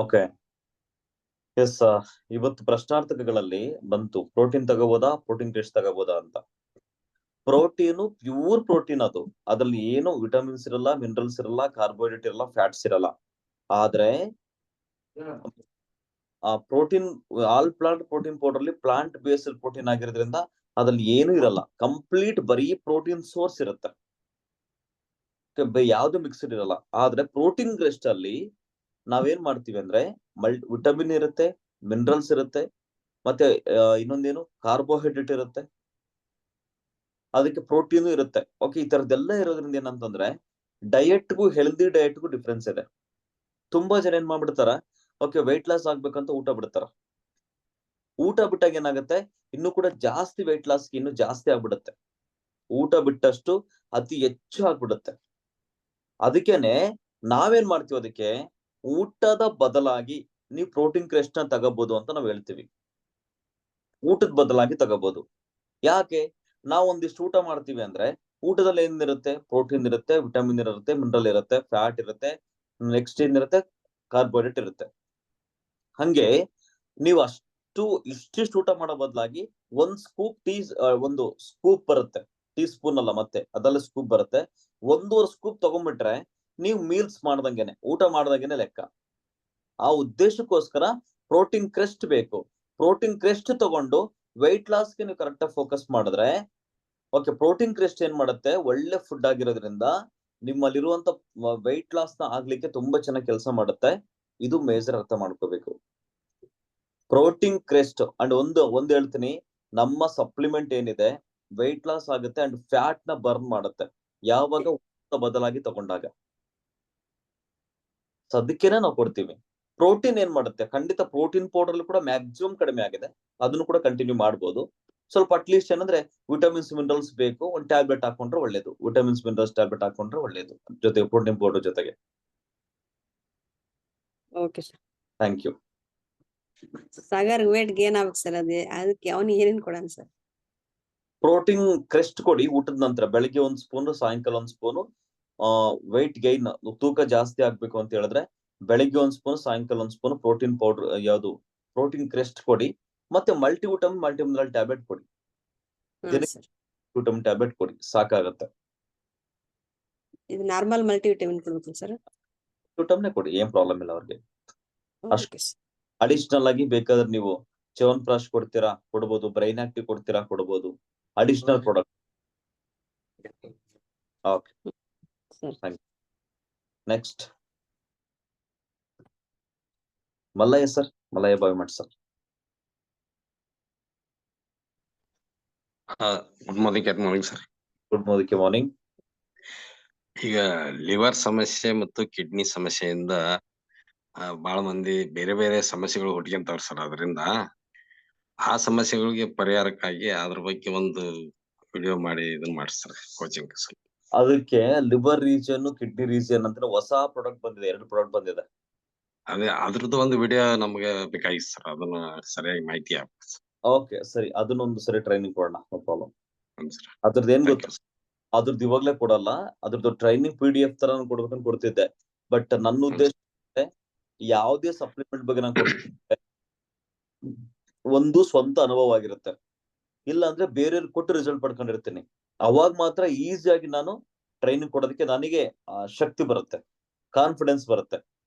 Okay. S, ಇವತ್ತು ಪ್ರಶ್ನಾರ್ಥಕಗಳಲ್ಲಿ ಬಂತು protein ತಗೋಬೋದಾ, protein test ತಗೋಬೋದಾ ಅಂತ. ಪ್ರೋಟೀನು ಪ್ಯೂರ್ ಪ್ರೋಟೀನ್, ಅದ್ರಲ್ಲಿ ಏನು ವಿಟಮಿನ್ಸ್ ಇರಲ್ಲ, ಮಿನರಲ್ಸ್ ಇರಲ್ಲ, ಕಾರ್ಬೋಹೈಡ್ರೇಟ್ ಇರಲ್ಲ, ಫ್ಯಾಟ್ಸ್ ಇರಲ್ಲ. ಆದ್ರೆ ಆ protein all plant protein powder ಅಲ್ಲಿ ಪ್ಲಾಂಟ್ ಬೇಸ್ಡ್ ಪ್ರೋಟೀನ್ ಆಗಿರೋದ್ರಿಂದ ಅದ್ರಲ್ಲಿ ಏನು ಇರಲ್ಲ, ಕಂಪ್ಲೀಟ್ ಬರೀ ಪ್ರೋಟೀನ್ ಸೋರ್ಸ್ ಇರುತ್ತೆ, ಯಾವ್ದು ಮಿಕ್ಸ್ಡ್ ಇರಲ್ಲ. ಆದ್ರೆ ಪ್ರೋಟೀನ್ ರೆಸ್ಟ್ ಅಲ್ಲಿ ನಾವೇನ್ ಮಾಡ್ತೀವಿ ಅಂದ್ರೆ ವಿಟಮಿನ್ ಇರುತ್ತೆ, ಮಿನರಲ್ಸ್ ಇರುತ್ತೆ, ಮತ್ತೆ ಇನ್ನೊಂದೇನು ಕಾರ್ಬೋಹೈಡ್ರೇಟ್ ಇರುತ್ತೆ, ಅದಕ್ಕೆ ಪ್ರೋಟೀನ್ ಇರುತ್ತೆ. ಓಕೆ, ಈ ತರದ್ದೆಲ್ಲ ಇರೋದ್ರಿಂದ ಏನಂತಂದ್ರೆ ಡಯಟ್ಗೂ ಹೆಲ್ದಿ ಡಯಟ್ಗೂ ಡಿಫ್ರೆನ್ಸ್ ಇದೆ. ತುಂಬಾ ಜನ ಏನ್ ಮಾಡ್ಬಿಡ್ತಾರ, ಓಕೆ ವೆಯ್ಟ್ ಲಾಸ್ ಆಗ್ಬೇಕಂತ ಊಟ ಬಿಡ್ತಾರ. ಊಟ ಬಿಟ್ಟಾಗ ಏನಾಗುತ್ತೆ, ಇನ್ನು ಕೂಡ ಜಾಸ್ತಿ ವೆಯ್ಟ್ ಲಾಸ್ ಇನ್ನು ಜಾಸ್ತಿ ಆಗ್ಬಿಡುತ್ತೆ. ಊಟ ಬಿಟ್ಟಷ್ಟು ಅತಿ ಹೆಚ್ಚು ಆಗ್ಬಿಡುತ್ತೆ. ಅದಕ್ಕೇನೆ ನಾವೇನ್ ಮಾಡ್ತೀವಿ, ಅದಕ್ಕೆ ಊಟದ ಬದಲಾಗಿ ನೀವು ಪ್ರೋಟೀನ್ ಕ್ರೆಸ್ಟ್ ನ ತಗೋಬಹುದು ಅಂತ ನಾವ್ ಹೇಳ್ತೀವಿ. ಊಟದ ಬದಲಾಗಿ ತಗೋಬಹುದು. ಯಾಕೆ? ನಾವು ಒಂದಿಷ್ಟು ಊಟ ಮಾಡ್ತೀವಿ ಅಂದ್ರೆ ಊಟದಲ್ಲಿ ಏನಿರುತ್ತೆ, ಪ್ರೋಟೀನ್ ಇರುತ್ತೆ, ವಿಟಮಿನ್ ಇರುತ್ತೆ, ಮಿನರಲ್ ಇರುತ್ತೆ, ಫ್ಯಾಟ್ ಇರುತ್ತೆ, ನೆಕ್ಸ್ಟ್ ಏನಿರುತ್ತೆ, ಕಾರ್ಬೋಹೈಡ್ರೇಟ್ ಇರುತ್ತೆ. ಹಂಗೆ ನೀವು ಇಷ್ಟಿಷ್ಟು ಊಟ ಮಾಡೋ ಬದಲಾಗಿ ಒಂದು ಸ್ಕೂಪ್ ಬರುತ್ತೆ, ಟೀ ಸ್ಪೂನ್ ಅಲ್ಲ, ಮತ್ತೆ ಅದೆಲ್ಲ ಸ್ಕೂಪ್ ಬರುತ್ತೆ, 1.5 ಸ್ಕೂಪ್ ತಗೊಂಡ್ಬಿಟ್ರೆ ನೀವು ಮೀಲ್ಸ್ ಮಾಡ್ದಂಗೆನೆ, ಊಟ ಮಾಡ್ದಂಗೆನೆ ಲೆಕ್ಕ. ಆ ಉದ್ದೇಶಕ್ಕೋಸ್ಕರ ಪ್ರೋಟೀನ್ ಕ್ರೆಸ್ಟ್ ಬೇಕು. ಪ್ರೋಟೀನ್ ಕ್ರೆಸ್ಟ್ ತಗೊಂಡು ವೆಯ್ಟ್ ಲಾಸ್ಗೆ ನೀವು ಕರೆಕ್ಟ್ ಆಗಿ ಫೋಕಸ್ ಮಾಡಿದ್ರೆ, ಓಕೆ, ಪ್ರೋಟೀನ್ ಕ್ರೆಸ್ಟ್ ಏನ್ ಮಾಡುತ್ತೆ, ಒಳ್ಳೆ ಫುಡ್ ಆಗಿರೋದ್ರಿಂದ ನಿಮ್ಮಲ್ಲಿರುವಂತ ವೆಯ್ಟ್ ಲಾಸ್ ನ ಆಗ್ಲಿಕ್ಕೆ ತುಂಬಾ ಚೆನ್ನಾಗಿ ಕೆಲಸ ಮಾಡುತ್ತೆ. ಇದು ಮೇಜರ್ ಅರ್ಥ ಮಾಡ್ಕೋಬೇಕು. ಪ್ರೋಟೀನ್ ಕ್ರೆಸ್ಟ್ ಅಂಡ್ ಒಂದು ಹೇಳ್ತೀನಿ, ನಮ್ಮ ಸಪ್ಲಿಮೆಂಟ್ ಏನಿದೆ ವೆಯ್ಟ್ ಲಾಸ್ ಆಗುತ್ತೆ ಅಂಡ್ ಫ್ಯಾಟ್ ನ ಬರ್ನ್ ಮಾಡುತ್ತೆ, ಯಾವಾಗ ಊಟ ಬದಲಾಗಿ ತಗೊಂಡಾಗ. ಅದಕ್ಕೇನೆ ನಾವು ಕೊಡ್ತೀವಿ. ಪ್ರೋಟೀನ್ ಏನ್ ಮಾಡುತ್ತೆ, ಖಂಡಿತ ಪ್ರೋಟೀನ್ ಪೌಡರ್ ಕೂಡ ಮ್ಯಾಕ್ಸಿಮಮ್ ಕಡಿಮೆ ಆಗಿದೆ, ಅದನ್ನು ಕೂಡ ಕಂಟಿನ್ಯೂ ಮಾಡಬಹುದು. ಸ್ವಲ್ಪ ಅಟ್ಲೀಸ್ಟ್ ಏನಂದ್ರೆ ವಿಟಮಿನ್ಸ್ ಮಿನರಲ್ಸ್ ಬೇಕು, ಒಂದು ಟ್ಯಾಬ್ಲೆಟ್ ಹಾಕೊಂಡ್ರೆ ಒಳ್ಳೇದು, ವಿಟಮಿನ್ಸ್ ಮಿನರಲ್ಸ್ ಟ್ಯಾಬ್ಲೆಟ್ ಹಾಕೊಂಡ್ರೆ ಒಳ್ಳೇದು, ಜೊತೆಗೆ ಪ್ರೋಟೀನ್ ಪೌಡರ್ ಜೊತೆಗೆ. Okay sir, thank you. Sagar weight gain ಆಗ್ಬೇಕು ಸರ್, ಅದಕ್ಕೆ ಅವನಿಗೆ ಏನೇನ್ ಕೊಡೋಣ ಸರ್? ಪ್ರೋಟೀನ್ ಕ್ರೆಸ್ಟ್ ಕೊಡಿ ಊಟದ ನಂತರ, ಬೆಳಿಗ್ಗೆ 1 ಸ್ಪೂನ್, ಸಾಯಂಕಾಲ 1 ಸ್ಪೂನ್. ವೆಯ್ಟ್ ಗೈನ್, ತೂಕ ಜಾಸ್ತಿ ಆಗ್ಬೇಕು ಅಂತ ಹೇಳಿದ್ರೆ ಬೆಳಿಗ್ಗೆ 1 ಸ್ಪೂನ್, ಸಾಯಂಕಾಲ 1 ಸ್ಪೂನ್ ಪ್ರೋಟೀನ್ ಪೌಡರ್, ಯಾವುದು ಪ್ರೋಟೀನ್ ಕ್ರೆಸ್ಟ್ ಕೊಡಿ. ಮತ್ತೆ ಮಲ್ಟಿ ಮಿನರಲ್ ಟ್ಯಾಬ್ಲೆಟ್ ಕೊಡಿ, ವಿಟಮಿನ್ ಟ್ಯಾಬ್ಲೆಟ್ ಕೊಡಿ, ಸಾಕಾಗತ್ತೆ. ಇದು ನಾರ್ಮಲ್ ಮಲ್ಟಿ ವಿಟಮಿನ್ ಕೊಡ್ಬೇಕು ಸರ್? ವಿಟಮಿನ್ ಕೊಡಿ, ಏನ್ ಪ್ರಾಬ್ಲಮ್ ಇಲ್ಲ ಅವ್ರಿಗೆ. Okay sir. ಅಡಿಷನಲ್ ಆಗಿ ಬೇಕಾದ್ರೆ ನೀವು ಚ್ಯವನ್ಪ್ರಾಶ್ ಕೊಡ್ತೀರಾ, ಕೊಡ್ಬೋದು, ಬ್ರೈನ್ ಆಕ್ಟಿವ್ ಕೊಡ್ತೀರಾ, ಕೊಡ್ಬೋದು, additional product. Okay, next Mallayya sir, Mallayya Bavimath sir. Good morning sir. Good morning. ಈಗ ಲಿವರ್ ಸಮಸ್ಯೆ ಮತ್ತು ಕಿಡ್ನಿ ಸಮಸ್ಯೆಯಿಂದ ಬಹಳ ಮಂದಿ ಬೇರೆ ಬೇರೆ ಸಮಸ್ಯೆಗಳು ಹುಟ್ಕೊಂತಾವ್ರ ಸರ್. ಅದರಿಂದ ಆ ಸಮಸ್ಯೆಗಳಿಗೆ ಪರಿಹಾರಕ್ಕಾಗಿ ಅದ್ರ ಬಗ್ಗೆ ಒಂದು ವಿಡಿಯೋ ಮಾಡಿ ಇದನ್ನ ಮಾಡಿಸ್ತಾರೆ, ಕೋಚಿಂಗ್ ಸರ್. ಅದಕ್ಕೆ ಲಿವರ್ ರೀಜನ್, ಕಿಡ್ನಿ ರೀಜನ್ ಅಂತ ಹೊಸ ಪ್ರಾಡಕ್ಟ್ ಬಂದಿದೆ, 2 ಪ್ರಾಡಕ್ಟ್ ಬಂದಿದೆ. ಅದೇ ಅದ್ರದ್ದು ಒಂದು ವಿಡಿಯೋ ನಮ್ಗೆ ಬೇಕಾಗಿತ್ತು ಸರ್, ಅದನ್ನ ಸರಿಯಾಗಿ ಮಾಹಿತಿ ಆಗ್ಬೇಕು. ಓಕೆ ಸರಿ, ಅದನ್ನೊಂದು ಸರಿ ಟ್ರೈನಿಂಗ್ ಕೊಡೋಣ, ನೋ ಪ್ರಾಬ್ಲಮ್. ಅದ್ರದ್ದು ಏನ್ ಗೊತ್ತಾ, ಅದ್ರದ್ದು ಇವಾಗ್ಲೇ ಕೊಡಲ್ಲ, ಅದ್ರದ್ದು ಟ್ರೈನಿಂಗ್ PDF ತರ ಕೊಡ್ಬೇಕಂತ ಕೊಡ್ತಿದ್ದೆ. ಬಟ್ ನನ್ನ ಉದ್ದೇಶ ಯಾವುದೇ ಸಪ್ಲಿಮೆಂಟ್ ಬಗ್ಗೆ ನಾನು ಕೊಡ್ತಿದ್ದೆ ಒಂದು ಸ್ವಂತ ಅನುಭವ ಆಗಿರುತ್ತೆ, ಇಲ್ಲ ಅಂದ್ರೆ ಬೇರೆಯವ್ರಿಗೆ ಕೊಟ್ಟು ರಿಸಲ್ಟ್ ಪಡ್ಕೊಂಡಿರ್ತೀನಿ. ಅವಾಗ ಮಾತ್ರ ಈಸಿಯಾಗಿ ನಾನು ಟ್ರೈನಿಂಗ್ ಕೊಡೋದಕ್ಕೆ ನನಗೆ ಶಕ್ತಿ ಬರುತ್ತೆ, ಕಾನ್ಫಿಡೆನ್ಸ್ ಬರುತ್ತೆ.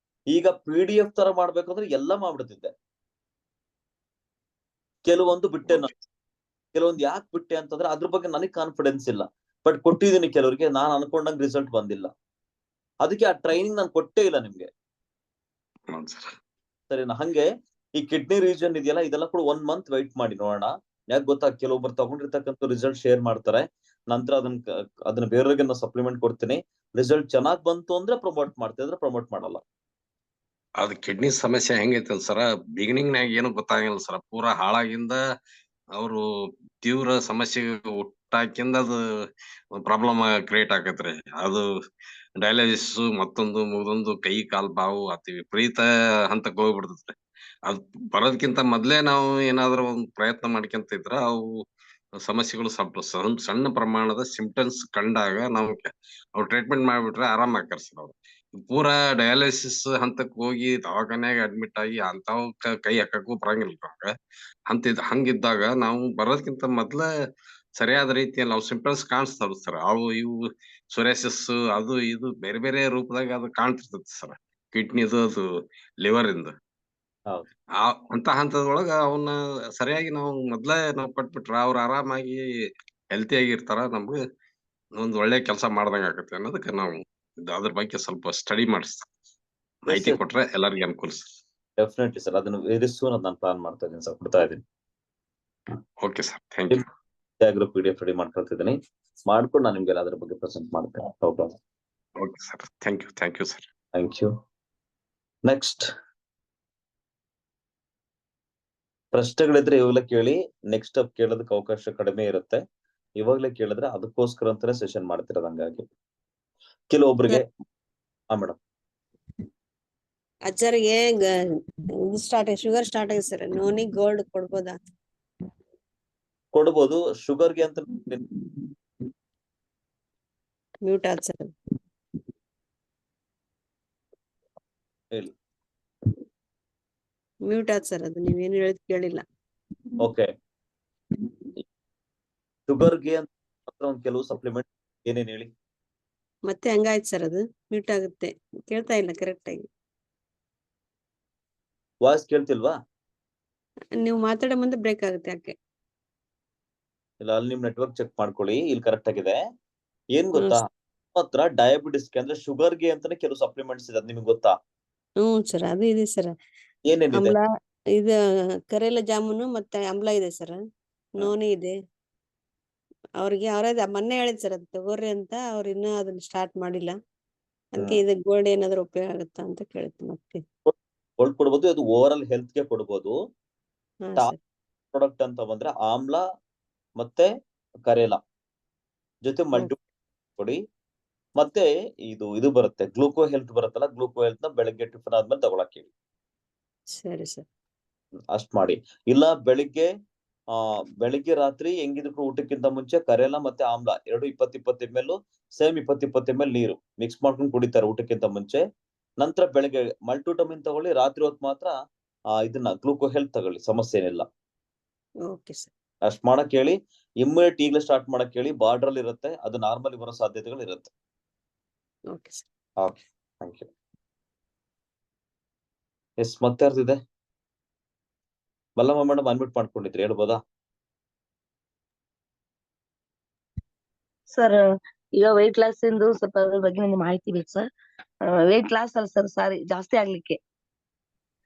ಈಗ PDF ತರ ಮಾಡ್ಬೇಕಂದ್ರೆ ಎಲ್ಲ ಮಾಡ್ಬಿಡ್ತಿದ್ದೆ. ಕೆಲವೊಂದು ಬಿಟ್ಟೆ ನಾನು, ಕೆಲವೊಂದು ಯಾಕೆ ಬಿಟ್ಟೆ ಅಂತಂದ್ರೆ ಅದ್ರ ಬಗ್ಗೆ ನನಗೆ ಕಾನ್ಫಿಡೆನ್ಸ್ ಇಲ್ಲ. ಬಟ್ ಕೊಟ್ಟಿದ್ದೀನಿ ಕೆಲವರಿಗೆ, ನಾನು ಅನ್ಕೊಂಡಂಗ್ ರಿಸಲ್ಟ್ ಬಂದಿಲ್ಲ. ಅದಕ್ಕೆ ಆ ಟ್ರೈನಿಂಗ್ ನಾನು ಕೊಟ್ಟೇ ಇಲ್ಲ ನಿಮ್ಗೆ, ಸರಿನಾ? ಹಂಗೆ ಈ ಕಿಡ್ನಿ ರೀಜನ್ ಇದೆಯಲ್ಲ, ಇದೆಲ್ಲ ಕೂಡ 1 ಮಂತ್ ವೈಟ್ ಮಾಡಿ ನೋಡೋಣ. ಯಾಕೆ ಗೊತ್ತಾ, ಕೆಲವೊಬ್ರು ತಗೊಂಡಿರ್ತಕ್ಕಂಥ ರಿಸಲ್ಟ್ ಶೇರ್ ಮಾಡ್ತಾರೆ, ನಂತರ ಅದನ್ನ ಬೇರೆಯವ್ರಿಗೆ ನಾನು ಸಪ್ಲಿಮೆಂಟ್ ಕೊಡ್ತೀನಿ. ರಿಸಲ್ಟ್ ಚೆನ್ನಾಗ್ ಬಂತು ಅಂದ್ರೆ ಪ್ರಮೋಟ್ ಮಾಡ್ತೀನಿ, ಅಂದ್ರೆ ಪ್ರಮೋಟ್ ಮಾಡಲ್ಲ. ಅದ್ ಕಿಡ್ನಿ ಸಮಸ್ಯೆ ಹೆಂಗೈತೆ ಸರ, ಬಿಗಿನಿಂಗ್ ನಾಗ ಏನು ಗೊತ್ತಾಗಿಲ್ಲ ಸರ, ಪೂರಾ ಹಾಳಾಗಿಂದ ಅವರು ತೀವ್ರ ಸಮಸ್ಯೆ ಹುಟ್ಟಾಕಿಂದ ಅದು ಪ್ರಾಬ್ಲಮ್ ಕ್ರಿಯೇಟ್ ಆಗತ್ರಿ. ಅದು ಡಯಾಲಿಸಿಸ್ ಮತ್ತೊಂದು ಮುಗ್ದೊಂದು ಕೈ ಕಾಲ್ ಬಾವು ಅತಿ ವಿಪರೀತ ಹಂತಕ್ಕೆ ಹೋಗ್ಬಿಡ್ತೈತ್ರಿ. ಅದ್ ಬರೋದಕ್ಕಿಂತ ಮೊದ್ಲೇ ನಾವು ಏನಾದ್ರು ಒಂದು ಪ್ರಯತ್ನ ಮಾಡ್ಕೊಂತ ಇದ್ರ ಅವು ಸಮಸ್ಯೆಗಳು ಸ್ವಲ್ಪ ಸಣ್ಣ ಪ್ರಮಾಣದ ಸಿಂಪ್ಟಮ್ಸ್ ಕಂಡಾಗ ನಾವು ಟ್ರೀಟ್ಮೆಂಟ್ ಮಾಡ್ಬಿಟ್ರೆ ಆರಾಮ್ ಆಕಾರ ಸರ್ ಅವ್ರು. ಪೂರಾ ಡಯಾಲಿಸಿಸ್ ಹಂತಕ್ ಹೋಗಿ ದವಾಖಾನ್ಯಾಗ ಅಡ್ಮಿಟ್ ಆಗಿ ಅಂತಾವ್ ಕೈ ಹಾಕಕ್ಕೂ ಬರಂಗಿಲ್ಲ ನಮ್ಗ ಹಂಗಿದ್ದಾಗ ನಾವು ಬರೋದಕ್ಕಿಂತ ಮೊದ್ಲ ಸರಿಯಾದ ರೀತಿಯಲ್ಲಿ ನಾವು ಸಿಂಪ್ಟಮ್ಸ್ ಕಾಣಿಸ್ತಾವ ಸರ್. ಅವು ಇವು ಸೊರಿಯಾಸಿಸ್ ಅದು ಇದು ಬೇರೆ ಬೇರೆ ರೂಪದಾಗ ಅದು ಕಾಣ್ತಿರ್ತೈತಿ ಸರ್. ಕಿಡ್ನಿದು ಅದು ಲಿವರ್ ಇಂದ ಹೌದು. ಅಂತ ಹಂತದೊಳಗ ಅವನ್ನ ಸರಿಯಾಗಿ ನಾವು ಮೊದ್ಲೇ ನಾವು ಕೊಟ್ಬಿಟ್ರ ಅವ್ರ ಆರಾಮಾಗಿ ಹೆಲ್ತಿ ಆಗಿರ್ತಾರ. ನಮ್ಗ ಒಂದ್ ಒಳ್ಳೆ ಕೆಲಸ ಮಾಡ್ದಂಗ ಆಗತ್ತೆ ಅನ್ನೋದಕ್ಕೆ ನಾವು ಅದ್ರ ಬಗ್ಗೆ ಸ್ವಲ್ಪ ಸ್ಟಡಿ ಮಾಡಿಸ್ತೀವಿ. ಮಾಹಿತಿ ಕೊಟ್ರೆ ಎಲ್ಲರಿಗೂ ಅನುಕೂಲ ಸರ್. ಡೆಫಿನೆಟ್ಲಿ ಸರ್, ಅದನ್ನ ವೆರಿ ಸೂನ್ ನಾನು ಪ್ಲಾನ್ ಮಾಡ್ತಾ ಇದ್ದೀನಿ ಸರ್, ಕೊಡ್ತಾ ಇದ್ದೀನಿ. Okay sir, thank you. PDF ready ಮಾಡ್ಕೊಳ್ತಿದ್ದೀನಿ, ಮಾಡ್ಕೊಂಡು ನಾನು ನಿಮ್ಗೆ ಅದ್ರ ಬಗ್ಗೆ ಪ್ರೆಸೆಂಟ್ ಮಾಡ್ತೇನೆ. Okay sir, thank you sir. Thank you. Next ಪ್ರಶ್ನೆಗಳಿದ್ರೆ ಇವಾಗಲೇ ಕೇಳಿ, ನೆಕ್ಸ್ಟ್ ಅಪ್ ಕೇಳೋದಕ್ಕೆ ಅವಕಾಶ ಕಡಿಮೆ ಇರುತ್ತೆ. ಇವಾಗಲೇ ಕೇಳಿದ್ರೆ ಅದಕ್ಕೋಸ್ಕರ ಅಂತಾನೆ ಸೆಷನ್ ಮಾಡ್ತಿರೋದು. ಹಂಗಾಗಿ ಕೆಲವೊಬ್ರಿಗೆ ಮೇಡಮ್ ಅಜ್ಜರಿಗೆ ಶುಗರ್ ಸ್ಟಾರ್ಟ್ ಆಗಿದೆ ಸರ್, ನೋನಿ ಗೋಲ್ಡ್ ಕೊಡ್ಬೋದಾ? ಕೊಡ್ಬೋದು. ಶುಗರ್ಗೆ ಅಂತ ಮ್ಯೂಟ್ ಆದ್ ಸರ್, ಹೇಳಿ. ಮ್ಯೂಟ್ ಆದ್ ಸರ್, ಅದು ನೀವೇನು ಹೇಳಿದ್ ಕೇಳಿಲ್ಲ. ಓಕೆ, ಶುಗರ್ಗೆ ಅಂತ ಒಂದು ಕೆಲವು ಸಪ್ಲಿಮೆಂಟ್ ಏನೇನ್ ಹೇಳಿ. ಮತ್ತೆ ಹಂಗಾಯ್ತು ಸರ್, ಅದು ಮ್ಯೂಟ್ ಆಗುತ್ತೆ, ಕೇಳ್ತಾ ಇಲ್ಲ ಕರೆಕ್ಟ್ ಆಗಿ. ವಾಯ್ಸ್ ಕೇಳ್ತಿಲ್ವಾ? ನೀವು ಮಾತಾಡೋ ಮುಂದೆ ಬ್ರೇಕ್ ಆಗುತ್ತೆ, ಯಾಕೆ? ಇಲ್ಲ, ಅಲ್ಲಿ ನಿಮ್ ನೆಟ್ವರ್ಕ್ ಚೆಕ್ ಮಾಡ್ಕೊಳ್ಳಿ, ಇಲ್ಲಿ ಕರೆಕ್ಟ್ ಆಗಿದೆ. ಏನ್ ಗೊತ್ತಾ, ಹತ್ರ ಡಯಾಬಿಟಿಸ್ಗೆ ಅಂದ್ರೆ ಶುಗರ್ಗೆ ಅಂತಾನೆ ಕೆಲವು ಸಪ್ಲಿಮೆಂಟ್ಸ್ ಇದೆ, ನಿಮ್ಗೆ ಗೊತ್ತಾ? ಸರ್, ಅದು ಇದೆ ಸರ್. ಏನೇನಿದೆ? ಆಮ್ಲ ಇದು ಕರೇಲ ಜಾಮೂನು ಮತ್ತೆ ಆಮ್ಲ ಇದೆ ಸರ್, ನೋನಿ ಇದೆ. ಅವ್ರಿಗೆ ಅವರೇ ಮೊನ್ನೆ ಹೇಳಿದ್ ಸರ್, ಅದು ತಗೋರಿ ಅಂತ. ಅವ್ರ ಇನ್ನೂ ಅದನ್ನ ಸ್ಟಾರ್ಟ್ ಮಾಡಿಲ್ಲ, ಅದಕ್ಕೆ ಇದು ಗೋಲ್ಡ್ ಏನಾದ್ರು ಉಪಯೋಗ ಆಗುತ್ತಾ ಅಂತ ಕೇಳಿತ್ತು. ಮತ್ತೆ ಗೋಲ್ಡ್ ಕೊಡ್ಬೋದು, ಅದು ಓವರ್ ಆಲ್ ಹೆಲ್ತ್ ಗೆ ಕೊಡ್ಬೋದು. ಸರ್. ಪ್ರಾಡಕ್ಟ್ ಅಂತ ಬಂದ್ರೆ ಆಮ್ಲ ಮತ್ತೆ ಕರೇಲ ಜೊತೆ ಮಲ್ಟಿ ಕೊಡಿ. ಮತ್ತೆ ಇದು ಬರುತ್ತೆ, ಗ್ಲೂಕೋ ಹೆಲ್ತ್ ಬರುತ್ತಲ್ಲ, ಗ್ಲೂಕೋ ಹೆಲ್ತ್ ನ ಬೆಳಗ್ಗೆ ಟಿಫನ್ ಆದ್ಮೇಲೆ ತಗೊಳಕ್ ಹೇಳಿ. ಸರಿ ಸರ್, ಅಷ್ಟ್ ಮಾಡಿ. ಇಲ್ಲ ಬೆಳಿಗ್ಗೆ ರಾತ್ರಿ ಹೆಂಗಿದ್ರು ಊಟಕ್ಕಿಂತ ಮುಂಚೆ ಕರೇಲ ಮತ್ತೆ ಆಮ್ಲ ಎರಡು 20 ml ಸೇಮ್ 20 ml ನೀರು ಮಿಕ್ಸ್ ಮಾಡ್ಕೊಂಡು ಕುಡಿತಾರೆ ಊಟಕ್ಕಿಂತ ಮುಂಚೆ. ನಂತರ ಬೆಳಗ್ಗೆ ಮಲ್ಟಿವಿಟಮಿನ್ ತಗೊಳ್ಳಿ, ರಾತ್ರಿ ಹೊತ್ತು ಮಾತ್ರ ಇದನ್ನ ಗ್ಲೂಕೋ ಹೆಲ್ತ್ ತಗೊಳ್ಳಿ, ಸಮಸ್ಯೆ ಏನಿಲ್ಲ. Okay sir. ಅಷ್ಟ್ ಮಾಡಕ್ ಹೇಳಿ. ಇಮ್ಮಿಡಿಯೇಟ್ ಈಗಲೇ ಸ್ಟಾರ್ಟ್ ಮಾಡಕ್ ಹೇಳಿ, ಬಾರ್ಡರ್ ಅಲ್ಲಿ ಇರುತ್ತೆ, ಅದು ನಾರ್ಮಲಿ ಬರೋ ಸಾಧ್ಯತೆಗಳು ಇರುತ್ತೆ. Okay sir. Okay, thank you. Yes, ಮತ್ತೆ ಯಾರ್ದಿದೆ? ಮಲ್ಲಮ್ಮ ಮೇಡಮ್ ಅನ್ಮಿಟ್ ಮಾಡ್ಕೊಂಡಿದ್ರಿ, ಹೇಳ್ಬೋದಾ? ಸರ್, ಈಗ ವೆಯ್ಟ್ ಲಾಸ್ ಇಂದು ಸ್ವಲ್ಪ ಅದ್ರ ಬಗ್ಗೆ ನಿಮ್ಗೆ ಮಾಹಿತಿ ಬೇಕು ಸರ್. ವೆಯ್ಟ್ ಲಾಸ್ ಅಲ್ಲ ಸರ್, ಸಾರಿ, ಜಾಸ್ತಿ ಆಗ್ಲಿಕ್ಕೆ,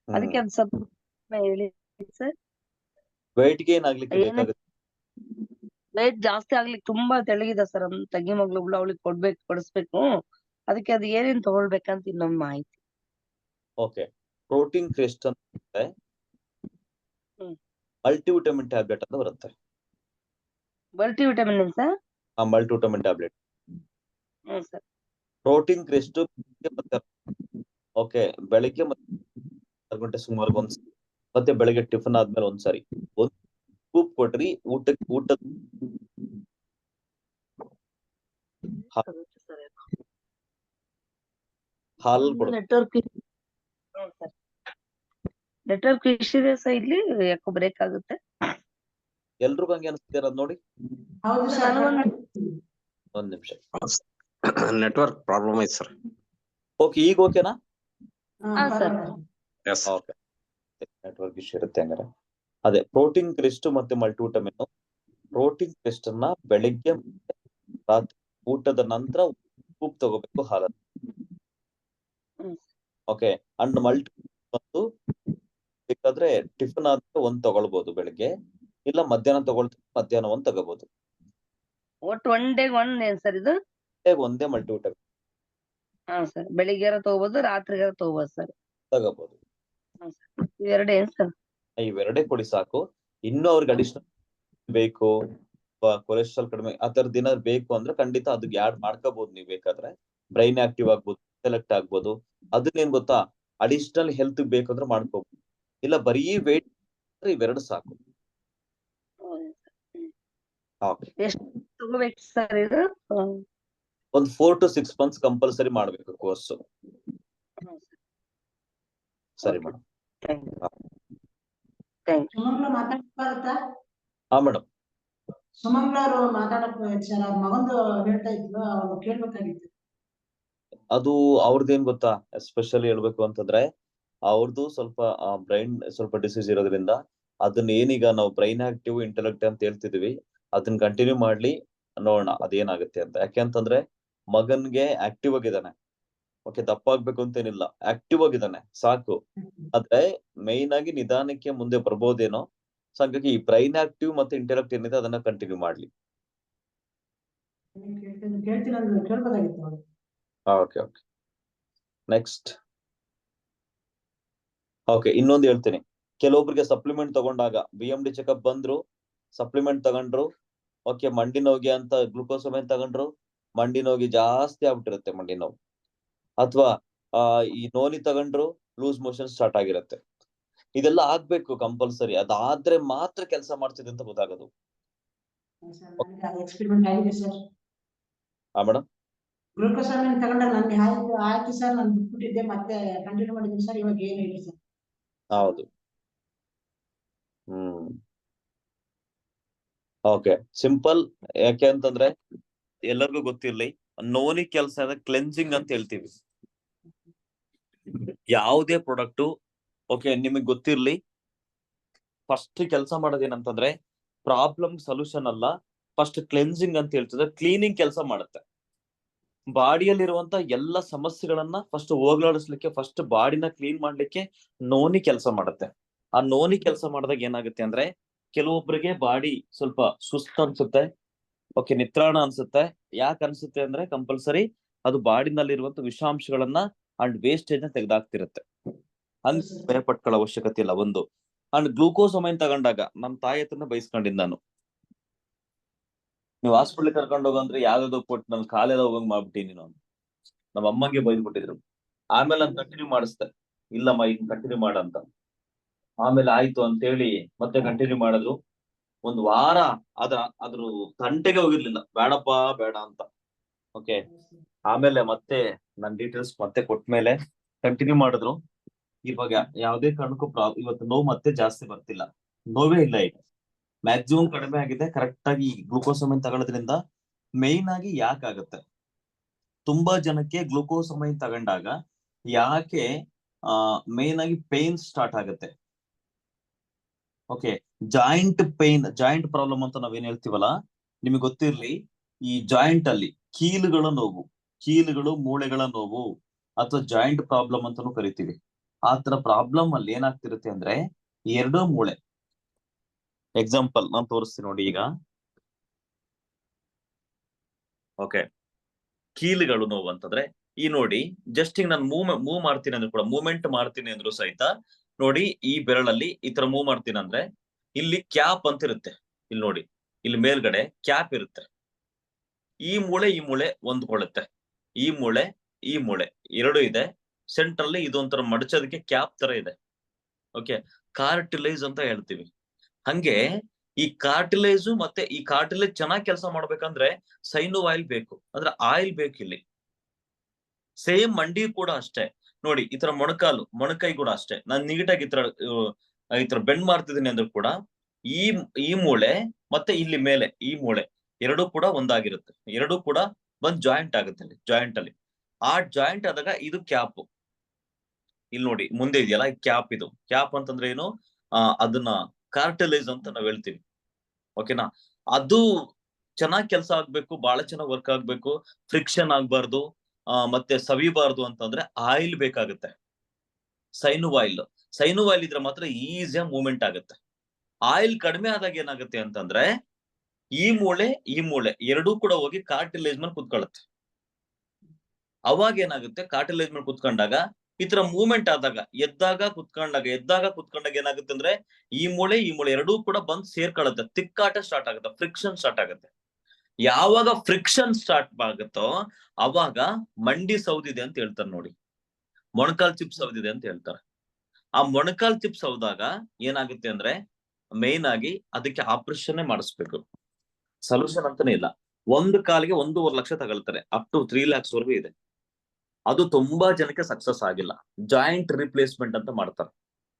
ಅದಕ್ಕೆ ಅದು ಸ್ವಲ್ಪ ಹೇಳಿ ಸರ್. ವೆಯ್ಟ್ ಗೇನ್ ಆಗ್ಲಿಕ್ಕೆ ಬೇಕಾಗುತ್ತೆ. ವೆಯ್ಟ್ ಜಾಸ್ತಿ ಆಗ್ಲಿಕ್ಕೆ ತುಂಬಾ ತೆಳಗಿದೆ ಸರ್, ನಮ್ ತಂಗಿ ಮಗಳು, ಅವಳಿಗೆ ಕೊಡಿಸ್ಬೇಕು. ಅದಕ್ಕೆ ಅದು ಏನೇನ್ ತಗೊಳ್ಬೇಕಂತ ಇನ್ನೊಂದು ಮಾಹಿತಿ. ಓಕೆ, ಪ್ರೋಟೀನ್ ಕ್ರಿಸ್ಟ್ ಅಂತ ಮಲ್ಟಿವಿಟಮಿನ್ ಟ್ಯಾಬ್ಲೆಟ್ ಅಂತ ಬರುತ್ತೆ. Multivitamin sir? Multivitamin tablet. Sir. Protein Christ okay, ಬೆಳಿಗ್ಗೆ ಮತ್ತೆ 6 ಗಂಟೆ ಸುಮಾರು ಒಂದ್ಸರಿ, ಮತ್ತೆ ಬೆಳಿಗ್ಗೆ ಟಿಫನ್ ಆದ್ಮೇಲೆ ಒಂದ್ಸರಿ ಒಂದು ಸ್ಕೂಪ್ ಕೊಟ್ರಿ. ಊಟದ ಹಾಲು ನೆಟ್ವರ್ಕ್ ಇಶ್ಯೂ ಇದೆ ಸರ್, ಇಲ್ಲಿ ಯಾಕೋ ಬ್ರೇಕ್ ಆಗುತ್ತೆ. ಎಲ್ರಿಗೂ ಹಂಗೆ ಅನಿಸ್ತಿರ ನೋಡಿ. ಒಂದ್ ನಿಮಿಷ, ನೆಟ್ವರ್ಕ್ ಪ್ರಾಬ್ಲಮ್ ಐತೆ ಸರ್. ಓಕೆ, ಈಗ ಓಕೆನಾ? ಎಸ್. ಓಕೆ, ನೆಟ್ವರ್ಕ್ ಇಶ್ಯೂ ಇರುತ್ತೆ ಹಂಗಾರೆ. ಅದೇ ಪ್ರೋಟೀನ್ ಕ್ರಿಸ್ಟ್ ಮತ್ತೆ ಮಲ್ಟಿವಿಟಮಿನ್. ಪ್ರೋಟೀನ್ ಕ್ರಿಸ್ಟ್ ಅನ್ನ ಬೆಳಿಗ್ಗೆ ರಾತ್ರಿ ಊಟದ ನಂತರ ಉಪ್ಪು ತಗೋಬೇಕು, ಹಾಲಲ್ಲಿ. ಓಕೆ, ಅಂಡ್ ಮಲ್ಟಿವಿಟಮಿನ್ ಬೇಕಾದ್ರೆ ಟಿಫನ್ ಆದ್ರೆ ಒಂದ್ ತಗೊಳ್ಬಹುದು ಬೆಳಿಗ್ಗೆ, ಇಲ್ಲ ಮಧ್ಯಾಹ್ನ ತಗೊಳ್ತಾರೆ, ಮಧ್ಯಾಹ್ನ ಒಂದ್ ತಗೋಬಹುದು. ಒಟ್ಟು ಒನ್ ಡೇ ಒಂದ್ ಏನ್ ಸರ್ ಇದು? ಒಂದೇ ಮಲ್ಟಿವಿಟಮಿನ್. ಸರ್, ಬೆಳಿಗ್ಗೆ ತಗೋಬಹುದು, ರಾತ್ರಿಗಾರ ತಗೋಬಹುದು ಸರ್? ತಗೋಬಹುದು. ಇವೆರಡೇ ಏನ್ ಸರ್? ಇವೆರಡೇ ಕೊಡಿ ಸಾಕು. ಇನ್ನು ಅವ್ರಿಗೆ ಅಡಿಷನಲ್ ಬೇಕು, ಕೊಲೆಸ್ಟ್ರಾಲ್ ಕಡಿಮೆ ಆ ತರದ್ ಏನಾದ್ರು ಬೇಕು ಅಂದ್ರೆ ಖಂಡಿತ ಅದಕ್ಕೆ ಆಡ್ ಮಾಡ್ಕೋಬಹುದು. ನೀವು ಬೇಕಾದ್ರೆ ಬ್ರೈನ್ ಆಕ್ಟಿವ್ ಆಗ್ಬೋದು, ಸೆಲೆಕ್ಟ್ ಆಗ್ಬೋದು. ಅದನ್ನೇನ್ ಗೊತ್ತಾ, ಅಡಿಷನಲ್ ಹೆಲ್ತ್ ಬೇಕಂದ್ರೆ ಮಾಡ್ಕೋಬಹುದು. ಇಲ್ಲ ಬರೀ ವೇಟ್ ಇವೆರಡು ಸಾಕು. ಎಷ್ಟು ತಗೋಬೇಕು ಸರ್ ಇದು? ಒಂದು 4 to 6 months ಕಂಪಲ್ಸರಿ ಮಾಡ್ಬೇಕು ಕೋರ್ಸ್. ಸರಿ ಮೇಡಮ್. ಸುಮಂಗ್ಲ ಮಾತಾಡ್ತಾ ಹಾ ಮೇಡಮ್. ಸುಮಂಗ್ಲ ಅವರು ಮಾತಾಡಕ್ ಸರ್ ಅವ್ರ ಮಗಂದು ಹೇಳ್ತಾ ಇದ್ರು, ಅವ್ರು ಕೇಳ್ಬೇಕಾಗಿತ್ತು. ಅದು ಅವ್ರದ್ದೇನ್ ಗೊತ್ತಾ, ಎಸ್ಪೆಷಲಿ ಹೇಳ್ಬೇಕು ಅಂತಂದ್ರೆ ಅವ್ರದ್ದು ಸ್ವಲ್ಪ ಬ್ರೈನ್ ಸ್ವಲ್ಪ ಡಿಸೀಸ್ ಇರೋದ್ರಿಂದ ಅದನ್ನ ಏನೀಗ ನಾವು ಬ್ರೈನ್ ಆಕ್ಟಿವ್ ಇಂಟೆಲೆಕ್ಟ್ ಅಂತ ಹೇಳ್ತಿದೀವಿ, ಅದನ್ನ ಕಂಟಿನ್ಯೂ ಮಾಡ್ಲಿ, ನೋಡೋಣ ಅದೇನಾಗುತ್ತೆ ಅಂತ. ಯಾಕೆಂತಂದ್ರೆ ಮಗನ್ಗೆ ಆಕ್ಟಿವ್ ಆಗಿದ್ದಾನೆ, ಓಕೆ, ದಪ್ಪಾಗ್ಬೇಕು ಅಂತೇನಿಲ್ಲ, ಆಕ್ಟಿವ್ ಆಗಿದ್ದಾನೆ ಸಾಕು. ಆದ್ರೆ ಮೈನ್ ಆಗಿ ನಿಧಾನಕ್ಕೆ ಮುಂದೆ ಬರ್ಬೋದೇನೋ. ಸೊ ಹಾಗಾಗಿ ಈ ಬ್ರೈನ್ ಆಕ್ಟಿವ್ ಮತ್ತೆ ಇಂಟೆಲೆಕ್ಟ್ ಏನಿದೆ ಅದನ್ನ ಕಂಟಿನ್ಯೂ ಮಾಡ್ಲಿ. ಕೇಳ್ತೀನಿ ಅಂದ್ರೆ ಕೇಳ್ಬೇಕಾಗಿತ್ತು ಅವ್ರು. Okay okay. ನೆಕ್ಸ್ಟ್. ಓಕೆ, ಇನ್ನೊಂದು ಹೇಳ್ತೀನಿ. ಕೆಲವೊಬ್ರಿಗೆ ಸಪ್ಲಿಮೆಂಟ್ ತಗೊಂಡಾಗ BMD ಚೆಕಪ್ ಬಂದ್ರು, ಸಪ್ಲಿಮೆಂಟ್ ತಗೊಂಡ್ರು, ಓಕೆ, ಮಂಡಿ ನೋವಿಗೆ ಅಂತ ಗ್ಲುಕೋಸಮೈನ್ ತಗೊಂಡ್ರು, ಮಂಡಿ ನೋವಿಗೆ ಜಾಸ್ತಿ ಆಗ್ಬಿಟ್ಟಿರುತ್ತೆ ಮಂಡಿ ನೋವು. ಅಥವಾ ಈ ನೋನಿ ತಗೊಂಡ್ರು, ಲೂಸ್ ಮೋಷನ್ ಸ್ಟಾರ್ಟ್ ಆಗಿರುತ್ತೆ. ಇದೆಲ್ಲ ಆಗ್ಬೇಕು ಕಂಪಲ್ಸರಿ, ಅದಾದ್ರೆ ಮಾತ್ರ ಕೆಲಸ ಮಾಡ್ತಿದೆ ಅಂತ ಗೊತ್ತಾಗೋದು. ಎಕ್ಸ್ಪೆರಿಮೆಂಟ್ ಆಗಿದೆ ಸರ್. ಮೇಡಮ್, ಗ್ಲೂಕೋಸಾಮಿನ್ ತಗೊಂಡಾಗ ನನ್ಗೆ ಆಯ್ತು ಸರ್, ನಾನು ಬಿಟ್ಬಿಟ್ಟಿದ್ದೆ, ಮತ್ತೆ ಕಂಟಿನ್ಯೂ ಮಾಡಿದ್ದೀನಿ ಸರ್, ಇವಾಗ ಏನು ಇಲ್ಲ ಸರ್. ಹೌದು. Okay, simple. ಯಾಕೆ ಅಂತಂದ್ರೆ ಎಲ್ಲರಿಗೂ ಗೊತ್ತಿರ್ಲಿ, ನೋನಿ ಕೆಲಸ ಕ್ಲೆನ್ಸಿಂಗ್ ಅಂತ ಹೇಳ್ತೀವಿ. ಯಾವುದೇ ಪ್ರಾಡಕ್ಟ್, ಓಕೆ, ನಿಮಗೆ ಗೊತ್ತಿರ್ಲಿ, ಫಸ್ಟ್ ಕೆಲಸ ಮಾಡೋದೇನಂತಂದ್ರೆ ಪ್ರಾಬ್ಲಮ್ ಸೊಲ್ಯೂಷನ್ ಅಲ್ಲ, ಫಸ್ಟ್ ಕ್ಲೆನ್ಸಿಂಗ್ ಅಂತ ಹೇಳ್ತಿದ್ರೆ ಕ್ಲೀನಿಂಗ್ ಕೆಲಸ ಮಾಡುತ್ತೆ. ಬಾಡಿಯಲ್ಲಿರುವಂತ ಎಲ್ಲ ಸಮಸ್ಯೆಗಳನ್ನ ಫಸ್ಟ್ ಹೋಗ್ಲಾಡಿಸ್ಲಿಕ್ಕೆ, ಫಸ್ಟ್ ಬಾಡಿನ ಕ್ಲೀನ್ ಮಾಡ್ಲಿಕ್ಕೆ ನೋನಿ ಕೆಲಸ ಮಾಡುತ್ತೆ. ಆ ನೋನಿ ಕೆಲಸ ಮಾಡಿದಾಗ ಏನಾಗುತ್ತೆ ಅಂದ್ರೆ ಕೆಲವೊಬ್ಬರಿಗೆ ಬಾಡಿ ಸ್ವಲ್ಪ ಸುಸ್ತು ಅನ್ಸುತ್ತೆ, ಓಕೆ, ನಿತ್ರಾಣ ಅನ್ಸುತ್ತೆ. ಯಾಕೆ ಅನ್ಸುತ್ತೆ ಅಂದ್ರೆ ಕಂಪಲ್ಸರಿ ಅದು ಬಾಡಿನಲ್ಲಿರುವಂತ ವಿಷಾಂಶಗಳನ್ನ ಅಂಡ್ ವೇಸ್ಟೇಜ್ ನ ತೆಗೆದಾಕ್ತಿರುತ್ತೆ. ಹಂಗ್ ಭಯ ಪಟ್ಕೊಳ್ಳೋ ಅವಶ್ಯಕತೆ ಇಲ್ಲ. ಒಂದು ಅಂಡ್ ಗ್ಲೂಕೋಸಮೈನ್ ತಗೊಂಡಾಗ ನಮ್ಮ ತಾಯಿ ಹತ್ರನ ಬೈಸ್ಕೊಂಡಿದ್ ನಾನು, ನೀವು ಹಾಸ್ಪಿಟ್ಲ್ ಕರ್ಕೊಂಡು ಹೋಗಂದ್ರೆ ಯಾವ್ದಾದ್ರು ಕೊಟ್ಟು ನನ್ ಕಾಲೆಲ್ಲ ಹೋಗಂಗ್ ಮಾಡ್ಬಿಟ್ಟಿ ನೀನು, ನಮ್ಮ ಅಮ್ಮಂಗೆ ಬೈದ್ಬಿಟ್ಟಿದ್ರು. ಆಮೇಲೆ ನಾನು ಕಂಟಿನ್ಯೂ ಮಾಡಿಸ್ದೆ, ಇಲ್ಲಮ್ಮ ಈಗ ಕಂಟಿನ್ಯೂ ಮಾಡಂತ. ಆಮೇಲೆ ಆಯ್ತು ಅಂತೇಳಿ ಮತ್ತೆ ಕಂಟಿನ್ಯೂ ಮಾಡಿದ್ರು. ಒಂದು ವಾರ ಅದ್ರ ತಂಟೆಗೆ ಹೋಗಿರ್ಲಿಲ್ಲ, ಬೇಡಪ್ಪ ಬೇಡ ಅಂತ. ಓಕೆ, ಆಮೇಲೆ ಮತ್ತೆ ನನ್ ಡೀಟೇಲ್ಸ್ ಮತ್ತೆ ಕೊಟ್ಮೇಲೆ ಕಂಟಿನ್ಯೂ ಮಾಡಿದ್ರು. ಇವಾಗ ಯಾವ್ದೇ ಕಾರಣಕ್ಕೂ ಇವತ್ತು ನೋವು ಮತ್ತೆ ಜಾಸ್ತಿ ಬರ್ತಿಲ್ಲ, ನೋವೇ ಇಲ್ಲ ಈಗ, ಮ್ಯಾಕ್ಸಿಮಮ್ ಕಡಿಮೆ ಆಗಿದೆ. ಕರೆಕ್ಟ್ ಆಗಿ ಗ್ಲೂಕೋಸಮೈನ್ ತಗೊಳ್ಳೋದ್ರಿಂದ ಮೇನ್ ಆಗಿ ಯಾಕಾಗತ್ತೆ, ತುಂಬಾ ಜನಕ್ಕೆ ಗ್ಲೂಕೋಸಮೈನ್ ತಗೊಂಡಾಗ ಯಾಕೆ ಮೇನ್ ಆಗಿ ಪೇನ್ ಸ್ಟಾರ್ಟ್ ಆಗುತ್ತೆ. Okay, joint pain, joint problem ಅಂತ ನಾವೇನ್ ಹೇಳ್ತೀವಲ್ಲ, ನಿಮಗೆ ಗೊತ್ತಿರ್ಲಿ, ಈ ಜಾಯಿಂಟ್ ಅಲ್ಲಿ ಕೀಲುಗಳ ನೋವು, ಕೀಲುಗಳು ಮೂಳೆಗಳ ನೋವು ಅಥವಾ ಜಾಯಿಂಟ್ ಪ್ರಾಬ್ಲಮ್ ಅಂತಾನು ಕರಿತೀವಿ. ಆತರ ಪ್ರಾಬ್ಲಮ್ ಅಲ್ಲಿ ಏನಾಗ್ತಿರುತ್ತೆ ಅಂದ್ರೆ ಎರಡೂ ಮೂಳೆ. ಎಕ್ಸಾಂಪಲ್ ನಾನು ತೋರಿಸ್ತೀನಿ ನೋಡಿ ಈಗ. ಓಕೆ, ಕೀಲುಗಳು ನೋವು ಅಂತಂದ್ರೆ ಈ ನೋಡಿ, ಜಸ್ಟ್ ಈಗ ನಾನು ಮೂವ್ ಮಾಡ್ತೀನಿ ಅಂದ್ರೆ ಕೂಡ, ಮೂವ್ಮೆಂಟ್ ಮಾಡ್ತೀನಿ ಅಂದ್ರು ಸಹಿತ ನೋಡಿ, ಈ ಬೆರಳಲ್ಲಿ ಈ ತರ ಮೂವ್ ಮಾಡ್ತೀನಿ ಅಂದ್ರೆ ಇಲ್ಲಿ ಕ್ಯಾಪ್ ಅಂತ ಇರುತ್ತೆ. ಇಲ್ಲಿ ನೋಡಿ, ಇಲ್ಲಿ ಮೇಲ್ಗಡೆ ಕ್ಯಾಪ್ ಇರುತ್ತೆ. ಈ ಮೂಳೆ ಹೊಂದ್ಕೊಳ್ಳುತ್ತೆ, ಈ ಮೂಳೆ ಎರಡು ಇದೆ. ಸೆಂಟ್ರಲ್ಲಿ ಇದೊಂಥರ ಮಡಚೋದಕ್ಕೆ ಕ್ಯಾಪ್ ತರ ಇದೆ. ಓಕೆ, ಕಾರ್ಟಿಲೇಜ್ ಅಂತ ಹೇಳ್ತೀವಿ. ಹಂಗೆ ಈ ಕಾರ್ಟಿಲೇಜು ಮತ್ತೆ ಈ ಕಾರ್ಟಿಲೇಜ್ ಚೆನ್ನಾಗಿ ಕೆಲಸ ಮಾಡ್ಬೇಕಂದ್ರೆ ಸೈನು ಆಯಿಲ್ ಬೇಕು, ಅಂದ್ರೆ ಆಯಿಲ್ ಬೇಕು ಇಲ್ಲಿ. ಸೇಮ್ ಮಂಡಿ ಕೂಡ ಅಷ್ಟೇ ನೋಡಿ, ಈ ತರ ಮೊಣಕೈ ಕೂಡ ಅಷ್ಟೇ. ನಾನು ನೀಟಾಗಿ ಈ ತರ ಬೆಂಡ್ ಮಾಡ್ತಿದ್ದೀನಿ ಅಂದ್ರೂ ಕೂಡ ಈ ಮೂಳೆ ಮತ್ತೆ ಇಲ್ಲಿ ಮೇಲೆ ಈ ಮೂಳೆ ಎರಡೂ ಕೂಡ ಒಂದಾಗಿರುತ್ತೆ, ಎರಡೂ ಕೂಡ ಒಂದ್ ಜಾಯಿಂಟ್ ಆಗುತ್ತೆ ಅಲ್ಲಿ, ಜಾಯಿಂಟ್ ಅಲ್ಲಿ. ಆ ಜಾಯಿಂಟ್ ಆದಾಗ ಇದು ಕ್ಯಾಪ್, ಇಲ್ಲಿ ನೋಡಿ ಮುಂದೆ ಇದೆಯಲ್ಲ ಕ್ಯಾಪ್, ಇದು ಕ್ಯಾಪ್ ಅಂತಂದ್ರೆ ಏನು, ಅದನ್ನ ಕಾರ್ಟಿಲೇಜ್ ಅಂತ ನಾವ್ ಹೇಳ್ತೀವಿ. ಓಕೆನಾ, ಅದು ಚೆನ್ನಾಗಿ ಕೆಲಸ ಆಗ್ಬೇಕು, ಬಹಳ ಚೆನ್ನಾಗಿ ವರ್ಕ್ ಆಗ್ಬೇಕು, ಫ್ರಿಕ್ಷನ್ ಆಗ್ಬಾರ್ದು, ಮತ್ತೆ ಸವಿಬಾರ್ದು ಅಂತಂದ್ರೆ ಆಯಿಲ್ ಬೇಕಾಗುತ್ತೆ. ಸೈನು ಆಯಿಲ್ ಇದ್ರೆ ಮಾತ್ರ ಈಸಿಯಾಗಿ ಮೂವ್ಮೆಂಟ್ ಆಗುತ್ತೆ. ಆಯಿಲ್ ಕಡಿಮೆ ಆದಾಗ ಏನಾಗುತ್ತೆ ಅಂತಂದ್ರೆ ಈ ಮೂಳೆ ಎರಡೂ ಕೂಡ ಹೋಗಿ ಕಾರ್ಟಿಲೇಜ್ ಮೇಲೆ ಕುತ್ಕೊಳ್ಳುತ್ತೆ. ಅವಾಗ ಏನಾಗುತ್ತೆ, ಕಾರ್ಟಿಲೇಜ್ ಮೇಲೆ ಕುತ್ಕೊಂಡಾಗ ಈ ತರ ಮೂವ್ಮೆಂಟ್ ಆದಾಗ, ಎದ್ದಾಗ ಕುತ್ಕೊಂಡಾಗ ಏನಾಗುತ್ತೆ ಅಂದ್ರೆ ಈ ಮೂಳೆ ಎರಡೂ ಕೂಡ ಬಂದು ಸೇರ್ಕೊಳ್ಳುತ್ತೆ, ತಿಕ್ಕಾಟ ಸ್ಟಾರ್ಟ್ ಆಗುತ್ತೆ, ಫ್ರಿಕ್ಷನ್ ಸ್ಟಾರ್ಟ್ ಆಗುತ್ತೆ. ಯಾವಾಗ ಫ್ರಿಕ್ಷನ್ ಸ್ಟಾರ್ಟ್ ಆಗುತ್ತೋ ಅವಾಗ ಮಂಡಿ ಸೌದಿದೆ ಅಂತ ಹೇಳ್ತಾರೆ ನೋಡಿ, ಮೊಣಕಾಲ್ ಚಿಪ್ ಸೌದಿದೆ ಅಂತ ಹೇಳ್ತಾರೆ. ಆ ಮೊಣಕಾಲ್ ಚಿಪ್ ಸೌದಾಗ ಏನಾಗುತ್ತೆ ಅಂದ್ರೆ ಮೇನ್ ಆಗಿ ಅದಕ್ಕೆ ಆಪರೇಷನ್ ಮಾಡಿಸ್ಬೇಕು, ಸೊಲ್ಯೂಷನ್ ಅಂತಾನೆ ಇಲ್ಲ. ಒಂದು ಕಾಲಿಗೆ 1.5 ಲಕ್ಷ ತಗೊಳ್ತಾರೆ, ಅಪ್ ಟು 3 lakhs ವರೆಗೂ ಇದೆ. ಅದು ತುಂಬಾ ಜನಕ್ಕೆ ಸಕ್ಸಸ್ ಆಗಿಲ್ಲ. ಜಾಯಿಂಟ್ ರಿಪ್ಲೇಸ್ಮೆಂಟ್ ಅಂತ ಮಾಡ್ತಾರೆ,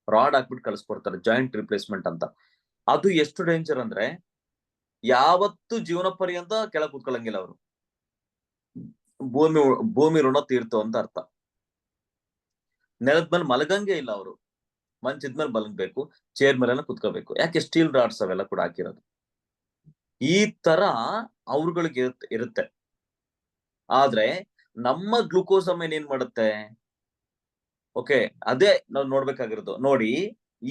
ರಾಡ್ ಹಾಕ್ಬಿಟ್ಟು ಕಳಿಸ್ಕೊಡ್ತಾರೆ, ಜಾಯಿಂಟ್ ರಿಪ್ಲೇಸ್ಮೆಂಟ್ ಅಂತ. ಅದು ಎಷ್ಟು ಡೇಂಜರ್ ಅಂದ್ರೆ ಯಾವತ್ತು ಜೀವನ ಪರ್ಯಂತ ಕೆಳಗೆ ಕೂತ್ಕೊಳ್ಳಂಗಿಲ್ಲ ಅವರು. ಭೂಮಿ ಋಣ ತೀರ್ತು ಅಂತ ಅರ್ಥ. ನೆಲದ ಮೇಲೆ ಮಲಗಂಗೆ ಇಲ್ಲ ಅವರು, ಮಂಚದ ಮೇಲೆ ಮಲಗಬೇಕು, ಚೇರ್ ಮೇಲೆಲ್ಲ ಕುತ್ಕೋಬೇಕು. ಯಾಕೆ? ಸ್ಟೀಲ್ ರಾಡ್ಸ್ ಅವೆಲ್ಲ ಕೂಡ ಹಾಕಿರೋದು. ಈ ತರ ಅವ್ರಗಳಿಗೆ ಇರುತ್ತೆ. ಆದ್ರೆ ನಮ್ಮ ಗ್ಲೂಕೋಸಮೈನ್ ಏನ್ ಮಾಡುತ್ತೆ? ಓಕೆ, ಅದೇ ನಾವು ನೋಡ್ಬೇಕಾಗಿರೋದು. ನೋಡಿ,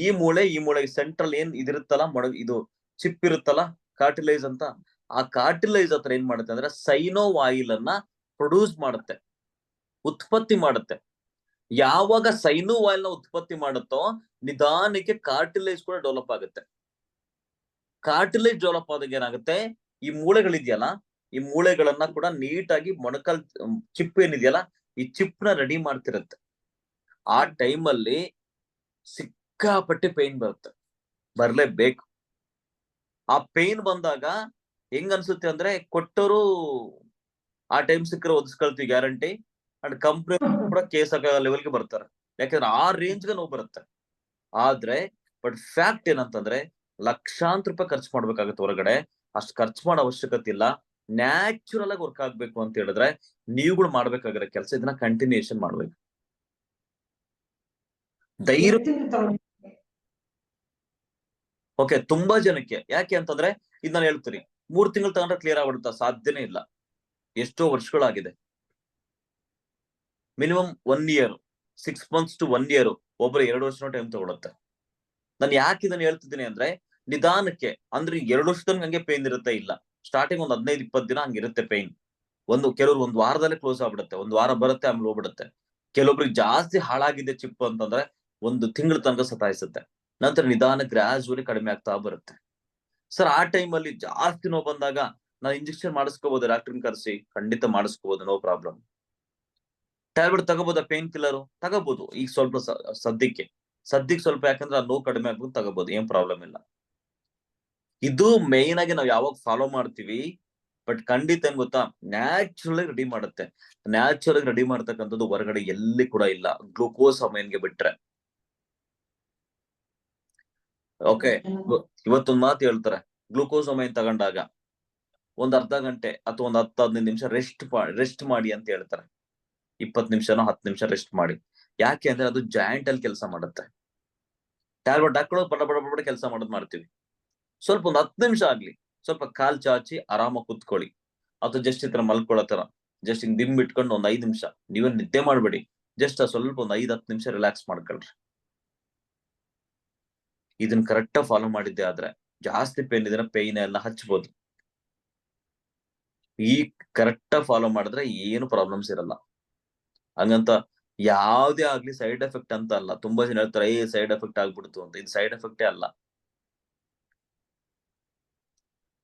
ಈ ಮೂಳೆ ಸೆಂಟ್ರಲ್ ಏನ್ ಇದಿರುತ್ತಲ್ಲ, ಇದು ಚಿಪ್ ಇರುತ್ತಲ್ಲ, ಕಾರ್ಟಿಲೈಸ್ ಅಂತ. ಆ ಕಾರ್ಟಿಲೈಸ್ ಹತ್ರ ಏನ್ ಮಾಡುತ್ತೆ ಅಂದ್ರೆ ಸೈನೋ ಆಯಿಲ್ ಅನ್ನ ಪ್ರೊಡ್ಯೂಸ್ ಮಾಡುತ್ತೆ, ಉತ್ಪತ್ತಿ ಮಾಡುತ್ತೆ. ಯಾವಾಗ ಸೈನೋ ಆಯಿಲ್ ನ ಉತ್ಪತ್ತಿ ಮಾಡುತ್ತೋ ನಿಧಾನಕ್ಕೆ ಕಾರ್ಟಿಲೈಸ್ ಕೂಡ ಡೆವಲಪ್ ಆಗುತ್ತೆ. ಕಾರ್ಟಿಲೈಸ್ ಡೆವಲಪ್ ಆದಾಗ ಏನಾಗುತ್ತೆ, ಈ ಮೂಳೆಗಳಿದೆಯಲ್ಲ, ಈ ಮೂಳೆಗಳನ್ನ ಕೂಡ ನೀಟಾಗಿ ಮೊಣಕಲ್ ಚಿಪ್ ಏನಿದೆಯಲ್ಲ, ಈ ಚಿಪ್ ನ ರೆಡಿ ಮಾಡ್ತಿರತ್ತೆ. ಆ ಟೈಮಲ್ಲಿ ಸಿಕ್ಕಾಪಟ್ಟೆ ಪೇನ್ ಬರುತ್ತೆ, ಬರ್ಲೇಬೇಕು. ಆ ಪೇನ್ ಬಂದಾಗ ಹೆಂಗ್ ಅನ್ಸುತ್ತೆ ಅಂದ್ರೆ ಕೊಟ್ಟರು ಆ ಟೈಮ್ ಸಿಕ್ಕರೆ ಒದಿಸ್ಕೊಳ್ತೀವಿ ಗ್ಯಾರಂಟಿ, ಅಂಡ್ ಕಂಪ್ನಿ ಕೂಡ ಕೇಸ್ ಆಗೋ ಲೆವೆಲ್ಗೆ ಬರ್ತಾರೆ. ಯಾಕಂದ್ರೆ ಆ ರೇಂಜ್ಗೆ ನೋವು ಬರುತ್ತೆ. ಆದ್ರೆ ಬಟ್ ಫ್ಯಾಕ್ಟ್ ಏನಂತಂದ್ರೆ ಲಕ್ಷಾಂತರ ರೂಪಾಯಿ ಖರ್ಚು ಮಾಡ್ಬೇಕಾಗತ್ತೆ ಹೊರಗಡೆ. ಅಷ್ಟು ಖರ್ಚು ಮಾಡೋ ಅವಶ್ಯಕತೆ ಇಲ್ಲ. ನ್ಯಾಚುರಲ್ ಆಗಿ ವರ್ಕ್ ಆಗ್ಬೇಕು ಅಂತ ಹೇಳಿದ್ರೆ ನೀವುಗಳು ಮಾಡ್ಬೇಕಾಗಿರೋ ಕೆಲಸ ಇದನ್ನ ಕಂಟಿನ್ಯೂಷನ್ ಮಾಡ್ಬೇಕು. ಧೈರ್ಯ. ಓಕೆ, ತುಂಬಾ ಜನಕ್ಕೆ ಯಾಕೆ ಅಂತಂದ್ರೆ ಇದು ನಾನು ಹೇಳ್ತೀನಿ, 3 ತಿಂಗಳು ತಗೊಂಡ್ರೆ ಕ್ಲಿಯರ್ ಆಗ್ಬಿಡುತ್ತಾ? ಸಾಧ್ಯನೇ ಇಲ್ಲ. ಎಷ್ಟೋ ವರ್ಷಗಳಾಗಿದೆ. Minimum 1 year, 6 months to 1 year, ಒಬ್ಬರು 2 ವರ್ಷನೋ ಟೈಮ್ ತಗೊಳುತ್ತೆ. ನಾನು ಯಾಕೆ ಇದನ್ನ ಹೇಳ್ತಿದ್ದೀನಿ ಅಂದ್ರೆ ನಿಧಾನಕ್ಕೆ, ಅಂದ್ರೆ 2 ವರ್ಷದ ಹಂಗೆ ಪೇನ್ ಇರುತ್ತೆ ಇಲ್ಲ, ಸ್ಟಾರ್ಟಿಂಗ್ ಒಂದು 15-20 ದಿನ ಹಂಗಿರುತ್ತೆ ಪೇನ್. ಕೆಲವರು 1 ವಾರದಲ್ಲೇ ಕ್ಲೋಸ್ ಆಗ್ಬಿಡುತ್ತೆ, 1 ವಾರ ಬರುತ್ತೆ ಆಮೇಲೆ ಹೋಗ್ಬಿಡುತ್ತೆ. ಕೆಲವೊಬ್ರಿಗೆ ಜಾಸ್ತಿ ಹಾಳಾಗಿದೆ ಚಿಪ್ ಅಂತಂದ್ರೆ 1 ತಿಂಗಳ ತನಕ ಸತಾಯಿಸುತ್ತೆ. ನಂತರ ನಿಧಾನ ಗ್ರಾಜುವಲಿ ಕಡಿಮೆ ಆಗ್ತಾ ಬರುತ್ತೆ. ಸರ್, ಆ ಟೈಮಲ್ಲಿ ಜಾಸ್ತಿ ನೋವು ಬಂದಾಗ ನಾವು ಇಂಜೆಕ್ಷನ್ ಮಾಡಿಸ್ಕೋಬಹುದು, ಡಾಕ್ಟರ್ನ ಕರೆಸಿ ಖಂಡಿತ ಮಾಡಿಸ್ಕೋಬಹುದು, ನೋ ಪ್ರಾಬ್ಲಮ್. ಟ್ಯಾಬ್ಲೆಟ್ ತಗೋಬಹುದಾ? ಪೇನ್ ಕಿಲ್ಲರ್ ತಗೋಬಹುದು. ಈಗ ಸ್ವಲ್ಪ ಸದ್ಯಕ್ಕೆ ಸ್ವಲ್ಪ, ಯಾಕಂದ್ರೆ ಆ ನೋವು ಕಡಿಮೆ ಆಗ್ಬೋದು, ತಗೋಬಹುದು, ಏನ್ ಪ್ರಾಬ್ಲಮ್ ಇಲ್ಲ. ಇದು ಮೇನ್ ಆಗಿ ನಾವು ಯಾವಾಗ ಫಾಲೋ ಮಾಡ್ತೀವಿ. ಬಟ್ ಖಂಡಿತ ಏನ್ ಗೊತ್ತಾ, ನ್ಯಾಚುರಲ್ ಆಗಿ ರೆಡಿ ಮಾಡುತ್ತೆ. ನ್ಯಾಚುರಲ್ ಆಗಿ ರೆಡಿ ಮಾಡ್ತಕ್ಕಂಥದ್ದು ಹೊರಗಡೆ ಎಲ್ಲಿ ಕೂಡ ಇಲ್ಲ, ಗ್ಲೂಕೋಸಮೈನ್ಗೆ ಬಿಟ್ರೆ. ಓಕೆ, ಇವತ್ತೊಂದ್ ಮಾತು ಹೇಳ್ತಾರೆ, ಗ್ಲೂಕೋಸಮೈನ್ ತಗೊಂಡಾಗ ಒಂದ್ ಅರ್ಧ ಗಂಟೆ ಅಥವಾ ಒಂದ್ 10-15 ನಿಮಿಷ ರೆಸ್ಟ್ ಮಾಡಿ ಅಂತ ಹೇಳ್ತಾರೆ. 20 ನಿಮಿಷನೋ 10 ನಿಮಿಷ ರೆಸ್ಟ್ ಮಾಡಿ. ಯಾಕೆ ಅಂದ್ರೆ ಅದು ಜಾಯಿಂಟ್ ಅಲ್ಲಿ ಕೆಲಸ ಮಾಡುತ್ತೆ. ಟ್ಯಾಬ್ಲೆಟ್ ಹಾಕೊಳ್ಳೋದು ಬಡ ಕೆಲಸ ಮಾಡೋದು ಮಾಡ್ತೀವಿ. ಸ್ವಲ್ಪ ಒಂದು 10 ನಿಮಿಷ ಆಗ್ಲಿ, ಸ್ವಲ್ಪ ಕಾಲ್ ಚಾಚಿ ಆರಾಮಾಗಿ ಕುತ್ಕೊಳ್ಳಿ, ಅಥವಾ ಜಸ್ಟ್ ಈ ತರ ಮಲ್ಕೊಳ್ಳೋ ತರ ಜಸ್ಟ್ ಹಿಂಗ್ ಡಿಮ್ ಇಟ್ಕೊಂಡು ಒಂದ್ 5 ನಿಮಿಷ, ನೀವೇನ್ ನಿದ್ದೆ ಮಾಡ್ಬೇಡಿ, ಜಸ್ಟ್ ಸ್ವಲ್ಪ ಒಂದು 5-10 ನಿಮಿಷ ರಿಲ್ಯಾಕ್ಸ್ ಮಾಡ್ಕೊಳ್ರಿ. ಇದನ್ನ ಕರೆಕ್ಟ್ ಫಾಲೋ ಮಾಡಿದ್ದೆ ಆದ್ರೆ ಜಾಸ್ತಿ ಪೇನ್ ಇದ್ರೆ ಪೇನ್ ಎಲ್ಲ ಹಚ್ಬೋದು. ಈ ಕರೆಕ್ಟ್ ಫಾಲೋ ಮಾಡಿದ್ರೆ ಏನು ಪ್ರಾಬ್ಲಮ್ಸ್ ಇರಲ್ಲ. ಹಂಗಂತ ಯಾವ್ದೇ ಆಗ್ಲಿ ಸೈಡ್ ಎಫೆಕ್ಟ್ ಅಂತ ಅಲ್ಲ. ತುಂಬಾ ಜನ ಹೇಳ್ತಾರೆ ಸೈಡ್ ಎಫೆಕ್ಟ್ ಆಗ್ಬಿಡ್ತು ಅಂತ. ಇದು ಸೈಡ್ ಎಫೆಕ್ಟೇ ಅಲ್ಲ.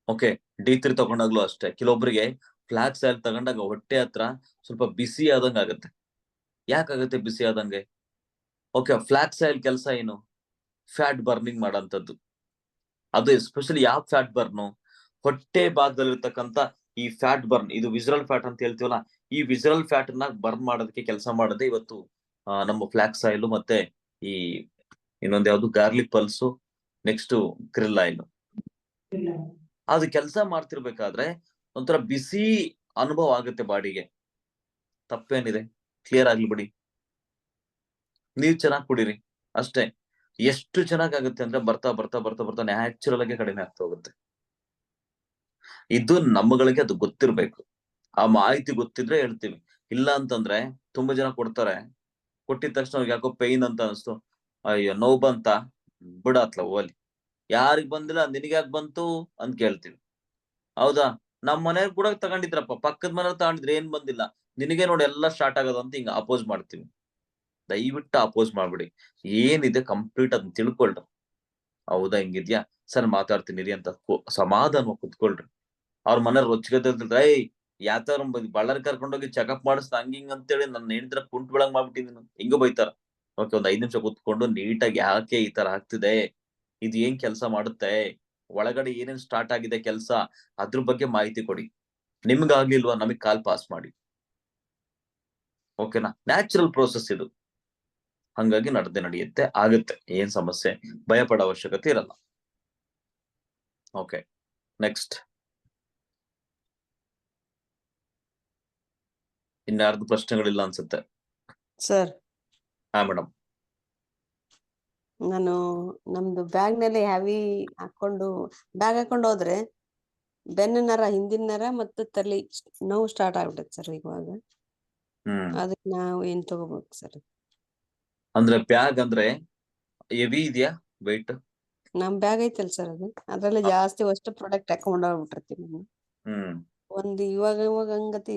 ಓಕೆ, D3 ತಗೊಂಡಾಗ್ಲೂ ಅಷ್ಟೇ, ಕೆಲವೊಬ್ಬರಿಗೆ ಫ್ಲಾಕ್ಸ್ ಆಯಿಲ್ ತಗೊಂಡಾಗ ಹೊಟ್ಟೆ ಹತ್ರ ಸ್ವಲ್ಪ ಬಿಸಿ ಆದಂಗ ಆಗುತ್ತೆ. ಯಾಕಾಗುತ್ತೆ ಬಿಸಿ ಆದಂಗೆ? ಓಕೆ, ಫ್ಲಾಕ್ಸ್ ಆಯಿಲ್ ಕೆಲಸ ಏನು? ಫ್ಯಾಟ್ ಬರ್ನಿಂಗ್ ಮಾಡೋಂಥದ್ದು. ಅದು ಎಸ್ಪೆಷಲಿ ಯಾವ ಫ್ಯಾಟ್ ಬರ್ನು? ಹೊಟ್ಟೆ ಭಾಗದಲ್ಲಿರ್ತಕ್ಕಂಥ ಈ ಫ್ಯಾಟ್ ಬರ್ನ್, ಇದು ವಿಸರಲ್ ಫ್ಯಾಟ್ ಅಂತ ಹೇಳ್ತೀವಲ್ಲ, ಈ ವಿಸರಲ್ ಫ್ಯಾಟ್ ನ ಬರ್ನ್ ಮಾಡೋದಕ್ಕೆ ಕೆಲಸ ಮಾಡದೆ ಇವತ್ತು ನಮ್ಮ ಫ್ಲಾಕ್ಸ್ ಆಯಿಲ್, ಮತ್ತೆ ಈ ಇನ್ನೊಂದ್ ಯಾವ್ದು garlic pulse, next grill oil. ಅದು ಕೆಲಸ ಮಾಡ್ತಿರ್ಬೇಕಾದ್ರೆ ಒಂಥರ ಬಿಸಿ ಅನುಭವ ಆಗುತ್ತೆ ಬಾಡಿಗೆ. ತಪ್ಪೇನಿದೆ? ಕ್ಲಿಯರ್ ಆಗ್ಲಿ ಬಿಡಿ. ನೀವ್ ಚೆನ್ನಾಗಿ ಕುಡೀರಿ ಅಷ್ಟೇ. ಎಷ್ಟು ಚೆನ್ನಾಗಾಗುತ್ತೆ ಅಂದ್ರೆ ಬರ್ತಾ ನ್ಯಾಚುರಲ್ ಆಗಿ ಕಡಿಮೆ ಆಗ್ತಾ ಹೋಗುತ್ತೆ. ಇದು ನಮ್ಮಗಳಿಗೆ ಅದು ಗೊತ್ತಿರ್ಬೇಕು. ಆ ಮಾಹಿತಿ ಗೊತ್ತಿದ್ರೆ ಹೇಳ್ತೀವಿ. ಇಲ್ಲ ಅಂತಂದ್ರೆ ತುಂಬಾ ಜನ ಕೊಡ್ತಾರೆ, ಕೊಟ್ಟಿದ ತಕ್ಷಣ ಅವ್ರಿಗೆ ಯಾಕೋ ಪೈನ್ ಅಂತ ಅನಿಸ್ತು, ಅಯ್ಯೋ ನೋವು ಬಂತ ಬಿಡತ್ಲ ಓಲಿ, ಯಾರಿಗ್ ಬಂದಿಲ್ಲ ನಿನಗೆ ಯಾಕೆ ಬಂತು ಅಂತ ಕೇಳ್ತೀವಿ. ಹೌದಾ? ನಮ್ ಮನೆಯವ್ರು ಕೂಡ ತಗೊಂಡಿದ್ರಪ್ಪ, ಪಕ್ಕದ ಮನೆಯವ್ರು ತಗೊಂಡಿದ್ರೆ ಏನ್ ಬಂದಿಲ್ಲ, ನಿನಗೆ ನೋಡಿ ಎಲ್ಲ ಸ್ಟಾರ್ಟ್ ಆಗೋದು ಅಂತ ಹಿಂಗ ಅಪೋಸ್ ಮಾಡ್ತೀವಿ. ದಯವಿಟ್ಟು ಅಪೋಸ್ ಮಾಡ್ಬಿಡಿ. ಏನಿದೆ ಕಂಪ್ಲೀಟ್ ಅದನ್ನ ತಿಳ್ಕೊಳ್ರಿ. ಹೌದಾ, ಹಿಂಗಿದ್ಯಾ ಸರ್, ಮಾತಾಡ್ತೀನಿ ಅಂತ ಸಮಾಧಾನ ಕುತ್ಕೊಳ್ರಿ. ಅವ್ರ ಮನೆಯವ್ರು ರೊಚ್ಚಿಗೆ ಯಾತರ ಬಳ್ಳಾರಿ ಕರ್ಕೊಂಡೋಗಿ ಚೆಕಪ್ ಮಾಡಿಸ್ತಾ ಹಂಗಿಂಗ್ ಅಂತೇಳಿ ನನ್ನ ಹೆಂಡ್ರ ಕುಂಟ್ ಬೆಳಗ್ ಮಾಡ್ಬಿಟ್ಟಿದೀನಿ ಹಿಂಗ ಬೈತಾರ. ಓಕೆ, ಒಂದ್ 5 ನಿಮಿಷ ಕುತ್ಕೊಂಡು ನೀಟಾಗಿ ಯಾಕೆ ಈ ತರ ಆಗ್ತಿದೆ, ಇದು ಏನ್ ಕೆಲಸ ಮಾಡುತ್ತೆ, ಒಳಗಡೆ ಏನೇನ್ ಸ್ಟಾರ್ಟ್ ಆಗಿದೆ ಕೆಲಸ, ಅದ್ರ ಬಗ್ಗೆ ಮಾಹಿತಿ ಕೊಡಿ. ನಿಮ್ಗಾಗ್ಲಿಲ್ವಾ ನಮಗ್ ಕಾಲ್ ಪಾಸ್ ಮಾಡಿ. ಓಕೆನಾ? ನ್ಯಾಚುರಲ್ ಪ್ರೋಸೆಸ್ ಇದು. ಹಂಗಾಗಿ ನಡೆಯುತ್ತೆ, ಆಗುತ್ತೆ, ಏನ್ ಸಮಸ್ಯೆ ಭಯ ಪಡೋ ಅವಶ್ಯಕತೆ ಇರಲ್ಲ. Okay, next. ಇನ್ಯಾರ್ದು ಪ್ರಶ್ನೆಗಳಿಲ್ಲ ಅನ್ಸುತ್ತೆ. ಸರ್ ಹಾ ಮೇಡಮ್. ನಾನು ನಮ್ದು ಬ್ಯಾಗ್ ನಲ್ಲಿ ಬ್ಯಾಗ್ ಹಾಕೊಂಡು ಹೋದ್ರೆ ಬೆನ್ನ ನರ, ಹಿಂದಿನ ನರ ಮತ್ತು ತಲೆ ನೋವು ಸ್ಟಾರ್ಟ್ ಆಗ್ಬಿಡುತ್ತೆ ಸರ್ ಇವಾಗ. ಅದಕ್ಕೆ ನಾವು ಏನ್ ತಗೋಬೇಕು ಸರ್? ಅಂದ್ರೆ ಬ್ಯಾಗ್ ಅಂದ್ರೆ ಹೆವಿ ಇದೆಯಾ ವೆಯ್ಟ್? ನಮ್ ಬ್ಯಾಗ್ ಐತಲ್ ಸರ್, ಅದ್ರಲ್ಲಿ ಜಾಸ್ತಿ ಅಷ್ಟು ಪ್ರಾಡಕ್ಟ್ ಹಾಕೊಂಡ್ ಹೋಗ್ಬಿಟ್ಟಿರ್ತೀನಿ ನಾನು. ಇವಾಗ ಹಂಗತಿ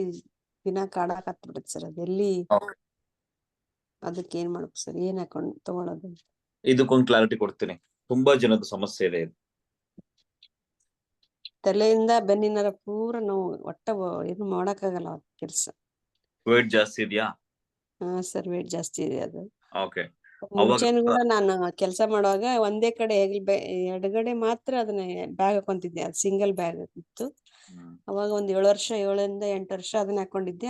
ದಿನ ಕಾಡಾಕ್ ಹತ್ಬಿಡುತ್ತೆ ಸರ್. ಅದೆಲ್ಲಿ ಅದಕ್ಕೆ ಏನ್ ಮಾಡ್ಬೇಕು ಸರ್? ಏನ್ ಹಾಕೊಂಡ್ ತಗೊಳೋದು? ಇದಕ್ಕೊಂದು ಕ್ಲಾರಿಟಿ ಕೊಡ್ತೀನಿ. ತುಂಬಾ ಜನದ ಸಮಸ್ಯೆ ಇದೆ ಇದು. ತಲೆಯಿಂದ ಬೆನ್ನಿನರ ಪೂರ ನೋವು, ಏನು ಮಾಡಕ್ಕಾಗಲ್ಲ ಕೆಲ್ಸ. ವೇಟ್ ಜಾಸ್ತಿ ಇದೆಯಾ? ಹಾ ಸರ್, ವೇಟ್ ಜಾಸ್ತಿ ಇದೆ. ಅದು ಓಕೆ. ಮುಂಚೆನು ಕೂಡ ನಾನು ಕೆಲಸ ಮಾಡುವಾಗ ಒಂದೇ ಕಡೆ ಎಡಗಡೆ ಮಾತ್ರ ಅದನ್ನ ಬ್ಯಾಗ್ ಹಾಕೊಂತಿದ್ದೆ. ಅದು ಸಿಂಗಲ್ ಬ್ಯಾಗ್ ಇತ್ತು. ಅವಾಗ ಒಂದ್ 7 8 ವರ್ಷ ಅದನ್ನ ಹಾಕೊಂಡಿದ್ದೆ.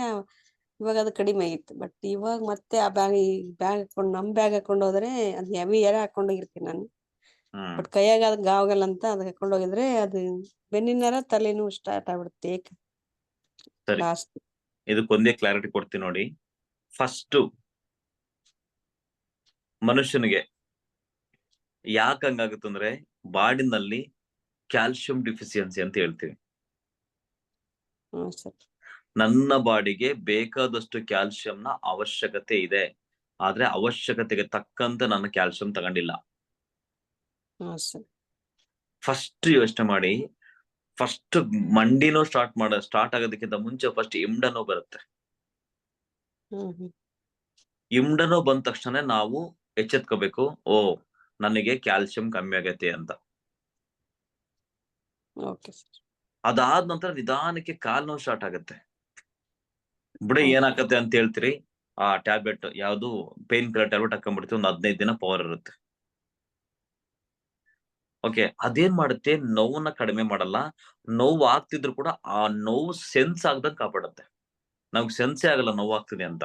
ಇವಾಗ ಅದು ಕಡಿಮೆ ಆಗಿತ್ತು. ಬಟ್ ಇವಾಗ ಮತ್ತೆ ಆ ಬ್ಯಾಗ್ ಹಾಕೊಂಡು ಹೋದ್ರೆ ಅದು ಹೆವಿ ಹಾಕೊಂಡೋಗಿರ್ತೀನಿ ನಾನು. ಬಟ್ ಕೈಯಾಗ ಅದ್ ಗಾವಗಲ್ಲ ಅಂತ ಅದ್ ಹಾಕೊಂಡು ಹೋಗಿದ್ರೆ ಅದು ಬೆನ್ನಿನರ ತಲೆನೂ ಸ್ಟಾರ್ಟ್ ಆಗ್ಬಿಡುತ್ತೆ. ಲಾಸ್ಟ್ ಇದಕ್ಕೊಂದೇ ಕ್ಲಾರಿಟಿ ಕೊಡ್ತೀನಿ ನೋಡಿ. ಫಸ್ಟ್ ಮನುಷ್ಯನಿಗೆ ಯಾಕೆ ಹಂಗಾಗುತ್ತಂದ್ರೆ ಬಾಡಿನಲ್ಲಿ ಕ್ಯಾಲ್ಸಿಯಂ ಡಿಫಿಷಿಯನ್ಸಿ ಅಂತ ಹೇಳ್ತೀವಿ. ನನ್ನ ಬಾಡಿಗೆ ಬೇಕಾದಷ್ಟು ಕ್ಯಾಲ್ಸಿಯಂನ ಅವಶ್ಯಕತೆ ಇದೆ, ಆದ್ರೆ ಅವಶ್ಯಕತೆಗೆ ತಕ್ಕಂತೆ ನಾನು ಕ್ಯಾಲ್ಸಿಯಂ ತಗೊಂಡಿಲ್ಲ. ಫಸ್ಟ್ ಯೋಚನೆ ಮಾಡಿ. ಫಸ್ಟ್ ಮಂಡಿನೋ ಸ್ಟಾರ್ಟ್ ಆಗೋದಕ್ಕಿಂತ ಮುಂಚೆ ಫಸ್ಟ್ ಇಮ್ಡನೋ ಬರುತ್ತೆ. ಇಮ್ಡನೋ ಬಂದ ತಕ್ಷಣ ನಾವು ಎಚ್ಚೆತ್ಕೋಬೇಕು, ಓ ನನಗೆ ಕ್ಯಾಲ್ಸಿಯಂ ಕಮ್ಮಿ ಆಗೈತೆ ಅಂತ. ಅದಾದ ನಂತರ ನಿಧಾನಕ್ಕೆ ಕಾಲ್ ನೋವು ಸ್ಟಾರ್ಟ್ ಆಗತ್ತೆ. ಬಿಡಿ ಏನಾಗತ್ತೆ ಅಂತ ಹೇಳ್ತೀರಿ, ಆ ಟ್ಯಾಬ್ಲೆಟ್ ಯಾವ್ದು ಪೇನ್ ಕಿಲ್ಲರ್ ಟ್ಯಾಬ್ಲೆಟ್ ಹಾಕೊಂಡ್ಬಿಡ್ತೀವಿ, ಒಂದು 15 ದಿನ ಪವರ್ ಇರುತ್ತೆ. ಓಕೆ, ಅದೇನ್ ಮಾಡುತ್ತೆ, ನೋವನ್ನ ಕಡಿಮೆ ಮಾಡಲ್ಲ. ನೋವು ಆಗ್ತಿದ್ರು ಕೂಡ ಆ ನೋವು ಸೆನ್ಸ್ ಆಗದಂಗ್ ಕಾಪಾಡುತ್ತೆ. ನಮ್ಗೆ ಸೆನ್ಸೇ ಆಗಲ್ಲ ನೋವು ಆಗ್ತಿದೆ ಅಂತ.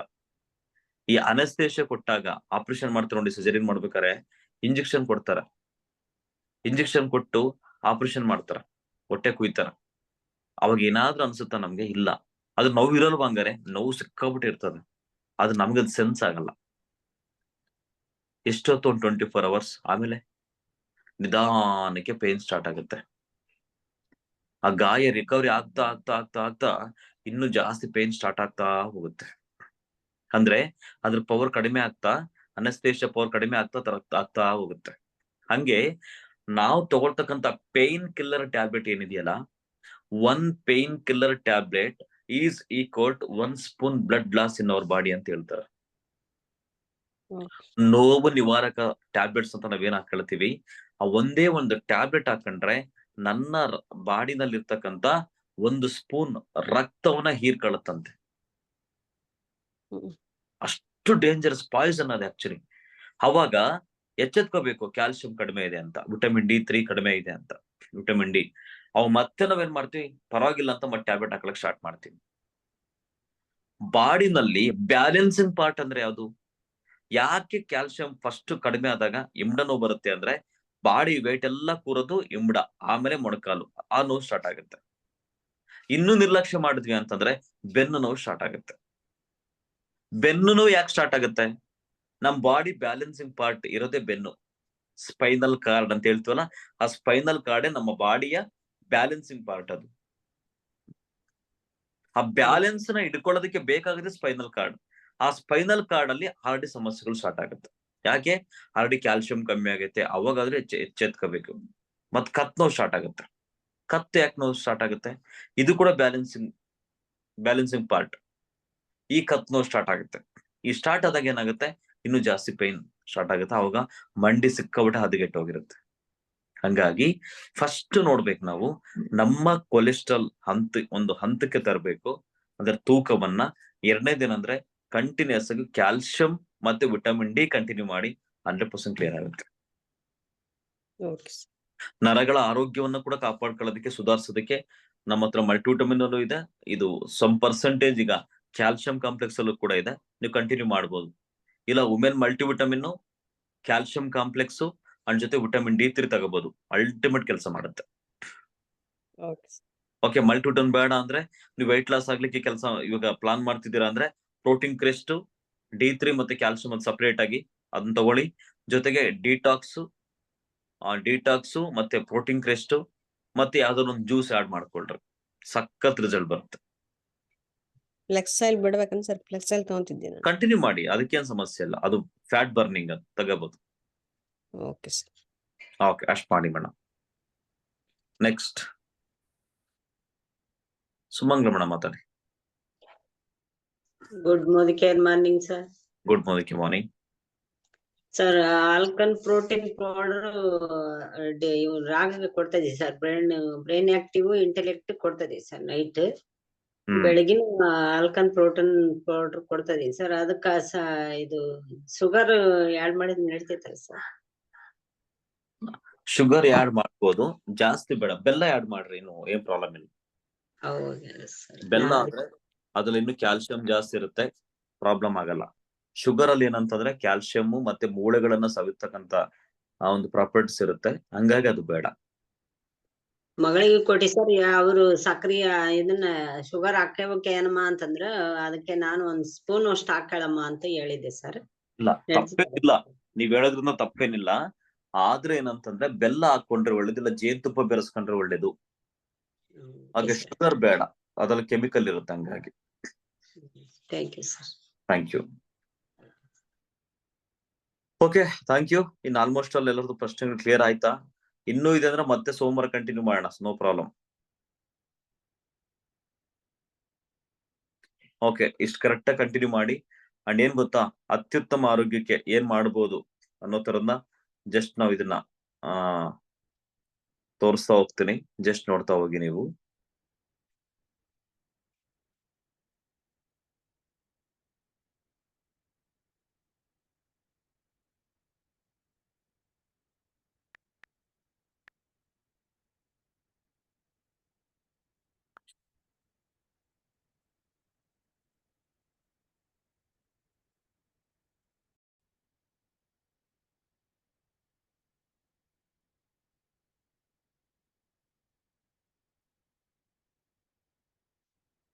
ಈ ಅನಸ್ತೇಷಿಯಾ ಕೊಟ್ಟಾಗ, ಆಪರೇಷನ್ ಮಾಡ್ತಾರೆ ನೋಡಿ, ಸರ್ಜರಿ ಮಾಡ್ಬೇಕಾರೆ ಇಂಜೆಕ್ಷನ್ ಕೊಡ್ತಾರ. ಇಂಜೆಕ್ಷನ್ ಕೊಟ್ಟು ಆಪರೇಷನ್ ಮಾಡ್ತಾರ, ಹೊಟ್ಟೆ ಕುಯ್ತಾರ. ಅವಾಗ ಏನಾದ್ರೂ ಅನ್ಸುತ್ತ ನಮ್ಗೆ? ಇಲ್ಲ. ಅದು ನೋವು ಇರಲ್ವ? ಹಂಗಾರೆ ನೋವು ಸಿಕ್ಕಾಬಿಟ್ಟು ಇರ್ತದೆ. ಅದು ನಮ್ಗೆ ಅದು ಸೆನ್ಸ್ ಆಗಲ್ಲ. ಎಷ್ಟೊತ್ತು? ಒಂದು 24 hours. ಆಮೇಲೆ ನಿಧಾನಕ್ಕೆ ಪೇನ್ ಸ್ಟಾರ್ಟ್ ಆಗುತ್ತೆ. ಆ ಗಾಯ ರಿಕವರಿ ಆಗ್ತಾ ಆಗ್ತಾ ಆಗ್ತಾ ಆಗ್ತಾ ಇನ್ನು ಜಾಸ್ತಿ ಪೇನ್ ಸ್ಟಾರ್ಟ್ ಆಗ್ತಾ ಹೋಗುತ್ತೆ. ಅಂದ್ರೆ ಅದ್ರ ಪವರ್ ಕಡಿಮೆ ಆಗ್ತಾ, ಅನಸ್ತೇಷಿಯಾ ಪವರ್ ಕಡಿಮೆ ಆಗ್ತಾ ಹೋಗುತ್ತೆ. ಹಂಗೆ ನಾವು ತಗೊಳ್ತಕ್ಕಂತ ಪೇನ್ ಕಿಲ್ಲರ್ ಟ್ಯಾಬ್ಲೆಟ್ ಏನಿದೆಯಲ್ಲ, 1 pain killer tablet is equal to 1 spoon blood loss in our body ಅಂತ ಹೇಳ್ತಾರೆ. ನೋವು ನಿವಾರಕ ಟ್ಯಾಬ್ಲೆಟ್ಸ್ ಅಂತ ನಾವೇನ್ ಹಾಕೊಳ್ತೀವಿ, ಆ ಒಂದೇ ಒಂದು ಟ್ಯಾಬ್ಲೆಟ್ ಹಾಕೊಂಡ್ರೆ ನನ್ನ ಬಾಡಿನಲ್ಲಿ ಇರ್ತಕ್ಕಂತ 1 ಸ್ಪೂನ್ ರಕ್ತವನ್ನ ಹೀರ್ಕೊಳ್ಳುತ್ತಂತೆ. ಅಷ್ಟು ಡೇಂಜರಸ್ ಪಾಯ್ಸನ್ ಅದು ಆಕ್ಚುಲಿ. ಅವಾಗ ಎಚ್ಚೆತ್ಕೋಬೇಕು, ಕ್ಯಾಲ್ಸಿಯಂ ಕಡಿಮೆ ಇದೆ ಅಂತ, ವಿಟಮಿನ್ D3 ಕಡಿಮೆ ಇದೆ ಅಂತ. ವಿಟಮಿನ್ ಡಿ ಅವು ಮತ್ತೆ ನಾವೇನ್ ಮಾಡ್ತೀವಿ, ಪರವಾಗಿಲ್ಲ ಅಂತ ಮತ್ತೆ ಟ್ಯಾಬ್ಲೆಟ್ ಹಾಕಲಕ್ ಸ್ಟಾರ್ಟ್ ಮಾಡ್ತೀವಿ. ಬಾಡಿನಲ್ಲಿ ಬ್ಯಾಲೆನ್ಸಿಂಗ್ ಪಾರ್ಟ್ ಅಂದ್ರೆ ಯಾವುದು? ಯಾಕೆ ಕ್ಯಾಲ್ಸಿಯಂ ಫಸ್ಟ್ ಕಡಿಮೆ ಆದಾಗ ಇಮ್ಡ ನೋವು ಬರುತ್ತೆ ಅಂದ್ರೆ, ಬಾಡಿ ವೇಟ್ ಎಲ್ಲ ಕೂರೋದು ಇಮ್ಡ, ಆಮೇಲೆ ಮೊಣಕಾಲು, ಆ ನೋವು ಸ್ಟಾರ್ಟ್ ಆಗುತ್ತೆ. ಇನ್ನು ನಿರ್ಲಕ್ಷ್ಯ ಮಾಡಿದ್ವಿ ಅಂತಂದ್ರೆ ಬೆನ್ನು ನೋವು ಸ್ಟಾರ್ಟ್ ಆಗುತ್ತೆ. ಬೆನ್ನು ನೋವು ಯಾಕೆ ಸ್ಟಾರ್ಟ್ ಆಗುತ್ತೆ? ನಮ್ ಬಾಡಿ ಬ್ಯಾಲೆನ್ಸಿಂಗ್ ಪಾರ್ಟ್ ಇರೋದೇ ಬೆನ್ನು, ಸ್ಪೈನಲ್ ಕಾರ್ಡ್ ಅಂತ ಹೇಳ್ತೀವಲ್ಲ, ಆ ಸ್ಪೈನಲ್ ಕಾರ್ಡೇ ನಮ್ಮ ಬಾಡಿಯ ಬ್ಯಾಲೆನ್ಸಿಂಗ್ ಪಾರ್ಟ್. ಅದು ಆ ಬ್ಯಾಲೆನ್ಸ್ ನ ಹಿಡ್ಕೊಳ್ಳೋದಕ್ಕೆ ಬೇಕಾಗಿದೆ ಸ್ಪೈನಲ್ ಕಾರ್ಡ್. ಆ ಸ್ಪೈನಲ್ ಕಾರ್ಡ್ ಅಲ್ಲಿ ಆಲ್ರೆಡಿ ಸಮಸ್ಯೆಗಳು ಸ್ಟಾರ್ಟ್ ಆಗುತ್ತೆ. ಯಾಕೆ? ಆಲ್ರೆಡಿ ಕ್ಯಾಲ್ಸಿಯಂ ಕಮ್ಮಿ ಆಗೈತೆ, ಅವಾಗಾದ್ರೆ ಎಚ್ಚೆತ್ಕೋಬೇಕು. ಮತ್ ಕತ್ ನೋವು ಸ್ಟಾರ್ಟ್ ಆಗುತ್ತೆ. ಕತ್ತು ಯಾಕೆ ನೋವು ಸ್ಟಾರ್ಟ್ ಆಗುತ್ತೆ? ಇದು ಕೂಡ ಬ್ಯಾಲೆನ್ಸಿಂಗ್ ಪಾರ್ಟ್. ಈ ಕತ್ ನೋವು ಸ್ಟಾರ್ಟ್ ಆಗುತ್ತೆ. ಈ ಸ್ಟಾರ್ಟ್ ಆದಾಗ ಏನಾಗುತ್ತೆ, ಇನ್ನು ಜಾಸ್ತಿ ಪೈನ್ ಸ್ಟಾರ್ಟ್ ಆಗುತ್ತೆ. ಅವಾಗ ಮಂಡಿ ಸಿಕ್ಕಾಬಿಟ್ಟು ಹದಗೆಟ್ಟು ಹೋಗಿರುತ್ತೆ. ಹಂಗಾಗಿ ಫಸ್ಟ್ ನೋಡ್ಬೇಕು ನಾವು, ನಮ್ಮ ಕೊಲೆಸ್ಟ್ರಾಲ್ ಒಂದು ಹಂತಕ್ಕೆ ತರಬೇಕು, ಅದರ ತೂಕವನ್ನ. 2ನೇ ದಿನ ಅಂದ್ರೆ ಕಂಟಿನ್ಯೂಸ್ ಆಗಿ ಕ್ಯಾಲ್ಸಿಯಂ ಮತ್ತೆ ವಿಟಮಿನ್ ಡಿ ಕಂಟಿನ್ಯೂ ಮಾಡಿ 100% ಕ್ಲಿಯರ್ ಆಗುತ್ತೆ. ನರಗಳ ಆರೋಗ್ಯವನ್ನ ಕೂಡ ಕಾಪಾಡ್ಕೊಳ್ಳೋದಕ್ಕೆ, ಸುಧಾರಿಸೋದಕ್ಕೆ ನಮ್ಮ ಹತ್ರ ಮಲ್ಟಿವಿಟಮಿನ್ ಅಲ್ಲೂ ಇದೆ, ಇದು ಸಮ್ ಪರ್ಸೆಂಟೇಜ್ ಈಗ ಕ್ಯಾಲ್ಸಿಯಂ ಕಾಂಪ್ಲೆಕ್ಸ್ ಅಲ್ಲೂ ಕೂಡ ಇದೆ, ನೀವು ಕಂಟಿನ್ಯೂ ಮಾಡ್ಬೋದು. ಇಲ್ಲ women multivitamin, calcium complex and ಜೊತೆ ವಿಟಮಿನ್ D3 ತಗೋಬಹುದು, ಅಲ್ಟಿಮೇಟ್ ಕೆಲಸ ಮಾಡುತ್ತೆ. ಓಕೆ, ಮಲ್ಟಿವಿಟಮಿನ್ ಬೇಡ ಅಂದ್ರೆ ನೀವು weight loss ಆಗ್ಲಿಕ್ಕೆ ಕೆಲಸ ಇವಾಗ ಪ್ಲಾನ್ ಮಾಡ್ತಿದ್ದೀರಾ ಅಂದ್ರೆ ಪ್ರೋಟೀನ್ ಕ್ರೆಸ್ಟ್, D3 ಮತ್ತೆ ಕ್ಯಾಲ್ಸಿಯಂ ಅದು ಸಪರೇಟ್ ಆಗಿ ಅದನ್ನ ತಗೊಳ್ಳಿ. ಜೊತೆಗೆ ಡಿಟಾಕ್ಸ್ ಮತ್ತೆ ಪ್ರೋಟೀನ್ ಕ್ರೆಸ್ಟ್ ಮತ್ತೆ ಯಾವ್ದಾದ್ರು ಒಂದು ಜ್ಯೂಸ್ ಆಡ್ ಮಾಡ್ಕೊಳ್ರಿ, ಸಖತ್ ರಿಸಲ್ಟ್ ಬರುತ್ತೆ. ಫ್ಲೆಕ್ಸೈಲ್ ಬಿಡ್ಬೇಕಂತ ಸರ್, ಫ್ಲೆಕ್ಸೈಲ್ ತಗೊಂತಿದ್ದೆ ನಾನು. ಕಂಟಿನ್ಯೂ ಮಾಡಿ, ಅದಕ್ಕೇನ್ ಸಮಸ್ಯೆ ಇಲ್ಲ, ಅದು ಫ್ಯಾಟ್ ಬರ್ನಿಂಗ್ ಅಂತ ತಗೋಬಹುದು. Okay sir. ಓಕೆ, ಅಷ್ಟ್ ಮಾಡಿ ಮೇಡಮ್. ನೆಕ್ಸ್ಟ್ ಸುಮಂಗ್ಲ ಮೇಡಮ್ ಮಾತಾಡಿ. Good morning sir. Good morning sir, ಆಲ್ಕನ್ ಪ್ರೋಟೀನ್ ಪೌಡರ್ ರಾಗ ಕೊಡ್ತಾ ಇದೀವಿ ಸರ್. ಬ್ರೈನ್ ಆಕ್ಟಿವ್, ಇಂಟೆಲೆಕ್ಟ್ ಕೊಡ್ತಾ ಇದೀವಿ ಸರ್. ನೈಟ್ ಬೆಳಗಿನ ಆಲ್ಕನ್ ಪ್ರೋಟೀನ್ ಪೌಡರ್ ಕೊಡ್ತಾ ಇದೀವಿ ಸರ್. ಅದಕ್ಕ ಇದು ಶುಗರ್ ಆಡ್ ಮಾಡಿದ್ ನಡೀತೈತಲ್ಲ ಸರ್? ಶುಗರ್ ಆಡ್ ಮಾಡ್ಬೋದು, ಜಾಸ್ತಿ ಬೇಡ. ಬೆಲ್ಲ ಆಡ್ ಮಾಡ್ರಿ, ಇನ್ನು ಏನ್ ಪ್ರಾಬ್ಲಮ್ ಇಲ್ಲ. ಹೌದಾ ಸರ್? ಬೆಲ್ಲ ಆದ್ರೆ ಅದ್ರಲ್ಲಿ ಇನ್ನು ಕ್ಯಾಲ್ಸಿಯಂ ಜಾಸ್ತಿ ಇರುತ್ತೆ, ಪ್ರಾಬ್ಲಮ್ ಆಗಲ್ಲ. ಶುಗರ್ ಅಲ್ಲಿ ಏನಂತಂದ್ರೆ ಕ್ಯಾಲ್ಸಿಯಂ ಮತ್ತೆ ಮೂಳೆಗಳನ್ನ ಸವಿತಕ್ಕಂತ ಆ ಒಂದು ಪ್ರಾಪರ್ಟೀಸ್ ಇರುತ್ತೆ, ಹಂಗಾಗಿ ಅದು ಬೇಡ. ಮಗಳಿಗೆ ಕೊಟ್ಟಿ ಸರ್, ಅವರು ಸಕ್ರಿಯ ಇದನ್ನ ಶುಗರ್ ಹಾಕೇಬೇಕ ಏನಮ್ಮ ಅಂತಂದ್ರ, ಅದಕ್ಕೆ ನಾನು ಒಂದ್ ಸ್ಪೂನ್ ಅಷ್ಟು ಹಾಕಳಮ್ಮ ಅಂತ ಹೇಳಿದ್ದೆ ಸರ್. ಇಲ್ಲ, ತಪ್ಪೇನಿಲ್ಲ, ನೀವ್ ಹೇಳೋದ್ರಿಂದ ತಪ್ಪೇನಿಲ್ಲ. ಆದ್ರೆ ಏನಂತಂದ್ರೆ ಬೆಲ್ಲ ಹಾಕೊಂಡ್ರೆ ಒಳ್ಳೇದಿಲ್ಲ, ಜೇನುತುಪ್ಪ ಬೆರೆಸ್ಕೊಂಡ್ರೆ ಒಳ್ಳೇದು. ಹಾಗೆ ಶುಗರ್ ಬೇಡ, ಅದ್ರಲ್ಲಿ ಕೆಮಿಕಲ್ ಇರುತ್ತೆ, ಹಂಗಾಗಿ. Thank you sir. Thank you. Okay, thank you. In almost ಅಲ್ಲಿ ಎಲ್ಲರದ್ದು ಪ್ರಶ್ನೆಗಳು ಕ್ಲಿಯರ್ ಆಯ್ತಾ? ಇನ್ನೂ ಇದೆ ಅಂದ್ರೆ ಮತ್ತೆ ಸೋಮವಾರ ಕಂಟಿನ್ಯೂ ಮಾಡೋಣ, ನೋ ಪ್ರಾಬ್ಲಮ್. ಓಕೆ, ಇಷ್ಟು ಕರೆಕ್ಟ್ ಆಗಿ ಕಂಟಿನ್ಯೂ ಮಾಡಿ. ಅಂಡ್ ಏನ್ ಗೊತ್ತಾ, ಅತ್ಯುತ್ತಮ ಆರೋಗ್ಯಕ್ಕೆ ಏನ್ ಮಾಡ್ಬೋದು ಅನ್ನೋ ತರನ್ನ ಜಸ್ಟ್ ನಾವ್ ಇದನ್ನ ತೋರಿಸ್ತಾ ಹೋಗ್ತೀನಿ, ಜಸ್ಟ್ ನೋಡ್ತಾ ಹೋಗಿ ನೀವು.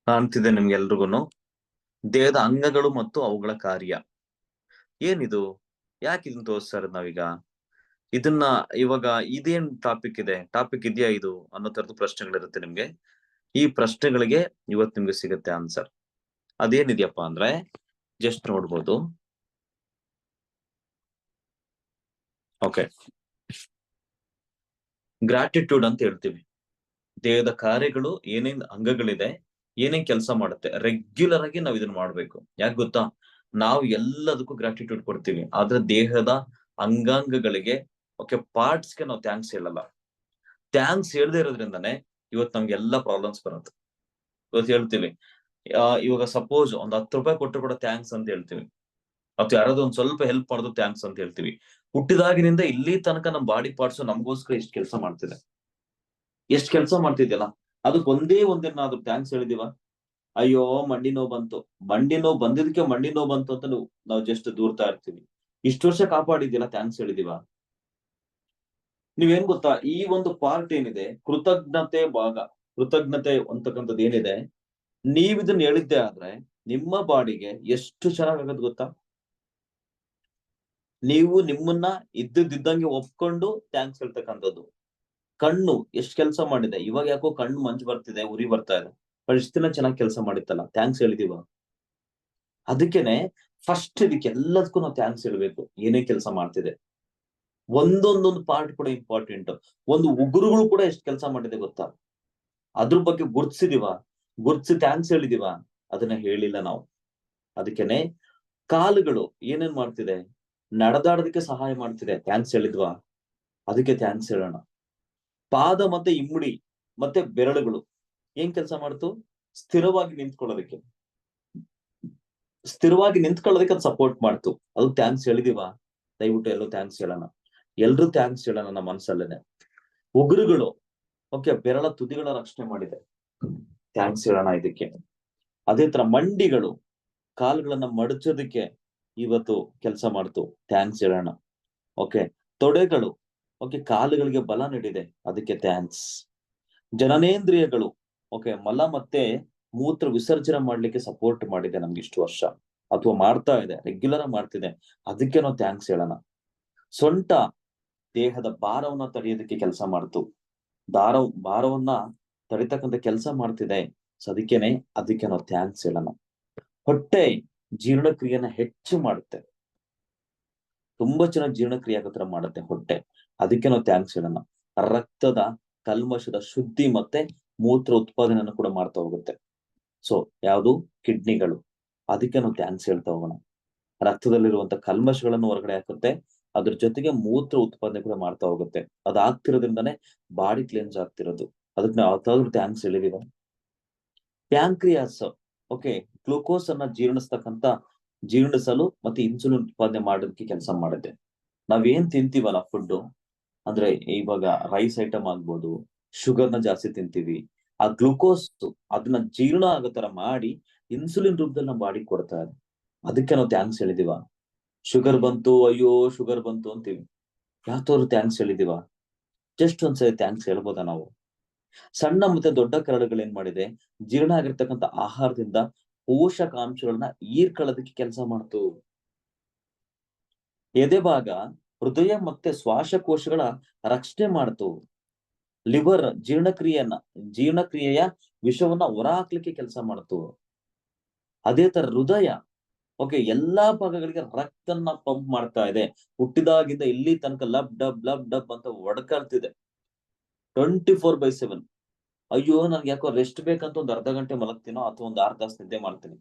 ಕಾಣ್ತಿದೆ ನಿಮ್ಗೆ ಎಲ್ರಿಗೂ ದೇಹದ ಅಂಗಗಳು ಮತ್ತು ಅವುಗಳ ಕಾರ್ಯ ಏನಿದು, ಯಾಕೆ ಇದನ್ನ ತೋರಿಸ್ತಾರೆ ನಾವೀಗ? ಇದನ್ನ ಇವಾಗ ಇದೇನ್ ಟಾಪಿಕ್ ಇದೆ, ಟಾಪಿಕ್ ಇದೆಯಾ ಇದು ಅನ್ನೋ ತರದ ಪ್ರಶ್ನೆಗಳಿರುತ್ತೆ ನಿಮ್ಗೆ. ಈ ಪ್ರಶ್ನೆಗಳಿಗೆ ಇವತ್ತು ನಿಮ್ಗೆ ಸಿಗುತ್ತೆ ಆನ್ಸರ್. ಅದೇನಿದೆಯಪ್ಪ ಅಂದ್ರೆ ಜಸ್ಟ್ ನೋಡ್ಬೋದು. ಓಕೆ, ಗ್ರಾಟಿಟ್ಯೂಡ್ ಅಂತ ಹೇಳ್ತೀವಿ. ದೇಹದ ಕಾರ್ಯಗಳು, ಏನೇನ್ ಅಂಗಗಳಿದೆ, ಏನೇನ್ ಕೆಲಸ ಮಾಡುತ್ತೆ, ರೆಗ್ಯುಲರ್ ಆಗಿ ನಾವ್ ಇದನ್ನ ಮಾಡ್ಬೇಕು. ಯಾಕೆ ಗೊತ್ತಾ, ನಾವು ಎಲ್ಲದಕ್ಕೂ ಗ್ರಾಟಿಟ್ಯೂಡ್ ಕೊಡ್ತೀವಿ, ಆದ್ರೆ ದೇಹದ ಅಂಗಾಂಗಗಳಿಗೆ, ಓಕೆ, ಪಾರ್ಟ್ಸ್ಗೆ ನಾವು ಥ್ಯಾಂಕ್ಸ್ ಹೇಳಲ್ಲ. ಥ್ಯಾಂಕ್ಸ್ ಹೇಳದೆ ಇರೋದ್ರಿಂದಾನೆ ಇವತ್ತು ನಮ್ಗೆ ಎಲ್ಲಾ ಪ್ರಾಬ್ಲಮ್ಸ್ ಬರುತ್ತೆ. ಇವತ್ತು ಹೇಳ್ತೀವಿ, ಇವಾಗ ಸಪೋಸ್ ಒಂದ್ 10 ರೂಪಾಯಿ ಕೊಟ್ಟರು ಕೂಡ ಥ್ಯಾಂಕ್ಸ್ ಅಂತ ಹೇಳ್ತೀವಿ, ಅಥವಾ ಯಾರಾದ್ರೂ ಒಂದ್ ಸ್ವಲ್ಪ ಹೆಲ್ಪ್ ಮಾಡೋದು ಥ್ಯಾಂಕ್ಸ್ ಅಂತ ಹೇಳ್ತೀವಿ. ಹುಟ್ಟಿದಾಗಿನಿಂದ ಇಲ್ಲಿ ತನಕ ನಮ್ ಬಾಡಿ ಪಾರ್ಟ್ಸ್ ನಮಗೋಸ್ಕರ ಎಷ್ಟು ಕೆಲಸ ಮಾಡ್ತಿದೆ, ಎಷ್ಟು ಕೆಲಸ ಮಾಡ್ತಿದ್ಯಲ್ಲ, ಅದಕ್ಕೆ ಒಂದೇ ಒಂದೇನಾದ್ರೂ ಥ್ಯಾಂಕ್ಸ್ ಹೇಳಿದೀವ? ಅಯ್ಯೋ ಮಂಡಿ ನೋವು ಬಂತು, ಮಂಡಿ ನೋವು ಬಂದಿದ್ದಕ್ಕೆ ಮಂಡಿ ನೋವು ಬಂತು ಅಂತ ನಾವು ಜಸ್ಟ್ ದೂರ್ತಾ ಇರ್ತೀವಿ. ಇಷ್ಟು ವರ್ಷ ಕಾಪಾಡಿದ್ಯಲ್ಲ, ಥ್ಯಾಂಕ್ಸ್ ಹೇಳಿದೀವ? ನೀವೇನ್ ಗೊತ್ತಾ, ಈ ಒಂದು ಪಾರ್ಟ್ ಏನಿದೆ, ಕೃತಜ್ಞತೆ ಭಾಗ, ಕೃತಜ್ಞತೆ ಅಂತಕ್ಕಂಥದ್ದು ಏನಿದೆ, ನೀವ್ ಇದನ್ನ ಹೇಳಿದ್ದೆ ಆದ್ರೆ ನಿಮ್ಮ ಬಾಡಿಗೆ ಎಷ್ಟು ಚೆನ್ನಾಗದ್ ಗೊತ್ತಾ? ನೀವು ನಿಮ್ಮನ್ನ ಇದ್ದಂಗೆ ಒಪ್ಕೊಂಡು ಥ್ಯಾಂಕ್ಸ್ ಹೇಳ್ತಕ್ಕಂಥದ್ದು. ಕಣ್ಣು ಎಷ್ಟು ಕೆಲಸ ಮಾಡಿದೆ, ಇವಾಗ ಯಾಕೋ ಕಣ್ಣು ಮಂಜು ಬರ್ತಿದೆ, ಉರಿ ಬರ್ತಾ ಇದೆ, ಇಷ್ಟು ದಿನ ಚೆನ್ನಾಗಿ ಕೆಲಸ ಮಾಡಿತ್ತಲ್ಲ, ಥ್ಯಾಂಕ್ಸ್ ಹೇಳಿದೀವ? ಅದಕ್ಕೇನೆ ಫಸ್ಟ್ ಇದಕ್ಕೆ ಎಲ್ಲದಕ್ಕೂ ನಾವು ಥ್ಯಾಂಕ್ಸ್ ಹೇಳ್ಬೇಕು. ಏನೇ ಕೆಲಸ ಮಾಡ್ತಿದೆ, ಒಂದೊಂದೊಂದು ಪಾರ್ಟ್ ಕೂಡ ಇಂಪಾರ್ಟೆಂಟ್. ಒಂದು ಉಗುರುಗಳು ಕೂಡ ಎಷ್ಟು ಕೆಲಸ ಮಾಡಿದೆ ಗೊತ್ತಾ, ಅದ್ರ ಬಗ್ಗೆ ಗುರ್ತಿಸಿ ಥ್ಯಾಂಕ್ಸ್ ಹೇಳಿದೀವ? ಅದನ್ನ ಹೇಳಿಲ್ಲ ನಾವು. ಅದಕ್ಕೇನೆ ಕಾಲುಗಳು ಏನೇನ್ ಮಾಡ್ತಿದೆ, ನಡೆದಾಡೋದಕ್ಕೆ ಸಹಾಯ ಮಾಡ್ತಿದೆ, ಥ್ಯಾಂಕ್ಸ್ ಹೇಳಿದ್ವಾ? ಅದಕ್ಕೆ ಥ್ಯಾಂಕ್ಸ್ ಹೇಳೋಣ. ಪಾದ ಮತ್ತೆ ಇಮ್ಮಡಿ ಮತ್ತೆ ಬೆರಳುಗಳು ಏನ್ ಕೆಲಸ ಮಾಡ್ತು, ಸ್ಥಿರವಾಗಿ ನಿಂತ್ಕೊಳ್ಳೋದಕ್ಕೆ ಅದು ಸಪೋರ್ಟ್ ಮಾಡ್ತು, ಅದು ಥ್ಯಾಂಕ್ಸ್ ಹೇಳಿದೀವ? ದಯವಿಟ್ಟು ಎಲ್ಲರೂ ಥ್ಯಾಂಕ್ಸ್ ಹೇಳೋಣ, ಎಲ್ರು ಥ್ಯಾಂಕ್ಸ್ ಹೇಳೋಣ ನಮ್ಮ ಮನಸ್ಸಲ್ಲೇನೆ. ಉಗುರುಗಳು, ಓಕೆ, ಬೆರಳ ತುದಿಗಳ ರಕ್ಷಣೆ ಮಾಡಿದೆ, ಥ್ಯಾಂಕ್ಸ್ ಹೇಳೋಣ ಇದಕ್ಕೆ. ಅದೇ ತರ ಮಂಡಿಗಳು, ಕಾಲುಗಳನ್ನ ಮಡಚೋದಕ್ಕೆ ಇವತ್ತು ಕೆಲಸ ಮಾಡ್ತು, ಥ್ಯಾಂಕ್ಸ್ ಹೇಳೋಣ. ಓಕೆ, ತೊಡೆಗಳು, ಓಕೆ, ಕಾಲುಗಳಿಗೆ ಬಲ ನೀಡಿದೆ, ಅದಕ್ಕೆ ಥ್ಯಾಂಕ್ಸ್. ಜನನೇಂದ್ರಿಯಗಳು, ಓಕೆ, ಮಲ ಮತ್ತೆ ಮೂತ್ರ ವಿಸರ್ಜನೆ ಮಾಡ್ಲಿಕ್ಕೆ ಸಪೋರ್ಟ್ ಮಾಡಿದೆ ನಮ್ಗೆ ಇಷ್ಟು ವರ್ಷ, ಅಥವಾ ಮಾಡ್ತಾ ಇದೆ, ರೆಗ್ಯುಲರ್ ಆಗಿ ಮಾಡ್ತಿದೆ, ಅದಕ್ಕೆ ನಾವು ಥ್ಯಾಂಕ್ಸ್ ಹೇಳೋಣ. ಸೊಂಟ ದೇಹದ ಭಾರವನ್ನ ತಡೆಯೋದಕ್ಕೆ ಕೆಲಸ ಮಾಡ್ತು, ಭಾರವನ್ನ ತಡಿತಕ್ಕಂಥ ಕೆಲಸ ಮಾಡ್ತಿದೆ, ಸೊ ಅದಕ್ಕೆ ನಾವು ಥ್ಯಾಂಕ್ಸ್ ಹೇಳೋಣ. ಹೊಟ್ಟೆ ಜೀರ್ಣಕ್ರಿಯೆನ ಹೆಚ್ಚು ಮಾಡುತ್ತೆ, ತುಂಬಾ ಚೆನ್ನಾಗಿ ಜೀರ್ಣಕ್ರಿಯೆ ಆಗೋ ತರ ಮಾಡುತ್ತೆ ಹೊಟ್ಟೆ, ಅದಕ್ಕೆ ನಾವು ಥ್ಯಾಂಕ್ಸ್ ಹೇಳೋಣ. ರಕ್ತದ ಕಲ್ಮಶದ ಶುದ್ಧಿ ಮತ್ತೆ ಮೂತ್ರ ಉತ್ಪಾದನೆಯನ್ನು ಕೂಡ ಮಾಡ್ತಾ ಹೋಗುತ್ತೆ. ಸೊ ಯಾವುದು? ಕಿಡ್ನಿಗಳು, ಅದಕ್ಕೆ ನಾವು ಥ್ಯಾಂಕ್ಸ್ ಹೇಳ್ತಾ ಹೋಗೋಣ. ರಕ್ತದಲ್ಲಿರುವಂತ ಕಲ್ಮಶಗಳನ್ನು ಹೊರಗಡೆ ಹಾಕುತ್ತೆ, ಅದ್ರ ಜೊತೆಗೆ ಮೂತ್ರ ಉತ್ಪಾದನೆ ಕೂಡ ಮಾಡ್ತಾ ಹೋಗುತ್ತೆ. ಅದಾಗ್ತಿರೋದ್ರಿಂದಾನೇ ಬಾಡಿ ಕ್ಲೇನ್ಸ್ ಆಗ್ತಿರೋದು, ಅದಕ್ಕೆ ನಾವು ಯಾವ್ದಾದ್ರು ಥ್ಯಾಂಕ್ಸ್ ಹೇಳಿದೀವ. ಪ್ಯಾಂಕ್ರಿಯಾಸ್, ಓಕೆ, ಗ್ಲೂಕೋಸ್ ಅನ್ನ ಜೀರ್ಣಿಸಲು ಮತ್ತೆ ಇನ್ಸುಲಿನ್ ಉತ್ಪಾದನೆ ಮಾಡೋದಕ್ಕೆ ಕೆಲಸ ಮಾಡುತ್ತೆ. ನಾವೇನ್ ತಿಂತೀವಲ್ಲ ಫುಡ್, ಅಂದ್ರೆ ಇವಾಗ ರೈಸ್ ಐಟಮ್ ಆಗ್ಬೋದು, ಶುಗರ್ನ ಜಾಸ್ತಿ ತಿಂತೀವಿ, ಆ ಗ್ಲೂಕೋಸ್ ಅದನ್ನ ಜೀರ್ಣ ಆಗೋ ತರ ಮಾಡಿ ಇನ್ಸುಲಿನ್ ರೂಪದಲ್ಲಿ ನಮ್ಮ ಬಾಡಿ ಕೊಡ್ತಾ ಇದೆ, ಅದಕ್ಕೆ ನಾವು ಥ್ಯಾಂಕ್ಸ್ ಹೇಳಿದೀವ. ಶುಗರ್ ಬಂತು, ಅಯ್ಯೋ ಶುಗರ್ ಬಂತು ಅಂತೀವಿ, ಯಾವ್ದಾದ್ರು ಥ್ಯಾಂಕ್ಸ್ ಹೇಳಿದೀವ? ಜಸ್ಟ್ ಒಂದ್ಸರಿ ಥ್ಯಾಂಕ್ಸ್ ಹೇಳ್ಬೋದಾ ನಾವು? ಸಣ್ಣ ಮತ್ತೆ ದೊಡ್ಡ ಕರಳುಗಳು ಏನ್ ಮಾಡಿದೆ, ಜೀರ್ಣ ಆಗಿರ್ತಕ್ಕಂಥ ಆಹಾರದಿಂದ ಪೋಷಕಾಂಶಗಳನ್ನ ಹೀರ್ಕೊಳ್ಳೋದಕ್ಕೆ ಕೆಲಸ ಮಾಡ್ತು. ಎದೆ ಭಾಗ ಹೃದಯ ಮತ್ತೆ ಶ್ವಾಸಕೋಶಗಳ ರಕ್ಷಣೆ ಮಾಡ್ತು. ಲಿವರ್ ಜೀರ್ಣಕ್ರಿಯೆಯ ವಿಷವನ್ನ ಹೊರ ಹಾಕ್ಲಿಕ್ಕೆ ಕೆಲಸ ಮಾಡ್ತು. ಅದೇ ತರ ಹೃದಯ, ಓಕೆ, ಎಲ್ಲಾ ಭಾಗಗಳಿಗೆ ರಕ್ತನ ಪಂಪ್ ಮಾಡ್ತಾ ಇದೆ. ಹುಟ್ಟಿದಾಗಿಂದ ಇಲ್ಲಿ ತನಕ ಲಬ್ ಡಬ್ ಲಬ್ ಡಬ್ ಅಂತ ಒಡ್ಕಳ್ತಿದೆ 24/7. ಅಯ್ಯೋ ನನ್ಗೆ ಯಾಕೋ ರೆಸ್ಟ್ ಬೇಕಂತ ಒಂದು ಅರ್ಧ ಗಂಟೆ ಮಲಗ್ತೀನೋ ಅಥವಾ ಒಂದು 6 ತಾಸು ನಿದ್ದೆ ಮಾಡ್ತೀನಿ,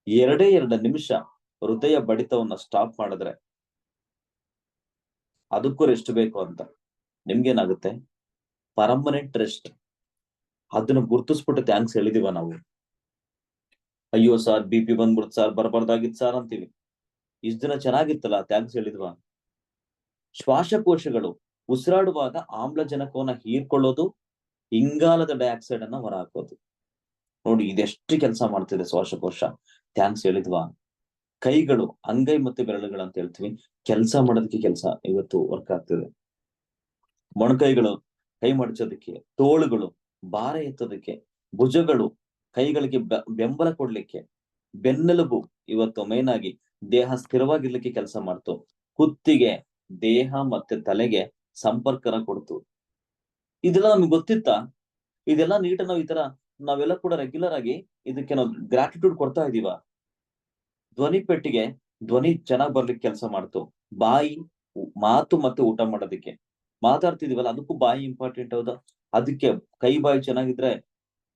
2 ನಿಮಿಷ ಹೃದಯ ಬಡಿತವನ್ನ ಸ್ಟಾಪ್ ಮಾಡಿದ್ರೆ ಅದಕ್ಕೂ ರೆಸ್ಟ್ ಬೇಕು ಅಂತ ನಿಮ್ಗೇನಾಗುತ್ತೆ? Permanent rest. ಅದನ್ನ ಗುರ್ತಿಸ್ಬಿಟ್ಟು ಥ್ಯಾಂಕ್ಸ್ ಹೇಳಿದೀವ ನಾವು? ಅಯ್ಯೋ ಸರ್ BP ಬಂದ್ಬಿಡ್ತು ಸರ್, ಬರ್ಬಾರ್ದಾಗಿತ್ತು ಸರ್ ಅಂತೀವಿ. ಇಷ್ಟ ದಿನ ಚೆನ್ನಾಗಿತ್ತಲ್ಲ, ಥ್ಯಾಂಕ್ಸ್ ಹೇಳಿದ್ವಾ? ಶ್ವಾಸಕೋಶಗಳು ಉಸಿರಾಡುವಾಗ ಆಮ್ಲಜನಕವನ್ನ ಹೀರ್ಕೊಳ್ಳೋದು, ಇಂಗಾಲದ ಡೈಆಕ್ಸೈಡ್ ಅನ್ನ ಹೊರ ಹಾಕೋದು. ನೋಡಿ ಇದೆಷ್ಟು ಕೆಲಸ ಮಾಡ್ತಿದೆ ಶ್ವಾಸಕೋಶ, ಥ್ಯಾಂಕ್ಸ್ ಹೇಳಿದ್ವಾ? ಕೈಗಳು, ಅಂಗೈ ಮತ್ತೆ ಬೆರಳುಗಳು ಅಂತ ಹೇಳ್ತೀವಿ, ಕೆಲಸ ಮಾಡೋದಕ್ಕೆ ಇವತ್ತು ವರ್ಕ್ ಆಗ್ತಿದೆ. ಮೊಣಕೈಗಳು ಕೈ ಮಡಚೋದಕ್ಕೆ, ತೋಳುಗಳು ಭಾರ ಎತ್ತೋದಕ್ಕೆ, ಭುಜಗಳು ಕೈಗಳಿಗೆ ಬೆಂಬಲ ಕೊಡ್ಲಿಕ್ಕೆ, ಬೆನ್ನೆಲುಬು ಇವತ್ತು ಮೇನ್ ಆಗಿ ದೇಹ ಸ್ಥಿರವಾಗಿರ್ಲಿಕ್ಕೆ ಕೆಲಸ ಮಾಡ್ತು. ಕುತ್ತಿಗೆ ದೇಹ ಮತ್ತೆ ತಲೆಗೆ ಸಂಪರ್ಕನ ಕೊಡ್ತು. ಇದೆಲ್ಲ ನಮ್ಗೆ ಗೊತ್ತಿತ್ತಾ? ಇದೆಲ್ಲ ನೀಟಾಗಿ ನಾವು ಈ ತರ ನಾವೆಲ್ಲ ಕೂಡ ರೆಗ್ಯುಲರ್ ಆಗಿ ಇದಕ್ಕೆ ನಾವು ಗ್ರಾಟಿಟ್ಯೂಡ್ ಕೊಡ್ತಾ ಇದೀವ. ಧ್ವನಿ ಪೆಟ್ಟಿಗೆ ಧ್ವನಿ ಚೆನ್ನಾಗ್ ಬರ್ಲಿಕ್ಕೆ ಕೆಲಸ ಮಾಡ್ತು. ಬಾಯಿ ಮಾತು ಮತ್ತೆ ಊಟ ಮಾಡೋದಕ್ಕೆ, ಮಾತಾಡ್ತಿದೀವಲ್ಲ ಅದಕ್ಕೂ ಬಾಯಿ ಇಂಪಾರ್ಟೆಂಟ್. ಹೌದಾ? ಅದಕ್ಕೆ ಕೈ ಬಾಯಿ ಚೆನ್ನಾಗಿದ್ರೆ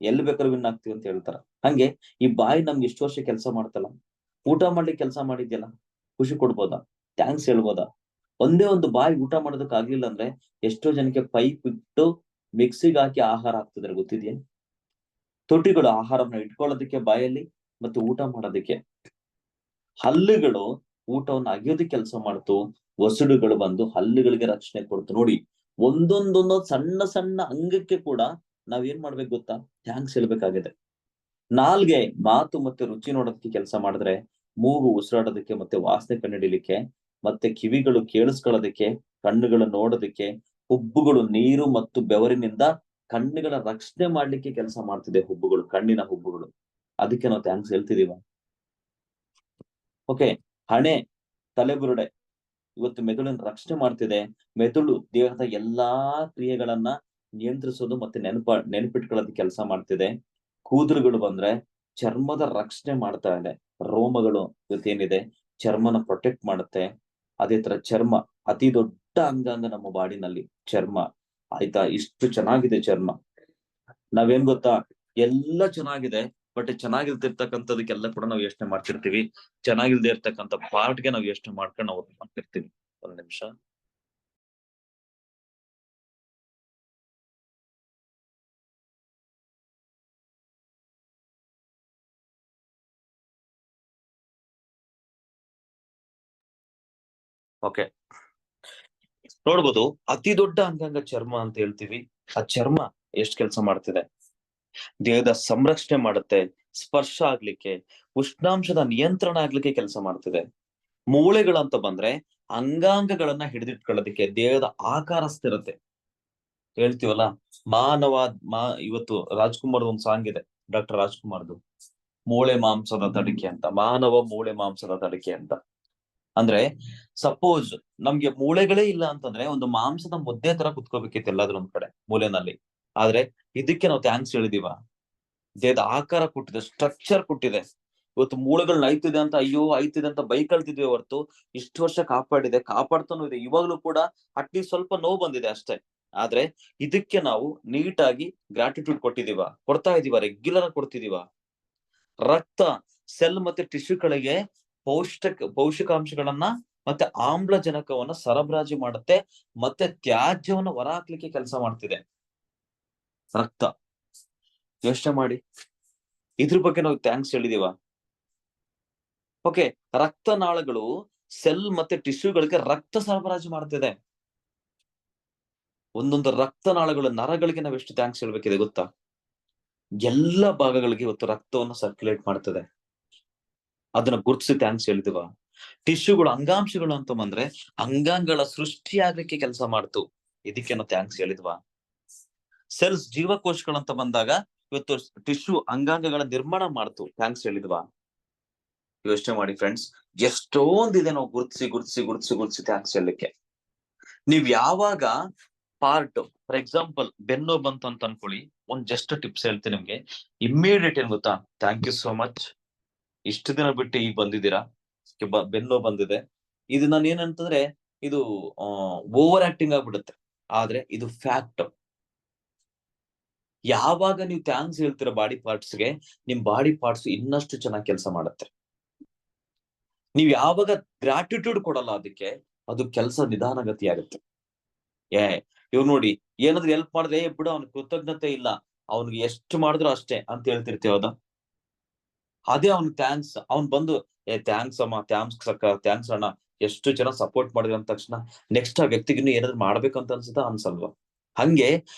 ಎಲ್ಲಿ ಬೇಕಾದ್ರೂ ವಿನ್ ಆಗ್ತೀವಿ ಅಂತ ಹೇಳ್ತಾರ. ಹಂಗೆ ಈ ಬಾಯಿ ನಮ್ಗೆ ಇಷ್ಟು ವರ್ಷ ಕೆಲಸ ಮಾಡ್ತಲ್ಲ, ಊಟ ಮಾಡ್ಲಿಕ್ಕೆ ಕೆಲಸ ಮಾಡಿದ್ಯಲ್ಲ, ಖುಷಿ ಕೊಡ್ಬೋದಾ? ಥ್ಯಾಂಕ್ಸ್ ಹೇಳ್ಬೋದಾ? ಒಂದೇ ಒಂದು ಬಾಯಿ ಊಟ ಮಾಡೋದಕ್ಕೆ ಆಗ್ಲಿಲ್ಲ ಅಂದ್ರೆ ಎಷ್ಟೋ ಜನಕ್ಕೆ ಪೈಪ್ ಇಟ್ಟು ಮಿಕ್ಸಿಗೆ ಹಾಕಿ ಆಹಾರ ಹಾಕ್ತಿದ್ರೆ ಗೊತ್ತಿದ್ಯಾ? ತುಟಿಗಳು ಆಹಾರವನ್ನ ಇಟ್ಕೊಳ್ಳೋದಕ್ಕೆ ಬಾಯಲ್ಲಿ ಮತ್ತೆ ಊಟ ಮಾಡೋದಕ್ಕೆ. ಹಲ್ಲುಗಳು ಊಟವನ್ನು ಅಗಿಯೋದಕ್ಕೆ ಕೆಲಸ ಮಾಡ್ತು. ಒಸಡುಗಳು ಬಂದು ಹಲ್ಲುಗಳಿಗೆ ರಕ್ಷಣೆ ಕೊಡ್ತು. ನೋಡಿ ಒಂದೊಂದೊಂದೊಂದು ಸಣ್ಣ ಸಣ್ಣ ಅಂಗಕ್ಕೆ ಕೂಡ ನಾವೇನ್ ಮಾಡ್ಬೇಕು ಗೊತ್ತಾ? ಥ್ಯಾಂಕ್ಸ್ ಹೇಳ್ಬೇಕಾಗಿದೆ. ನಾಲ್ಗೆ ಮಾತು ಮತ್ತೆ ರುಚಿ ನೋಡೋದಕ್ಕೆ ಕೆಲಸ ಮಾಡಿದ್ರೆ, ಮೂಗು ಉಸಿರಾಡೋದಕ್ಕೆ ಮತ್ತೆ ವಾಸನೆ ಕಂಡುಹಿಡಿಲಿಕ್ಕೆ, ಮತ್ತೆ ಕಿವಿಗಳು ಕೇಳಿಸ್ಕೊಳ್ಳೋದಕ್ಕೆ, ಕಣ್ಣುಗಳು ನೋಡೋದಕ್ಕೆ, ಹುಬ್ಬುಗಳು ನೀರು ಮತ್ತು ಬೆವರಿನಿಂದ ಕಣ್ಣುಗಳ ರಕ್ಷಣೆ ಮಾಡ್ಲಿಕ್ಕೆ ಕೆಲಸ ಮಾಡ್ತಿದೆ. ಹುಬ್ಬುಗಳು, ಕಣ್ಣಿನ ಹುಬ್ಬುಗಳು, ಅದಕ್ಕೆ ನಾವು ಥ್ಯಾಂಕ್ಸ್ ಹೇಳ್ತಿದೀವ. ಓಕೆ, ಹಣೆ, ತಲೆಬುರುಡೆ ಇವತ್ತು ಮೆದುಳಿನ ರಕ್ಷಣೆ ಮಾಡ್ತಿದೆ. ಮೆದುಳು ದೇಹದ ಎಲ್ಲಾ ಕ್ರಿಯೆಗಳನ್ನ ನಿಯಂತ್ರಿಸೋದು ಮತ್ತೆ ನೆನಪಿಟ್ಕೊಳ್ಳೋದಕ್ಕೆ ಕೆಲಸ ಮಾಡ್ತಿದೆ. ಕೂದಲುಗಳು ಬಂದ್ರೆ ಚರ್ಮದ ರಕ್ಷಣೆ ಮಾಡ್ತಾ ಇದೆ. ರೋಮಗಳು ಏನಿದೆ ಚರ್ಮನ ಪ್ರೊಟೆಕ್ಟ್ ಮಾಡುತ್ತೆ. ಅದೇ ತರ ಚರ್ಮ ಅತಿ ದೊಡ್ಡ ಅಂಗಾಂಗ ನಮ್ಮ ಬಾಡಿನಲ್ಲಿ ಚರ್ಮ, ಆಯ್ತಾ? ಇಷ್ಟು ಚೆನ್ನಾಗಿದೆ ಚರ್ಮ. ನಾವೇನ್ ಗೊತ್ತಾ, ಎಲ್ಲ ಚೆನ್ನಾಗಿದೆ, ಬಟ್ ಚೆನ್ನಾಗಿಲ್ದಿರ್ತಕ್ಕಂಥದಕ್ಕೆಲ್ಲ ಕೂಡ ನಾವು ಯೋಚನೆ ಮಾಡ್ತಿರ್ತೀವಿ. ಚೆನ್ನಾಗಿಲ್ದೇ ಇರ್ತಕ್ಕಂಥ ಪಾರ್ಟ್ಗೆ ನಾವು ಯೋಚನೆ ಮಾಡ್ಕೊಂಡು ನಾವು ಮಾಡ್ತಿರ್ತೀವಿ. ಒಂದ್ ನಿಮಿಷ. ಓಕೆ, ನೋಡ್ಬೋದು ಅತಿ ದೊಡ್ಡ ಅಂಗಾಂಗ ಚರ್ಮ ಅಂತ ಹೇಳ್ತೀವಿ. ಆ ಚರ್ಮ ಎಷ್ಟು ಕೆಲಸ ಮಾಡ್ತಿದೆ. ದೇಹದ ಸಂರಕ್ಷಣೆ ಮಾಡುತ್ತೆ, ಸ್ಪರ್ಶ ಆಗ್ಲಿಕ್ಕೆ, ಉಷ್ಣಾಂಶದ ನಿಯಂತ್ರಣ ಆಗ್ಲಿಕ್ಕೆ ಕೆಲಸ ಮಾಡ್ತಿದೆ. ಮೂಳೆಗಳಂತ ಬಂದ್ರೆ ಅಂಗಾಂಗಗಳನ್ನ ಹಿಡಿದಿಟ್ಕೊಳ್ಳೋದಕ್ಕೆ, ದೇಹದ ಆಕಾರ ಸ್ಥಿರತೆ. ಹೇಳ್ತೀವಲ್ಲ, ಇವತ್ತು ರಾಜ್ಕುಮಾರ್ ಒಂದು ಸಾಂಗ್ ಇದೆ, ಡಾಕ್ಟರ್ ರಾಜ್ಕುಮಾರ್ದು, ಮೂಳೆ ಮಾಂಸದ ತಡಿಕೆ ಅಂತ, ಮಾನವ ಮೂಳೆ ಮಾಂಸದ ತಡಿಕೆ ಅಂತ. ಅಂದ್ರೆ ಸಪೋಸ್ ನಮ್ಗೆ ಮೂಳೆಗಳೇ ಇಲ್ಲ ಅಂತಂದ್ರೆ ಒಂದು ಮಾಂಸದ ಮುದ್ದೆ ತರ ಕುತ್ಕೋಬೇಕಿತ್ತು ಎಲ್ಲಾದ್ರೂ ಒಂದ್ ಕಡೆ ಮೂಲೆನಲ್ಲಿ. ಆದ್ರೆ ಇದಕ್ಕೆ ನಾವು ಥ್ಯಾಂಕ್ಸ್ ಹೇಳಿದೀವ. ದೇಹದ ಆಕಾರ ಕೊಟ್ಟಿದೆ, ಸ್ಟ್ರಕ್ಚರ್ ಕೊಟ್ಟಿದೆ. ಇವತ್ತು ಮೂಳೆಗಳನ್ನ ಐತಿದೆ ಅಂತ ಐತಿದೆ ಅಂತ ಬೈಕಳ್ತಿದ್ವಿ ಹೊರತು ಇಷ್ಟು ವರ್ಷ ಕಾಪಾಡ್ತಾನೂ ಇದೆ. ಇವಾಗ್ಲೂ ಕೂಡ ಅಟ್ಲೀಸ್ಟ್ ಸ್ವಲ್ಪ ನೋವು ಬಂದಿದೆ ಅಷ್ಟೇ. ಆದ್ರೆ ಇದಕ್ಕೆ ನಾವು ನೀಟಾಗಿ ಗ್ರಾಟಿಟ್ಯೂಡ್ ಕೊಡ್ತಾ ಇದೀವ, ರೆಗ್ಯುಲರ್ ಆಗಿ ಕೊಡ್ತಿದೀವ. ರಕ್ತ ಸೆಲ್ ಮತ್ತೆ ಟಿಶ್ಯೂಗಳಿಗೆ ಪೌಷ್ಟಿಕಾಂಶಗಳನ್ನ ಮತ್ತೆ ಆಮ್ಲಜನಕವನ್ನ ಸರಬರಾಜು ಮಾಡುತ್ತೆ, ಮತ್ತೆ ತ್ಯಾಜ್ಯವನ್ನ ಹೊರಹಾಕ್ಲಿಕ್ಕೆ ಕೆಲಸ ಮಾಡ್ತಿದೆ ರಕ್ತ. ಯೋಚನೆ ಮಾಡಿ, ಇದ್ರ ಬಗ್ಗೆ ನಾವು ಥ್ಯಾಂಕ್ಸ್ ಹೇಳಿದೀವ. ಓಕೆ, ರಕ್ತನಾಳಗಳು ಸೆಲ್ ಮತ್ತೆ ಟಿಶ್ಯೂಗಳಿಗೆ ರಕ್ತ ಸರಬರಾಜು ಮಾಡ್ತಿದೆ. ಒಂದೊಂದು ರಕ್ತನಾಳಗಳ ನರಗಳಿಗೆ ನಾವು ಎಷ್ಟು ಥ್ಯಾಂಕ್ಸ್ ಹೇಳ್ಬೇಕಿದೆ ಗೊತ್ತಾ? ಎಲ್ಲ ಭಾಗಗಳಿಗೆ ಇವತ್ತು ರಕ್ತವನ್ನು ಸರ್ಕ್ಯುಲೇಟ್ ಮಾಡ್ತದೆ. ಅದನ್ನ ಗುರುತಿಸಿ ಥ್ಯಾಂಕ್ಸ್ ಹೇಳಿದಿವ. ಟಿಶ್ಯೂಗಳು, ಅಂಗಾಂಶಗಳು ಅಂತ ಬಂದ್ರೆ ಅಂಗಾಂಗಗಳ ಸೃಷ್ಟಿ ಆಗ್ಲಿಕ್ಕೆ ಕೆಲಸ ಮಾಡ್ತು, ಇದಕ್ಕೆ ನಾವು ಥ್ಯಾಂಕ್ಸ್ ಹೇಳಿದ್ವಾ. ಸೆಲ್ಸ್, ಜೀವಕೋಶಗಳಂತ ಬಂದಾಗ ಇವತ್ತು ಟಿಶ್ಯೂ ಅಂಗಾಂಗಗಳ ನಿರ್ಮಾಣ ಮಾಡ್ತು, ಥ್ಯಾಂಕ್ಸ್ ಹೇಳಿದ್ವಾ. ಯೋಚನೆ ಮಾಡಿ ಫ್ರೆಂಡ್ಸ್, ಎಷ್ಟೊಂದಿದೆ ನಾವು ಗುರುತಿಸಿ ಥ್ಯಾಂಕ್ಸ್ ಹೇಳಲಿಕ್ಕೆ. ನೀವ್ ಯಾವಾಗ ಪಾರ್ಟ್, ಫಾರ್ ಎಕ್ಸಾಂಪಲ್ ಬೆನ್ನೋ ಬಂತು ಅಂತ ಅನ್ಕೊಳ್ಳಿ, ಒಂದ್ ಜಸ್ಟ್ ಟಿಪ್ಸ್ ಹೇಳ್ತೀನಿ ನಿಮ್ಗೆ. ಇಮ್ಮಿಡಿಯೇಟ್ ಏನ್ ಗೊತ್ತಾ, ಥ್ಯಾಂಕ್ ಯು ಸೋ ಮಚ್, ಇಷ್ಟು ದಿನ ಬಿಟ್ಟು ಈಗ ಬಂದಿದ್ದೀರಾ, ಬೆನ್ನೋ ಬಂದಿದೆ. ಇದು ನಾನು ಏನಂತಂದ್ರೆ ಇದು ಓವರ್ ಆಕ್ಟಿಂಗ್ ಆಗ್ಬಿಡುತ್ತೆ, ಆದ್ರೆ ಇದು ಫ್ಯಾಕ್ಟ್. ಯಾವಾಗ ನೀವು ಥ್ಯಾಂಕ್ಸ್ ಹೇಳ್ತೀರ ಬಾಡಿ ಪಾರ್ಟ್ಸ್ಗೆ, ನಿಮ್ ಬಾಡಿ ಪಾರ್ಟ್ಸ್ ಇನ್ನಷ್ಟು ಚೆನ್ನಾಗಿ ಕೆಲಸ ಮಾಡುತ್ತೆ. ನೀವ್ ಯಾವಾಗ ಗ್ರಾಟಿಟ್ಯೂಡ್ ಕೊಡಲ್ಲ ಅದಕ್ಕೆ, ಅದು ಕೆಲಸ ನಿಧಾನಗತಿ ಆಗುತ್ತೆ. ಇವ್ ನೋಡಿ, ಏನಾದ್ರು ಹೆಲ್ಪ್ ಮಾಡಿದ್ರೆ ಬಿಡು ಅವ್ನ ಕೃತಜ್ಞತೆ ಇಲ್ಲ, ಅವ್ನಿಗೆ ಎಷ್ಟು ಮಾಡಿದ್ರು ಅಷ್ಟೇ ಅಂತ ಹೇಳ್ತಿರ್ತೀವಿ. ಹೌದಾ? ಅದೇ ಅವ್ನ್ ಥ್ಯಾಂಕ್ಸ್, ಅವ್ನ್ ಬಂದು ಥ್ಯಾಂಕ್ಸ್ ಅಮ್ಮ, ಥ್ಯಾಂಕ್ಸ್ ಅಣ್ಣ, ಎಷ್ಟು ಜನ ಸಪೋರ್ಟ್ ಮಾಡಿದ್ರು ಅಂದ ತಕ್ಷಣ ನೆಕ್ಸ್ಟ್ ಆ ವ್ಯಕ್ತಿಗೆ ಏನಾದ್ರು ಮಾಡ್ಬೇಕಂತ ಅನ್ಸಲ್ವಾ? ಹಂಗೆ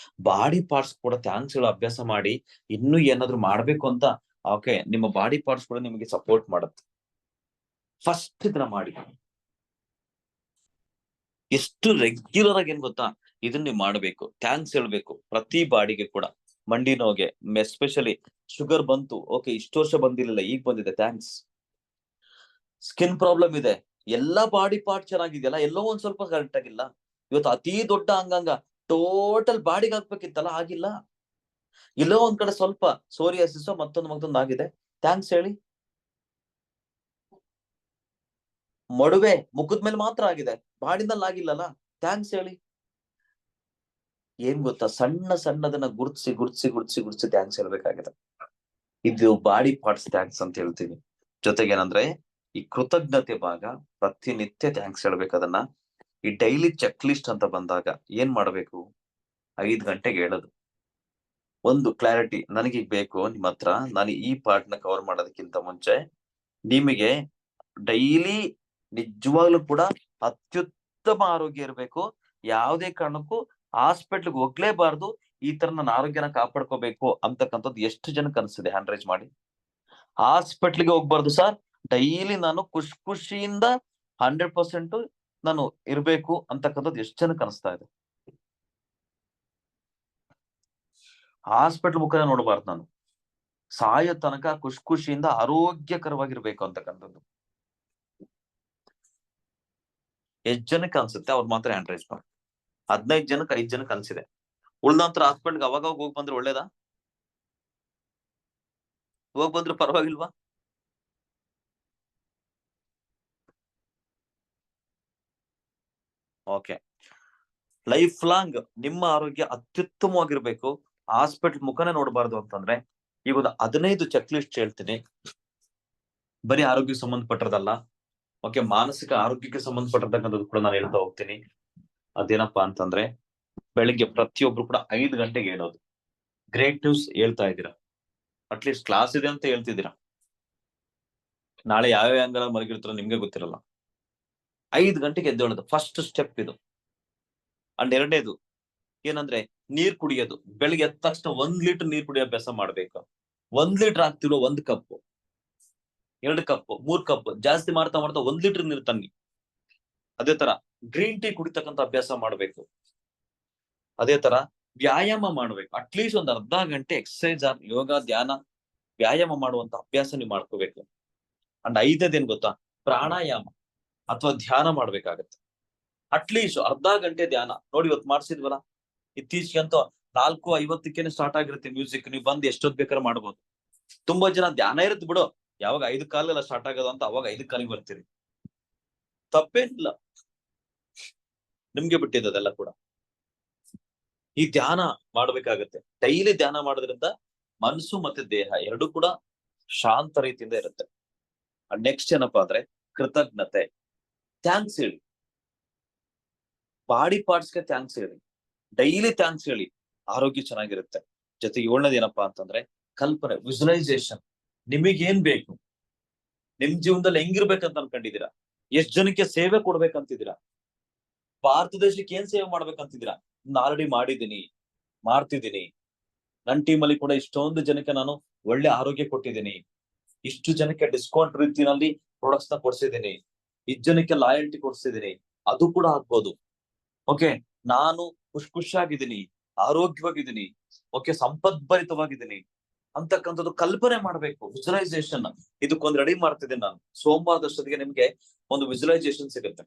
ಬಾಡಿ ಪಾರ್ಟ್ಸ್ ಕೂಡ ಥ್ಯಾಂಕ್ಸ್ ಹೇಳೋ ಅಭ್ಯಾಸ ಮಾಡಿ, ಇನ್ನೂ ಏನಾದ್ರು ಮಾಡ್ಬೇಕು ಅಂತ ಓಕೆ ನಿಮ್ಮ ಬಾಡಿ ಪಾರ್ಟ್ಸ್ ಕೂಡ ನಿಮಗೆ ಸಪೋರ್ಟ್ ಮಾಡುತ್ತೆ. ಫಸ್ಟ್ ಇದನ್ನ ಮಾಡಿ. ಎಷ್ಟು ರೆಗ್ಯುಲರ್ ಆಗಿ ಏನ್ ಗೊತ್ತಾ, ಇದನ್ನ ನೀವು ಮಾಡ್ಬೇಕು, ಥ್ಯಾಂಕ್ಸ್ ಹೇಳ್ಬೇಕು ಪ್ರತಿ ಬಾಡಿಗೆ ಕೂಡ. ಮಂಡಿ ನೋವಿಗೆ ಎಸ್ಪೆಷಲಿ ಶುಗರ್ ಬಂತು, ಓಕೆ ಇಷ್ಟು ವರ್ಷ ಬಂದಿರಲಿಲ್ಲ, ಈಗ ಬಂದಿದೆ, ಥ್ಯಾಂಕ್ಸ್. ಸ್ಕಿನ್ ಪ್ರಾಬ್ಲಮ್ ಇದೆ, ಎಲ್ಲಾ ಬಾಡಿ ಪಾರ್ಟ್ ಚೆನ್ನಾಗಿದೆಯಲ್ಲ, ಎಲ್ಲೋ ಒಂದ್ ಸ್ವಲ್ಪ ಕರೆಕ್ಟ್ ಆಗಿಲ್ಲ. ಇವತ್ತು ಅತಿ ದೊಡ್ಡ ಅಂಗಾಂಗ ಟೋಟಲ್ ಬಾಡಿಗೆ ಹಾಕ್ಬೇಕಿತ್ತಲ್ಲ, ಆಗಿಲ್ಲ. ಎಲ್ಲೋ ಒಂದ್ ಕಡೆ ಸ್ವಲ್ಪ ಸೋರಿಯಾಸಿಸ್ ಮತ್ತೊಂದು ಆಗಿದೆ, ಥ್ಯಾಂಕ್ಸ್ ಹೇಳಿ. ಮಡುವೆ ಮುಖದ ಮೇಲೆ ಮಾತ್ರ ಆಗಿದೆ, ಬಾಡಿನಲ್ಲಿ ಆಗಿಲ್ಲಲ್ಲ, ಥ್ಯಾಂಕ್ಸ್ ಹೇಳಿ. ಏನ್ ಗೊತ್ತಾ, ಸಣ್ಣದನ್ನ ಗುರ್ತಿಸಿ ಥ್ಯಾಂಕ್ಸ್ ಹೇಳ್ಬೇಕಾಗಿದೆ. ಇದು ಬಾಡಿ ಪಾರ್ಟ್ಸ್ ಥ್ಯಾಂಕ್ಸ್ ಅಂತ ಹೇಳ್ತೀವಿ. ಜೊತೆಗೇನಂದ್ರೆ ಈ ಕೃತಜ್ಞತೆ ಭಾಗ ಪ್ರತಿನಿತ್ಯ ಥ್ಯಾಂಕ್ಸ್ ಹೇಳ್ಬೇಕು. ಅದನ್ನ ಈ ಡೈಲಿ ಚೆಕ್ ಲಿಸ್ಟ್ ಅಂತ ಬಂದಾಗ ಏನ್ ಮಾಡ್ಬೇಕು, 5 ಗಂಟೆಗೆ ಹೇಳೋದು. ಒಂದು ಕ್ಲಾರಿಟಿ ನನಗೆ ಬೇಕು ನಿಮ್ಮ ಹತ್ರ, ನಾನು ಈ ಪಾರ್ಟ್ ನ ಕವರ್ ಮಾಡೋದಕ್ಕಿಂತ ಮುಂಚೆ ನಿಮಗೆ ಡೈಲಿ ನಿಜವಾಗ್ಲೂ ಕೂಡ ಅತ್ಯುತ್ತಮ ಆರೋಗ್ಯ ಇರಬೇಕು. ಯಾವುದೇ ಕಾರಣಕ್ಕೂ ಹಾಸ್ಪಿಟ್ಲ್ಗೆ ಹೋಗ್ಲೇಬಾರ್ದು, ಈ ತರ ನನ್ನ ಆರೋಗ್ಯನ ಕಾಪಾಡ್ಕೋಬೇಕು ಅಂತಕ್ಕಂಥದ್ದು ಎಷ್ಟು ಜನಕ್ಕೆ ಅನ್ಸಿದೆ? ಹ್ಯಾಂಡ್ ರೈಸ್ ಮಾಡಿ. ಹಾಸ್ಪಿಟ್ಲಿಗೆ ಹೋಗ್ಬಾರ್ದು ಸರ್, ಡೈಲಿ ನಾನು ಖುಷಿಯಿಂದ 100% ನಾನು ಇರ್ಬೇಕು ಅಂತಕ್ಕಂಥದ್ದು ಎಷ್ಟು ಜನಕ್ಕೆ ಅನಿಸ್ತಾ ಇದೆ? ಹಾಸ್ಪಿಟ್ಲ್ ಮುಖನೇ ನೋಡಬಾರ್ದು, ನಾನು ಸಾಯೋ ತನಕ ಖುಷಿಯಿಂದ ಆರೋಗ್ಯಕರವಾಗಿರ್ಬೇಕು ಅಂತಕ್ಕಂಥದ್ದು ಎಷ್ಟು ಜನಕ್ಕೆ ಅನ್ಸುತ್ತೆ? ಅವ್ರು ಮಾತ್ರ ಹ್ಯಾಂಡ್ ರೈಸ್ ಮಾಡಿ. 15 ಜನಕ್ಕೆ 5 ಜನಕ್ಕೆ ಅನ್ಸಿದೆ. ಉಳ್ದಂತರ ಹಾಸ್ಪಿಟ್ಲ್ಗೆ ಅವಾಗ ಹೋಗಿ ಬಂದ್ರೆ ಒಳ್ಳೇದಾ? ಹೋಗ್ ಬಂದ್ರೆ ಪರವಾಗಿಲ್ವಾ? ಓಕೆ, ಲೈಫ್ ಲಾಂಗ್ ನಿಮ್ಮ ಆರೋಗ್ಯ ಅತ್ಯುತ್ತಮವಾಗಿರ್ಬೇಕು, ಹಾಸ್ಪಿಟ್ಲ್ ಮುಖನೇ ನೋಡಬಾರ್ದು ಅಂತಂದ್ರೆ ಈಗ ಒಂದು 15 ಚೆಕ್ ಲಿಸ್ಟ್ ಹೇಳ್ತೀನಿ. ಬರೀ ಆರೋಗ್ಯಕ್ಕೆ ಸಂಬಂಧಪಟ್ಟದಲ್ಲ, ಓಕೆ, ಮಾನಸಿಕ ಆರೋಗ್ಯಕ್ಕೆ ಸಂಬಂಧಪಟ್ಟಿರ್ತಕ್ಕಂಥದ್ದು ಕೂಡ ನಾನು ಹೇಳ್ತಾ ಹೋಗ್ತೀನಿ. ಅದೇನಪ್ಪಾ ಅಂತಂದ್ರೆ, ಬೆಳಿಗ್ಗೆ ಪ್ರತಿಯೊಬ್ರು ಕೂಡ 5 ಗಂಟೆಗೆ ಹೇಳೋದು. ಗ್ರೇಟ್ ನ್ಯೂಸ್ ಹೇಳ್ತಾ ಇದ್ದೀರಾ, ಅಟ್ಲೀಸ್ಟ್ ಕ್ಲಾಸ್ ಇದೆ ಅಂತ ಹೇಳ್ತಿದ್ದೀರಾ. ನಾಳೆ ಯಾವ್ಯಾವ ಅಂಗಳ ಮಲಗಿರ್ತಾರೋ ನಿಮ್ಗೆ ಗೊತ್ತಿರಲ್ಲ. 5 ಗಂಟೆಗೆ ಎದ್ದೇಳೋದು ಫಸ್ಟ್ ಸ್ಟೆಪ್ ಇದು. ಅಂಡ್ ಎರಡನೇದು, ಏನಂದ್ರೆ ನೀರ್ ಕುಡಿಯೋದು. ಬೆಳಿಗ್ಗೆ ಎದ್ದ ತಕ್ಷಣ 1 ಲೀಟರ್ ನೀರ್ ಕುಡಿಯೋ ಅಭ್ಯಾಸ ಮಾಡ್ಬೇಕು. 1 ಲೀಟರ್ ಆಗ್ತಿರೋ 1 ಕಪ್, 2 ಕಪ್, 3 ಕಪ್ ಜಾಸ್ತಿ ಮಾಡ್ತಾ 1 ಲೀಟರ್ ನೀರು ತನ್ನಿ. ಅದೇ ತರ ಗ್ರೀನ್ ಟೀ ಕುಡಿತಕ್ಕಂಥ ಅಭ್ಯಾಸ ಮಾಡ್ಬೇಕು. ಅದೇ ತರ ವ್ಯಾಯಾಮ ಮಾಡ್ಬೇಕು. ಅಟ್ಲೀಸ್ಟ್ ಒಂದು ಅರ್ಧ ಗಂಟೆ ಎಕ್ಸರ್ಸೈಸ್ ಆರ್ ಯೋಗ, ಧ್ಯಾನ, ವ್ಯಾಯಾಮ ಮಾಡುವಂತ ಅಭ್ಯಾಸ ನೀವು ಮಾಡ್ಕೋಬೇಕು. ಅಂಡ್ 5ನೇದೇನ್ ಗೊತ್ತಾ, ಪ್ರಾಣಾಯಾಮ ಅಥವಾ ಧ್ಯಾನ ಮಾಡ್ಬೇಕಾಗತ್ತೆ. ಅಟ್ಲೀಸ್ಟ್ ಅರ್ಧ ಗಂಟೆ ಧ್ಯಾನ. ನೋಡಿ ಇವತ್ತು ಮಾಡ್ಸಿದ್ವಲ್ಲ, ಇತ್ತೀಚೆಗೆ ಅಂತೂ 4:50 ಸ್ಟಾರ್ಟ್ ಆಗಿರುತ್ತೆ ಮ್ಯೂಸಿಕ್. ನೀವು ಬಂದು ಎಷ್ಟೊತ್ತು ಬೇಕಾದ್ರೆ ಮಾಡ್ಬೋದು. ತುಂಬಾ ಜನ ಧ್ಯಾನ ಇರುತ್ತೆ ಬಿಡು, ಯಾವಾಗ 5 ಕಾಲೆಲ್ಲ ಸ್ಟಾರ್ಟ್ ಆಗೋದು ಅಂತ ಅವಾಗ 5 ಕಾಲಿಗೆ ಬರ್ತೀರಿ. ತಪ್ಪೇನಿಲ್ಲ, ನಿಮ್ಗೆ ಬಿಟ್ಟಿದ್ದು ಅದೆಲ್ಲ ಕೂಡ. ಈ ಧ್ಯಾನ ಮಾಡ್ಬೇಕಾಗತ್ತೆ. ಡೈಲಿ ಧ್ಯಾನ ಮಾಡೋದ್ರಿಂದ ಮನಸ್ಸು ಮತ್ತೆ ದೇಹ ಎರಡೂ ಕೂಡ ಶಾಂತ ರೀತಿಯಿಂದ ಇರುತ್ತೆ. ನೆಕ್ಸ್ಟ್ ಏನಪ್ಪಾ ಅಂದ್ರೆ ಕೃತಜ್ಞತೆ. ಥ್ಯಾಂಕ್ಸ್ ಹೇಳಿ, ಬಾಡಿ ಪಾರ್ಟ್ಸ್ಗೆ ಥ್ಯಾಂಕ್ಸ್ ಹೇಳಿ, ಡೈಲಿ ಥ್ಯಾಂಕ್ಸ್ ಹೇಳಿ, ಆರೋಗ್ಯ ಚೆನ್ನಾಗಿರುತ್ತೆ. ಜೊತೆಗೆ 7ನೇದು ಏನಪ್ಪಾ ಅಂತಂದ್ರೆ ಕಲ್ಪನೆ, ವಿಜುವಲೈಸೇಷನ್. ನಿಮಗೇನ್ ಬೇಕು, ನಿಮ್ ಜೀವನದಲ್ಲಿ ಹೆಂಗಿರ್ಬೇಕಂತ ಅನ್ಕೊಂಡಿದೀರಾ, ಎಷ್ಟ್ ಜನಕ್ಕೆ ಸೇವೆ ಕೊಡ್ಬೇಕಂತಿದ್ದೀರಾ, ಭಾರತ ದೇಶಕ್ಕೆ ಏನ್ ಸೇವೆ ಮಾಡ್ಬೇಕಂತಿದ್ದೀರಾ. ಆಲ್ರೆಡಿ ಮಾಡಿದ್ದೀನಿ, ಮಾಡ್ತಿದ್ದೀನಿ. ನನ್ನ ಟೀಮಲ್ಲಿ ಕೂಡ ಇಷ್ಟೊಂದು ಜನಕ್ಕೆ ನಾನು ಒಳ್ಳೆ ಆರೋಗ್ಯ ಕೊಟ್ಟಿದ್ದೀನಿ, ಇಷ್ಟು ಜನಕ್ಕೆ ಡಿಸ್ಕೌಂಟ್ ರೀತಿಯಲ್ಲಿ ಪ್ರಾಡಕ್ಟ್ಸ್ ನ ಕೊಡ್ಸಿದ್ದೀನಿ, ಇಷ್ಟು ಜನಕ್ಕೆ ಲಾಯಲ್ಟಿ ಕೊಡ್ಸಿದ್ದೀನಿ. ಅದು ಕೂಡ ಆಗ್ಬೋದು. ಓಕೆ, ನಾನು ಖುಷಿಯಾಗಿದ್ದೀನಿ, ಆರೋಗ್ಯವಾಗಿದ್ದೀನಿ, ಓಕೆ, ಸಂಪದ್ಭರಿತವಾಗಿದ್ದೀನಿ ಅಂತಕ್ಕಂಥದ್ದು ಕಲ್ಪನೆ ಮಾಡ್ಬೇಕು. ವಿಜುವಲೈಸೇಷನ್ ಇದಕ್ಕೊಂದು ರೆಡಿ ಮಾಡ್ತಿದ್ದೀನಿ ನಾನು. ಸೋಮವಾರದಷ್ಟೊತ್ತಿಗೆ ನಿಮ್ಗೆ ಒಂದು ವಿಜುವಲೈಸೇಷನ್ ಸಿಗುತ್ತೆ.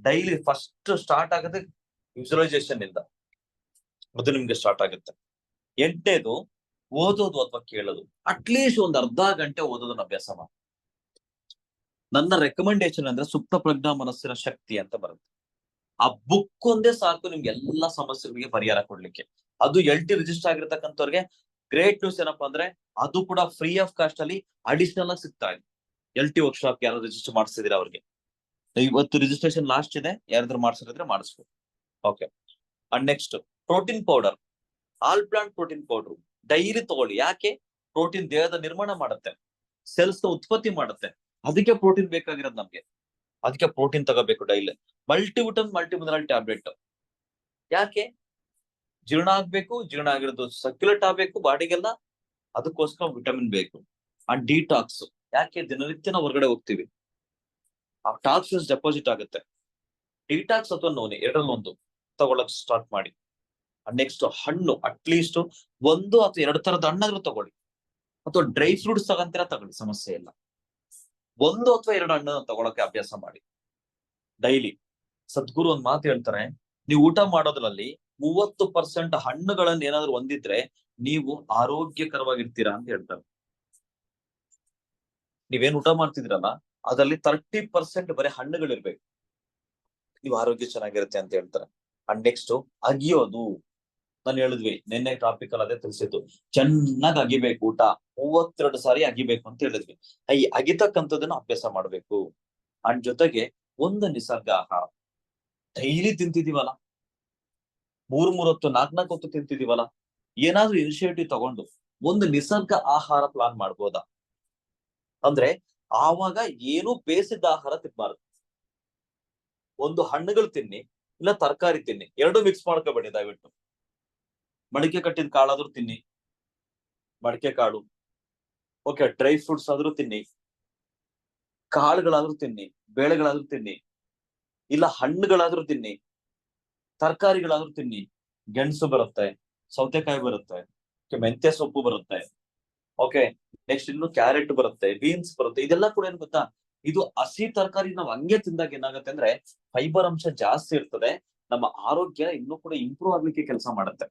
ಡೈಲಿ ಫಸ್ಟ್ ಸ್ಟಾರ್ಟ್ ಆಗುತ್ತೆ ವಿಜುವಲೈಸೇಷನ್ ಇಂದ, ಅದು ನಿಮ್ಗೆ ಸ್ಟಾರ್ಟ್ ಆಗುತ್ತೆ. 8ನೇದು ಓದೋದು ಅಥವಾ ಕೇಳೋದು. ಅಟ್ಲೀಸ್ಟ್ ಒಂದು ಅರ್ಧ ಗಂಟೆ ಓದೋದನ್ನ ಅಭ್ಯಾಸ ಮಾಡಿ. ನನ್ನ ರೆಕಮೆಂಡೇಶನ್ ಅಂದ್ರೆ ಸುಪ್ತ ಪ್ರಜ್ಞಾ ಮನಸ್ಸಿನ ಶಕ್ತಿ ಅಂತ ಬರುತ್ತೆ. ಆ ಬುಕ್ ಒಂದೇ ಸಾಕು ನಿಮ್ಗೆ ಎಲ್ಲಾ ಸಮಸ್ಯೆಗಳಿಗೆ ಪರಿಹಾರ ಕೊಡ್ಲಿಕ್ಕೆ. ಅದು LT ರಿಜಿಸ್ಟರ್ ಆಗಿರ್ತಕ್ಕಂಥವ್ರಿಗೆ ಗ್ರೇಟ್ ನ್ಯೂಸ್ ಏನಪ್ಪಾ ಅಂದ್ರೆ ಅದು ಕೂಡ ಫ್ರೀ ಆಫ್ ಕಾಸ್ಟ್ ಅಲ್ಲಿ ಅಡಿಷನಲ್ ಆಗಿ ಸಿಗ್ತಾ ಇದೆ. LT ವರ್ಕ್ಶಾಪ್ ಯಾರು ರಿಜಿಸ್ಟರ್ ಮಾಡಿಸಿದಿರ ಅವ್ರಿಗೆ ಇವತ್ತು ರಿಜಿಸ್ಟ್ರೇಷನ್ ಲಾಸ್ಟ್ ಇದೆ. ಯಾರಾದ್ರೂ ಮಾಡಿಸಿದ್ರೆ ಮಾಡಿಸ್ಬೋದು. Okay, and next protein powder, all plant protein powder daily ತಗೊಳ್ಳಿ. ಯಾಕೆ? ಪ್ರೋಟೀನ್ ದೇಹದ ನಿರ್ಮಾಣ ಮಾಡುತ್ತೆ, ಸೆಲ್ಸ್ ನ ಉತ್ಪತ್ತಿ ಮಾಡುತ್ತೆ. ಅದಕ್ಕೆ ಪ್ರೋಟೀನ್ ಬೇಕಾಗಿರೋದು ನಮ್ಗೆ. ಅದಕ್ಕೆ ಪ್ರೋಟೀನ್ ತಗೋಬೇಕು ಡೈಲಿ. Multivitamin ಮಲ್ಟಿಮಿನರಲ್ tablet. ಯಾಕೆ? ಜೀರ್ಣ ಆಗ್ಬೇಕು, ಜೀರ್ಣ ಆಗಿರೋದು ಸರ್ಕ್ಯುಲೇಟ್ ಆಗ್ಬೇಕು ಬಾಡಿಗೆಲ್ಲ, ಅದಕ್ಕೋಸ್ಕರ ವಿಟಮಿನ್ ಬೇಕು. And detox. ಯಾಕೆ? ದಿನನಿತ್ಯ ನಾವು ಹೊರಗಡೆ ಹೋಗ್ತೀವಿ, ಆ ಟಾಕ್ಸಿನ್ಸ್ ಡೆಪಾಸಿಟ್ ಆಗುತ್ತೆ. ಡಿಟಾಕ್ಸ್ ಅಥವಾ ನೋನಿ ಎರಡರಲ್ಲಿ ಒಂದು ತಗೊಳಕ್ ಸ್ಟಾರ್ಟ್ ಮಾಡಿ. ನೆಕ್ಸ್ಟ್ ಹಣ್ಣು, ಅಟ್ಲೀಸ್ಟ್ 1 ಅಥವಾ 2 ತರದ ಹಣ್ಣಾದ್ರೂ ತಗೊಳ್ಳಿ, ಅಥವಾ ಡ್ರೈ ಫ್ರೂಟ್ಸ್ ತಗೊಂತೀರಾ ತಗೊಳ್ಳಿ, ಸಮಸ್ಯೆ ಇಲ್ಲ. 1 ಅಥವಾ 2 ಹಣ್ಣನ್ನು ತಗೊಳಕ್ಕೆ ಅಭ್ಯಾಸ ಮಾಡಿ ಡೈಲಿ. ಸದ್ಗುರು ಒಂದ್ ಮಾತು ಹೇಳ್ತಾರೆ, ನೀವು ಊಟ ಮಾಡೋದ್ರಲ್ಲಿ 30% ಹಣ್ಣುಗಳನ್ನ ಏನಾದ್ರು ಹೊಂದಿದ್ರೆ ನೀವು ಆರೋಗ್ಯಕರವಾಗಿರ್ತೀರಾ ಅಂತ ಹೇಳ್ತಾರೆ. ನೀವೇನ್ ಊಟ ಮಾಡ್ತಿದ್ರಲ್ಲ ಅದರಲ್ಲಿ 30% ಬರೀ ಹಣ್ಣುಗಳಿರ್ಬೇಕು, ನೀವು ಆರೋಗ್ಯ ಚೆನ್ನಾಗಿರುತ್ತೆ ಅಂತ ಹೇಳ್ತಾರೆ. ಅಂಡ್ ನೆಕ್ಸ್ಟ್ ಅಗಿಯೋದು. ನಾನು ಹೇಳಿದ್ವಿ ನಿನ್ನೆ ಟಾಪಿಕ್ ಅಲ್ಲಿ ಅದೇ ತಿಳಿಸಿದ್ದು, ಚೆನ್ನಾಗಿ ಅಗಿಬೇಕು. ಊಟ 32 ಸಾರಿ ಅಗಿಬೇಕು ಅಂತ ಹೇಳಿದ್ವಿ. ಈ ಅಗಿತಕ್ಕಂಥದ್ದನ್ನ ಅಭ್ಯಾಸ ಮಾಡ್ಬೇಕು. ಅಂಡ್ ಜೊತೆಗೆ ಒಂದು ನಿಸರ್ಗ ಆಹಾರ ಡೈಲಿ ತಿಂತಿದೀವಲ್ಲ, 3 ಹೊತ್ತು 4 ಹೊತ್ತು ತಿಂತಿದೀವಲ್ಲ, ಏನಾದ್ರೂ ಇನಿಷಿಯೇಟಿವ್ ತಗೊಂಡು ಒಂದು ನಿಸರ್ಗ ಆಹಾರ ಪ್ಲಾನ್ ಮಾಡ್ಬೋದಾ? ಅಂದ್ರೆ ಆವಾಗ ಏನು ಬೇಯಿಸಿದ ಆಹಾರ ತಿನ್ಬಾರ್ದು. ಒಂದು ಹಣ್ಣುಗಳು ತಿನ್ನಿ, ಇಲ್ಲ ತರಕಾರಿ ತಿನ್ನಿ, 2 ಮಿಕ್ಸ್ ಮಾಡ್ಕೋಬೇಡಿ ದಯವಿಟ್ಟು. ಮಡಿಕೆ ಕಟ್ಟಿದ ಕಾಳಾದ್ರೂ ತಿನ್ನಿ, ಮಡಿಕೆ ಕಾಳು. ಓಕೆ, ಡ್ರೈ ಫ್ರೂಟ್ಸ್ ಆದ್ರೂ ತಿನ್ನಿ, ಕಾಳುಗಳಾದ್ರೂ ತಿನ್ನಿ, ಬೇಳೆಗಳಾದ್ರೂ ತಿನ್ನಿ, ಇಲ್ಲ ಹಣ್ಣುಗಳಾದ್ರೂ ತಿನ್ನಿ, ತರಕಾರಿಗಳಾದ್ರೂ ತಿನ್ನಿ. ಗೆಣಸು ಬರುತ್ತೆ, ಸೌತೆಕಾಯಿ ಬರುತ್ತೆ, ಮೆಂತ್ಯ ಸೊಪ್ಪು ಬರುತ್ತೆ. ಓಕೆ, ನೆಕ್ಸ್ಟ್ ಇನ್ನು ಕ್ಯಾರೆಟ್ ಬರುತ್ತೆ, ಬೀನ್ಸ್ ಬರುತ್ತೆ. ಇದೆಲ್ಲ ಕೂಡ ಏನ್ ಗೊತ್ತಾ, ಇದು ಹಸಿ ತರಕಾರಿ ನಾವು ಹಂಗೆ ತಿಂದಾಗ ಏನಾಗುತ್ತೆ ಅಂದ್ರೆ ಫೈಬರ್ ಅಂಶ ಜಾಸ್ತಿ ಇರ್ತದೆ. ನಮ್ಮ ಆರೋಗ್ಯ ಇನ್ನೂ ಕೂಡ ಇಂಪ್ರೂವ್ ಆಗ್ಲಿಕ್ಕೆ ಕೆಲಸ ಮಾಡುತ್ತೆ.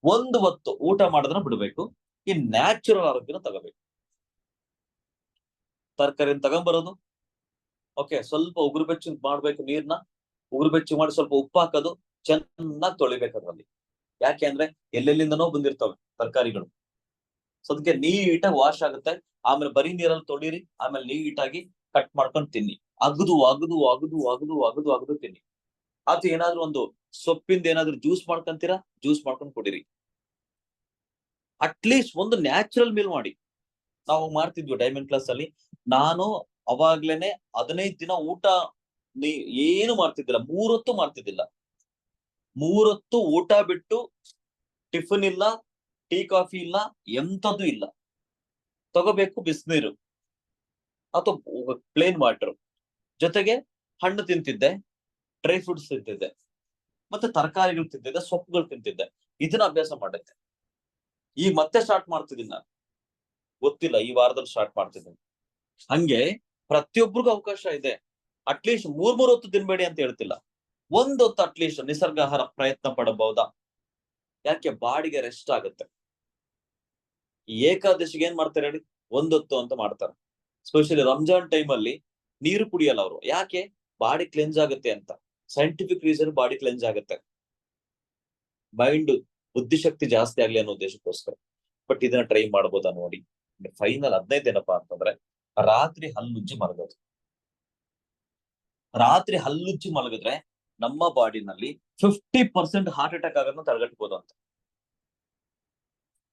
ಒಂದು ಹೊತ್ತು ಊಟ ಮಾಡೋದನ್ನ ಬಿಡ್ಬೇಕು, ಈ ನ್ಯಾಚುರಲ್ ಆರೋಗ್ಯನ ತಗೋಬೇಕು. ತರಕಾರಿನ ತಗೊಂಡ್ಬರೋದು, ಓಕೆ, ಸ್ವಲ್ಪ ಉಗುರು ಬೆಚ್ಚು ಮಾಡ್ಬೇಕು. ನೀರ್ನ ಉಗುರು ಬೆಚ್ಚು ಮಾಡಿ ಸ್ವಲ್ಪ ಉಪ್ಪು ಹಾಕೋದು, ಚೆನ್ನಾಗಿ ತೊಳಿಬೇಕು ಅದ್ರಲ್ಲಿ. ಯಾಕೆ ಅಂದ್ರೆ ಎಲ್ಲೆಲ್ಲಿಂದನೋ ಬಂದಿರ್ತವೆ ತರಕಾರಿಗಳು. ಸೊ ಅದಕ್ಕೆ ನೀಟಾಗಿ ವಾಶ್ ಆಗುತ್ತೆ. ಆಮೇಲೆ ಬರೀ ನೀರಲ್ಲಿ ತೊಳಿರಿ, ಆಮೇಲೆ ನೀಟಾಗಿ ಕಟ್ ಮಾಡ್ಕೊಂಡು ತಿನ್ನಿ. ಅಗದು ಅಗದು ಅಗದು ಅಗದು ಅಗದು ಅಗದು ತಿನ್ನಿ. ಅದು ಏನಾದ್ರು ಒಂದು ಸೊಪ್ಪಿಂದ ಏನಾದ್ರು ಜ್ಯೂಸ್ ಮಾಡ್ಕೊಂತೀರಾ, ಜ್ಯೂಸ್ ಮಾಡ್ಕೊಂಡು ಕುಡಿರಿ. ಅಟ್ಲೀಸ್ಟ್ ಒಂದು ನ್ಯಾಚುರಲ್ ಮೀಲ್ ಮಾಡಿ. ನಾವು ಮಾಡ್ತಿದ್ವಿ ಡೈಮಂಡ್ ಕ್ಲಾಸ್ ಅಲ್ಲಿ. ನಾನು ಅವಾಗ್ಲೇನೆ 15 ದಿನ ಊಟ ಏನು ಮಾಡ್ತಿದ್ದಿಲ್ಲ, 3 ಹೊತ್ತು ಮಾಡ್ತಿದ್ದಿಲ್ಲ. 3 ಹೊತ್ತು ಊಟ ಬಿಟ್ಟು ಟಿಫಿನ್ ಇಲ್ಲ, ಟೀ ಕಾಫಿ ಇಲ್ಲ, ಎಂತದ್ದು ಇಲ್ಲ. ತಗೋಬೇಕು ಬಿಸಿನೀರು ಅಥವಾ ಪ್ಲೇನ್ ವಾಟರ್, ಜೊತೆಗೆ ಹಣ್ಣು ತಿಂತಿದ್ದೆ, ಡ್ರೈ ಫ್ರೂಟ್ಸ್ ತಿಂತಿದ್ದೆ, ಮತ್ತೆ ತರಕಾರಿಗಳು ತಿಂತಿದ್ದೆ, ಸೊಪ್ಪುಗಳು ತಿಂತಿದ್ದೆ. ಇದನ್ನ ಅಭ್ಯಾಸ ಮಾಡಿದ್ದೆ. ಈಗ ಮತ್ತೆ ಸ್ಟಾರ್ಟ್ ಮಾಡ್ತಿದ್ದೀನಿ ನಾನು, ಗೊತ್ತಿಲ್ಲ, ಈ ವಾರದಲ್ಲಿ ಸ್ಟಾರ್ಟ್ ಮಾಡ್ತಿದ್ದೀನಿ. ಹಂಗೆ ಪ್ರತಿಯೊಬ್ಬರಿಗೂ ಅವಕಾಶ ಇದೆ. ಅಟ್ಲೀಸ್ಟ್ 3 ಹೊತ್ತು ತಿನ್ಬೇಡಿ ಅಂತ ಹೇಳ್ತಿಲ್ಲ, 1 ಹೊತ್ತು ಅಟ್ಲೀಸ್ಟ್ ನಿಸರ್ಗ ಆಹಾರ ಪ್ರಯತ್ನ ಪಡಬಹುದಾ? ಯಾಕೆ? ಬಾಡಿಗೆ ರೆಸ್ಟ್ ಆಗುತ್ತೆ. ಈ ಏಕಾದಶಿಗೆ ಏನ್ ಮಾಡ್ತಾರೆ ಹೇಳಿ? 1 ಹೊತ್ತು ಅಂತ ಮಾಡ್ತಾರೆ. ಸ್ಪೆಷಲಿ ರಂಜಾನ್ ಟೈಮ್ ಅಲ್ಲಿ ನೀರು ಕುಡಿಯಲ್ಲ ಅವರು. ಯಾಕೆ? ಬಾಡಿ ಕ್ಲೆನ್ಸ್ ಆಗುತ್ತೆ ಅಂತ. ಸೈಂಟಿಫಿಕ್ ರೀಸನ್ ಬಾಡಿ ಕ್ಲೆನ್ಸ್ ಆಗುತ್ತೆ, ಮೈಂಡ್ ಬುದ್ಧಿಶಕ್ತಿ ಜಾಸ್ತಿ ಆಗ್ಲಿ ಅನ್ನೋ ಉದ್ದೇಶಕ್ಕೋಸ್ಕರ. ಬಟ್ ಇದನ್ನ ಟ್ರೈ ಮಾಡ್ಬೋದಾ ನೋಡಿ. ಫೈನಲ್ 15 ಏನಪ್ಪಾ ಅಂತಂದ್ರೆ, ರಾತ್ರಿ ಹಲ್ಲುಜ್ಜಿ ಮಲಗೋದು. ರಾತ್ರಿ ಹಲ್ಲುಜ್ಜಿ ಮಲಗಿದ್ರೆ ನಮ್ಮ ಬಾಡಿನಲ್ಲಿ 50% ಹಾರ್ಟ್ ಅಟ್ಯಾಕ್ ಆಗೋದನ್ನ ತಡೆಗಟ್ಟಬಹುದು ಅಂತ.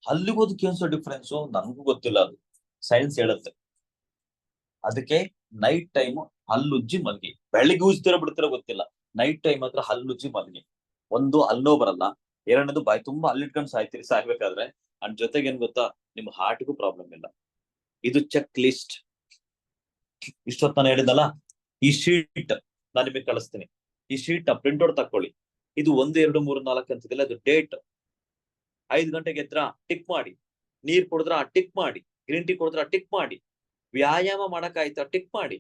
ಹಲ್ಲಿಗೋದಕ್ಕೆ ಏನ್ಸೋ ಡಿಫ್ರೆನ್ಸ್ ನನ್ಗೂ ಗೊತ್ತಿಲ್ಲ, ಅದು ಸೈನ್ಸ್ ಹೇಳುತ್ತೆ. ಅದಕ್ಕೆ ನೈಟ್ ಟೈಮ್ ಹಲ್ಲುಜ್ಜಿ ಮಲಗಿ. ಬೆಳಿಗ್ಗೆ ಉಜ್ತಿರೋ ಬಿಡ್ತಿರೋ ಗೊತ್ತಿಲ್ಲ, ನೈಟ್ ಟೈಮ್ ಹತ್ರ ಹಲ್ಲುಜ್ಜಿ ಮಲಗಿ. ಒಂದು ಹಲ್ಲೋ ಬರಲ್ಲ, ಎರಡನೇದು ಬಾಯಿ ತುಂಬಾ ಹಲ್ಲಿಟ್ಕೊಂಡು ಸಾಯ್ಬೇಕಾದ್ರೆ. ಅಂಡ್ ಜೊತೆಗೆ ಏನ್ ಗೊತ್ತಾ, ನಿಮ್ ಹಾರ್ಟ್ಗೂ ಪ್ರಾಬ್ಲಮ್ ಇಲ್ಲ. ಇದು ಚೆಕ್ ಲಿಸ್ಟ್. ಇಷ್ಟೊತ್ತು ನಾನು ಹೇಳಿದಲ್ಲ, ಈ ಶೀಟ್ ನಾನು ನಿಮಗೆ ಕಳಿಸ್ತೀನಿ. ಈ ಶೀಟ್ ನ ಪ್ರಿಂಟ್ಔಟ್ ತಕೊಳ್ಳಿ. ಇದು 1, 2, 3, 4 ಅಂತಿದೆಲ್ಲ, ಅದು ಡೇಟ್. 5 ಗಂಟೆಗೆ ಎದ್ರ ಟಿಕ್ ಮಾಡಿ, ನೀರ್ ಕುಡಿದ್ರ ಟಿಕ್ ಮಾಡಿ, ಗ್ರೀನ್ ಟೀ ಕುಡಿದ್ರ ಟಿಕ್ ಮಾಡಿ, ವ್ಯಾಯಾಮ ಮಾಡಕ್ಕಾಯ್ತಾ ಟಿಕ್ ಮಾಡಿ,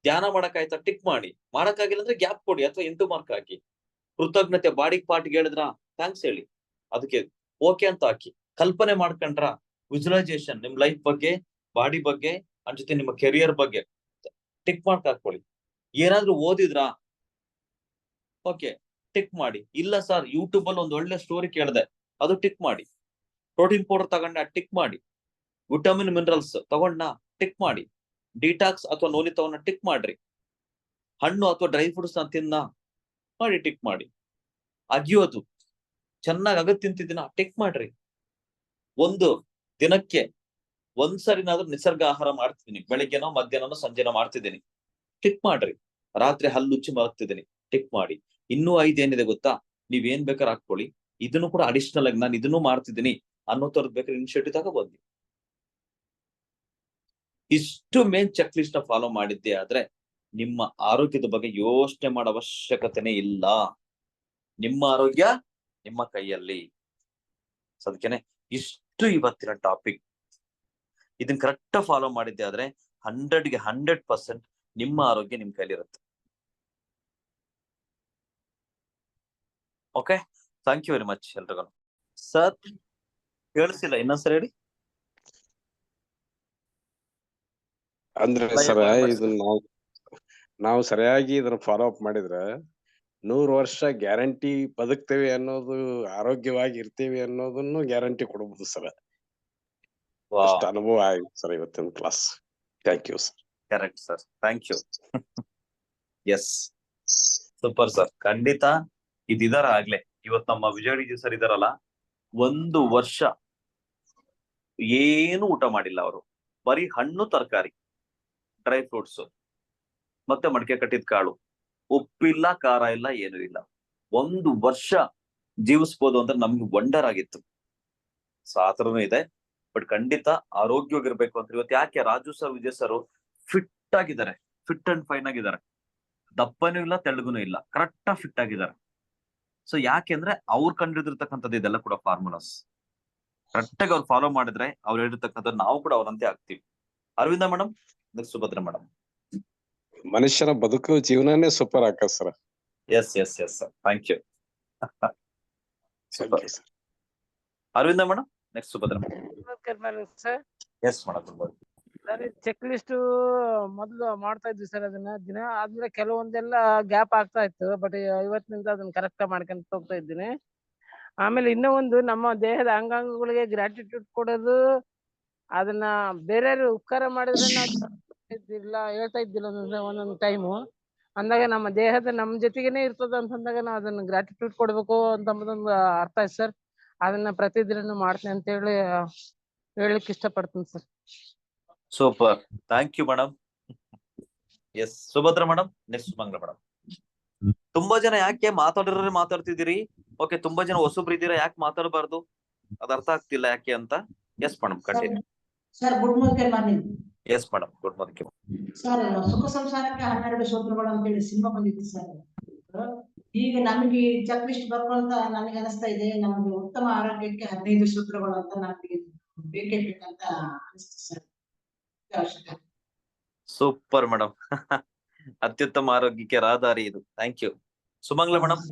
ಧ್ಯಾನ ಮಾಡಕ್ಕಾಯ್ತಾ ಟಿಕ್ ಮಾಡಿ, ಮಾಡಕ್ಕಾಗಿಲ್ಲ ಅಂದ್ರೆ ಗ್ಯಾಪ್ ಕೊಡಿ ಅಥವಾ ಇಂಟು ಮಾರ್ಕ್ ಹಾಕಿ. ಕೃತಜ್ಞತೆ ಬಾಡಿ ಪಾರ್ಟ್ಗೆ ಹೇಳಿದ್ರ ಥ್ಯಾಂಕ್ಸ್ ಹೇಳಿ, ಅದಕ್ಕೆ ಓಕೆ ಅಂತ ಹಾಕಿ. ಕಲ್ಪನೆ ಮಾಡ್ಕೊಂಡ್ರ ವಿಜುವಲೈಸೇಷನ್ ನಿಮ್ ಲೈಫ್ ಬಗ್ಗೆ, ಬಾಡಿ ಬಗ್ಗೆ, ಅನ್ ಜೊತೆ ನಿಮ್ಮ ಕೆರಿಯರ್ ಬಗ್ಗೆ ಟಿಕ್ ಮಾರ್ಕ್ ಹಾಕೊಳ್ಳಿ. ಏನಾದ್ರೂ ಓದಿದ್ರಾ? ಓಕೆ, ಟಿಕ್ ಮಾಡಿ. ಇಲ್ಲ ಸರ್, ಯೂಟ್ಯೂಬ್ ಅಲ್ಲಿ ಒಂದು ಒಳ್ಳೆ ಸ್ಟೋರಿ ಕೇಳಿದೆ, ಅದು ಟಿಕ್ ಮಾಡಿ. ಪ್ರೋಟೀನ್ ಪೌಡರ್ ತಗೊಂಡ ಟಿಕ್ ಮಾಡಿ. ವಿಟಮಿನ್ ಮಿನರಲ್ಸ್ ತಗೊಂಡ ಟಿಕ್ ಮಾಡಿ. ಡಿಟಾಕ್ಸ್ ಅಥವಾ ನೋನಿ ತಗೊಂಡ ಟಿಕ್ ಮಾಡ್ರಿ. ಹಣ್ಣು ಅಥವಾ ಡ್ರೈ ಫ್ರೂಟ್ಸ್ ನ ತಿನ್ನ ಮಾಡಿ ಟಿಕ್ ಮಾಡಿ. ಅಗಿಯೋದು ಚೆನ್ನಾಗಿ ಅಗದ್ ತಿಂತಿದ್ದೀನ ಟಿಕ್ ಮಾಡ್ರಿ. ಒಂದು ದಿನಕ್ಕೆ ಒಂದ್ಸರಿನಾದ್ರೂ ನಿಸರ್ಗ ಆಹಾರ ಮಾಡ್ತಿದ್ದೀನಿ, ಬೆಳಿಗ್ಗೆನೋ ಮಧ್ಯಾಹ್ನನೋ ಸಂಜೆನೋ ಮಾಡ್ತಿದ್ದೀನಿ, ಟಿಕ್ ಮಾಡ್ರಿ. ರಾತ್ರಿ ಹಲ್ಲುಚ್ಚಿ ಮಲಗ್ತಿದ್ದೀನಿ, ಟಿಕ್ ಮಾಡಿ. ಇನ್ನೂ 5 ಏನಿದೆ ಗೊತ್ತಾ? ನೀವೇನ್ ಬೇಕಾದ್ರೆ ಹಾಕೊಳ್ಳಿ. ಇದನ್ನು ಕೂಡ ಅಡಿಷನಲ್ ಆಗಿ ನಾನು ಇದನ್ನು ಮಾಡ್ತಿದ್ದೀನಿ ಅನ್ನೋ ತರದ್ ಬೇಕಾದ್ರೆ ಇನಿಷಿಯೇಟಿವ್ ತಗೋಬಹುದು. ಇಷ್ಟು ಮೇನ್ ಚೆಕ್ ಲಿಸ್ಟ್ ನ ಫಾಲೋ ಮಾಡಿದ್ದೆ ಆದ್ರೆ ನಿಮ್ಮ ಆರೋಗ್ಯದ ಬಗ್ಗೆ ಯೋಚನೆ ಮಾಡೋ ಅವಶ್ಯಕತೆನೇ ಇಲ್ಲ. ನಿಮ್ಮ ಆರೋಗ್ಯ ನಿಮ್ಮ ಕೈಯಲ್ಲಿ. ಅದಕ್ಕೇನೆ ಇಷ್ಟು ಇವತ್ತಿನ ಟಾಪಿಕ್. ಇದನ್ನ ಕರೆಕ್ಟ್ ಫಾಲೋ ಮಾಡಿದ್ದೆ ಆದ್ರೆ 100ಗೆ 100% ನಿಮ್ಮ ಆರೋಗ್ಯ ನಿಮ್ ಕೈಲಿರುತ್ತೆ. Okay, thank you very much ಎಲ್ರಿಗೂ. ಸರ್ ಕೇಳಿಸಿಲ್ಲ, ಇನ್ನೊಂದ್ಸರಿ ಹೇಳಿ. ಅಂದ್ರೆ ಸರ, ಇದನ್ನ ನಾವು ಸರಿಯಾಗಿ ಇದನ್ನ ಫಾಲೋ ಅಪ್ ಮಾಡಿದ್ರೆ 100 ವರ್ಷ ಗ್ಯಾರಂಟಿ ಬದುಕ್ತೇವೆ ಅನ್ನೋದು, ಆರೋಗ್ಯವಾಗಿ ಇರ್ತೀವಿ ಅನ್ನೋದನ್ನು ಗ್ಯಾರಂಟಿ ಕೊಡಬಹುದು ಸರ್. ಅಷ್ಟು ಅನುಭವ ಆಯ್ತು ಸರ್ ಇವತ್ತಿನ class. Thank you sir. Correct sir, thank you. Yes, super sir. ಖಂಡಿತ ಇದಾರ ಆಗ್ಲೇ ಇವತ್ತು ನಮ್ಮ ವಿಜಯ್ ಸರ್ ಇದಾರಲ್ಲ, 1 ವರ್ಷ ಏನು ಊಟ ಮಾಡಿಲ್ಲ ಅವರು. ಬರೀ ಹಣ್ಣು, ತರಕಾರಿ, ಡ್ರೈ ಫ್ರೂಟ್ಸ್ ಮತ್ತೆ ಮಡಿಕೆ ಕಟ್ಟಿದ ಕಾಳು, ಉಪ್ಪಿಲ್ಲ, ಖಾರ ಇಲ್ಲ, ಏನೂ ಇಲ್ಲ. 1 ವರ್ಷ ಜೀವಿಸ್ಬೋದು ಅಂತ ನಮ್ಗೆ ವಂಡರ್ ಆಗಿತ್ತು. ಸಾತ್ರನೂ ಇದೆ. ಬಟ್ ಖಂಡಿತ ಆರೋಗ್ಯವಾಗಿರ್ಬೇಕು ಅಂತ ಇವತ್ತು ಯಾಕೆ Raju sir, Vijay sir fit ಆಗಿದ್ದಾರೆ, ಫಿಟ್ ಅಂಡ್ ಫೈನ್ ಆಗಿದ್ದಾರೆ. ದಪ್ಪನೂ ಇಲ್ಲ, ತೆಳ್ಳಗುನೂ ಇಲ್ಲ, ಕರೆಕ್ಟ್ ಆಗಿ ಫಿಟ್ ಆಗಿದ್ದಾರೆ. ಸೊ ಯಾಕೆಂದ್ರೆ ಅವ್ರು ಕಂಡಿಡಿರ್ತಕ್ಕಂಥದ್ದು ಇದೆಲ್ಲ ಕೂಡ ಫಾರ್ಮುಲಾಸ್. ಕರೆಕ್ಟ್ ಆಗಿ ಅವ್ರು ಫಾಲೋ ಮಾಡಿದ್ರೆ, ಅವ್ರು ಹೇಳಿರ್ತಕ್ಕಂಥದ್ದು ನಾವು ಕೂಡ ಅವರಂತೆ ಆಗ್ತೀವಿ. Aravinda madam, Subhadra madam. ಮನುಷ್ಯನ ಬದುಕು ಜೀವನನೇ ಸೂಪರ್ ಆಕ sir. Yes yes yes sir, thank you. Aravinda madam, next Subhadra madam. Yes madam. Check list ಮೊದ್ಲು ಮಾಡ್ತಾ ಇದ್ವಿ ಸರ್, ಅದನ್ನ ದಿನ ಆದ್ಮೇಲೆ ಕೆಲವೊಂದೆಲ್ಲ ಗ್ಯಾಪ್ ಆಗ್ತಾ ಇತ್ತು. ಬಟ್ ಇವತ್ತಿನಿಂದ ಅದನ್ನ ಕರೆಕ್ಟ್ ಮಾಡ್ಕೊಂತ ಹೋಗ್ತಾ ಇದ್ದೀನಿ. ಆಮೇಲೆ ಇನ್ನೂ ಒಂದು, ನಮ್ಮ ದೇಹದ ಅಂಗಾಂಗಗಳಿಗೆ ಗ್ರಾಟಿಟ್ಯೂಡ್ ಕೊಡೋದು, ಅದನ್ನ ಬೇರೆಯವ್ರು ಉಪಕಾರ ಮಾಡಿದ್ರೆ ನಾವು ಹೇಳ್ತಾ ಇದ್ದಿಲ್ಲ ಒಂದೊಂದು ಟೈಮು. ಅಂದಾಗ ನಮ್ಮ ದೇಹದ ನಮ್ ಜೊತೆಗೇನೆ ಇರ್ತದ ಅಂತಂದಾಗ ನಾವು ಅದನ್ನ ಗ್ರಾಟಿಟ್ಯೂಡ್ ಕೊಡ್ಬೇಕು ಅಂತಂಬುದೊಂದು ಅರ್ಥ ಆಯ್ತು ಸರ್. ಅದನ್ನ ಪ್ರತಿದಿನ ಮಾಡ್ತೀನಿ ಅಂತ ಹೇಳಲಿಕ್ಕೆ ಇಷ್ಟಪಡ್ತೀನಿ sir. Super, thank you madam. Yes Subhadra madam, next Sumangala madam. ತುಂಬಾ ಜನ ಯಾಕೆ ಮಾತಾಡಿರೋರೆ ಮಾತಾಡ್ತಿದ್ದೀರಿ? ಓಕೆ, ತುಂಬಾ ಜನ ಹೊಸಬ್ರು ಇದ್ದೀರಾ, ಯಾಕೆ ಮಾತಾಡಬಾರ್ದು? ಅದ ಅರ್ಥ ಆಗ್ತಿಲ್ಲ ಯಾಕೆ ಅಂತ. Yes madam, continue. Sir good morning. Yes madam, good morning. Sir ಸುಖ ಸಂಸಾರಕ್ಕೆ 12 ಸೂತ್ರಗಳು ಅಂತೇಳಿ ಸಿನಿಮಾ ಬಂದಿತ್ತು ಸರ್. ಈಗ ನಮಗೆ ಚೆಕ್ ಲಿಸ್ಟ್ ಬರ್ಕೊಂತ ನನಗೆ ಅನಿಸ್ತಾ ಇದೆ, ನಮಗೆ ಉತ್ತಮ ಆರೋಗ್ಯಕ್ಕೆ 15 ಸೂತ್ರಗಳು ಅಂತ ನಮಗೆ ಬೇಕೇ ಬೇಕಂತ ಅನಿಸ್ತು ಸರ್. Super madam. ಅತ್ಯುತ್ತಮ ಆರೋಗ್ಯಕ್ಕೆ ರಹದಾರಿ ಇದು. Thank you. Sumangala madam.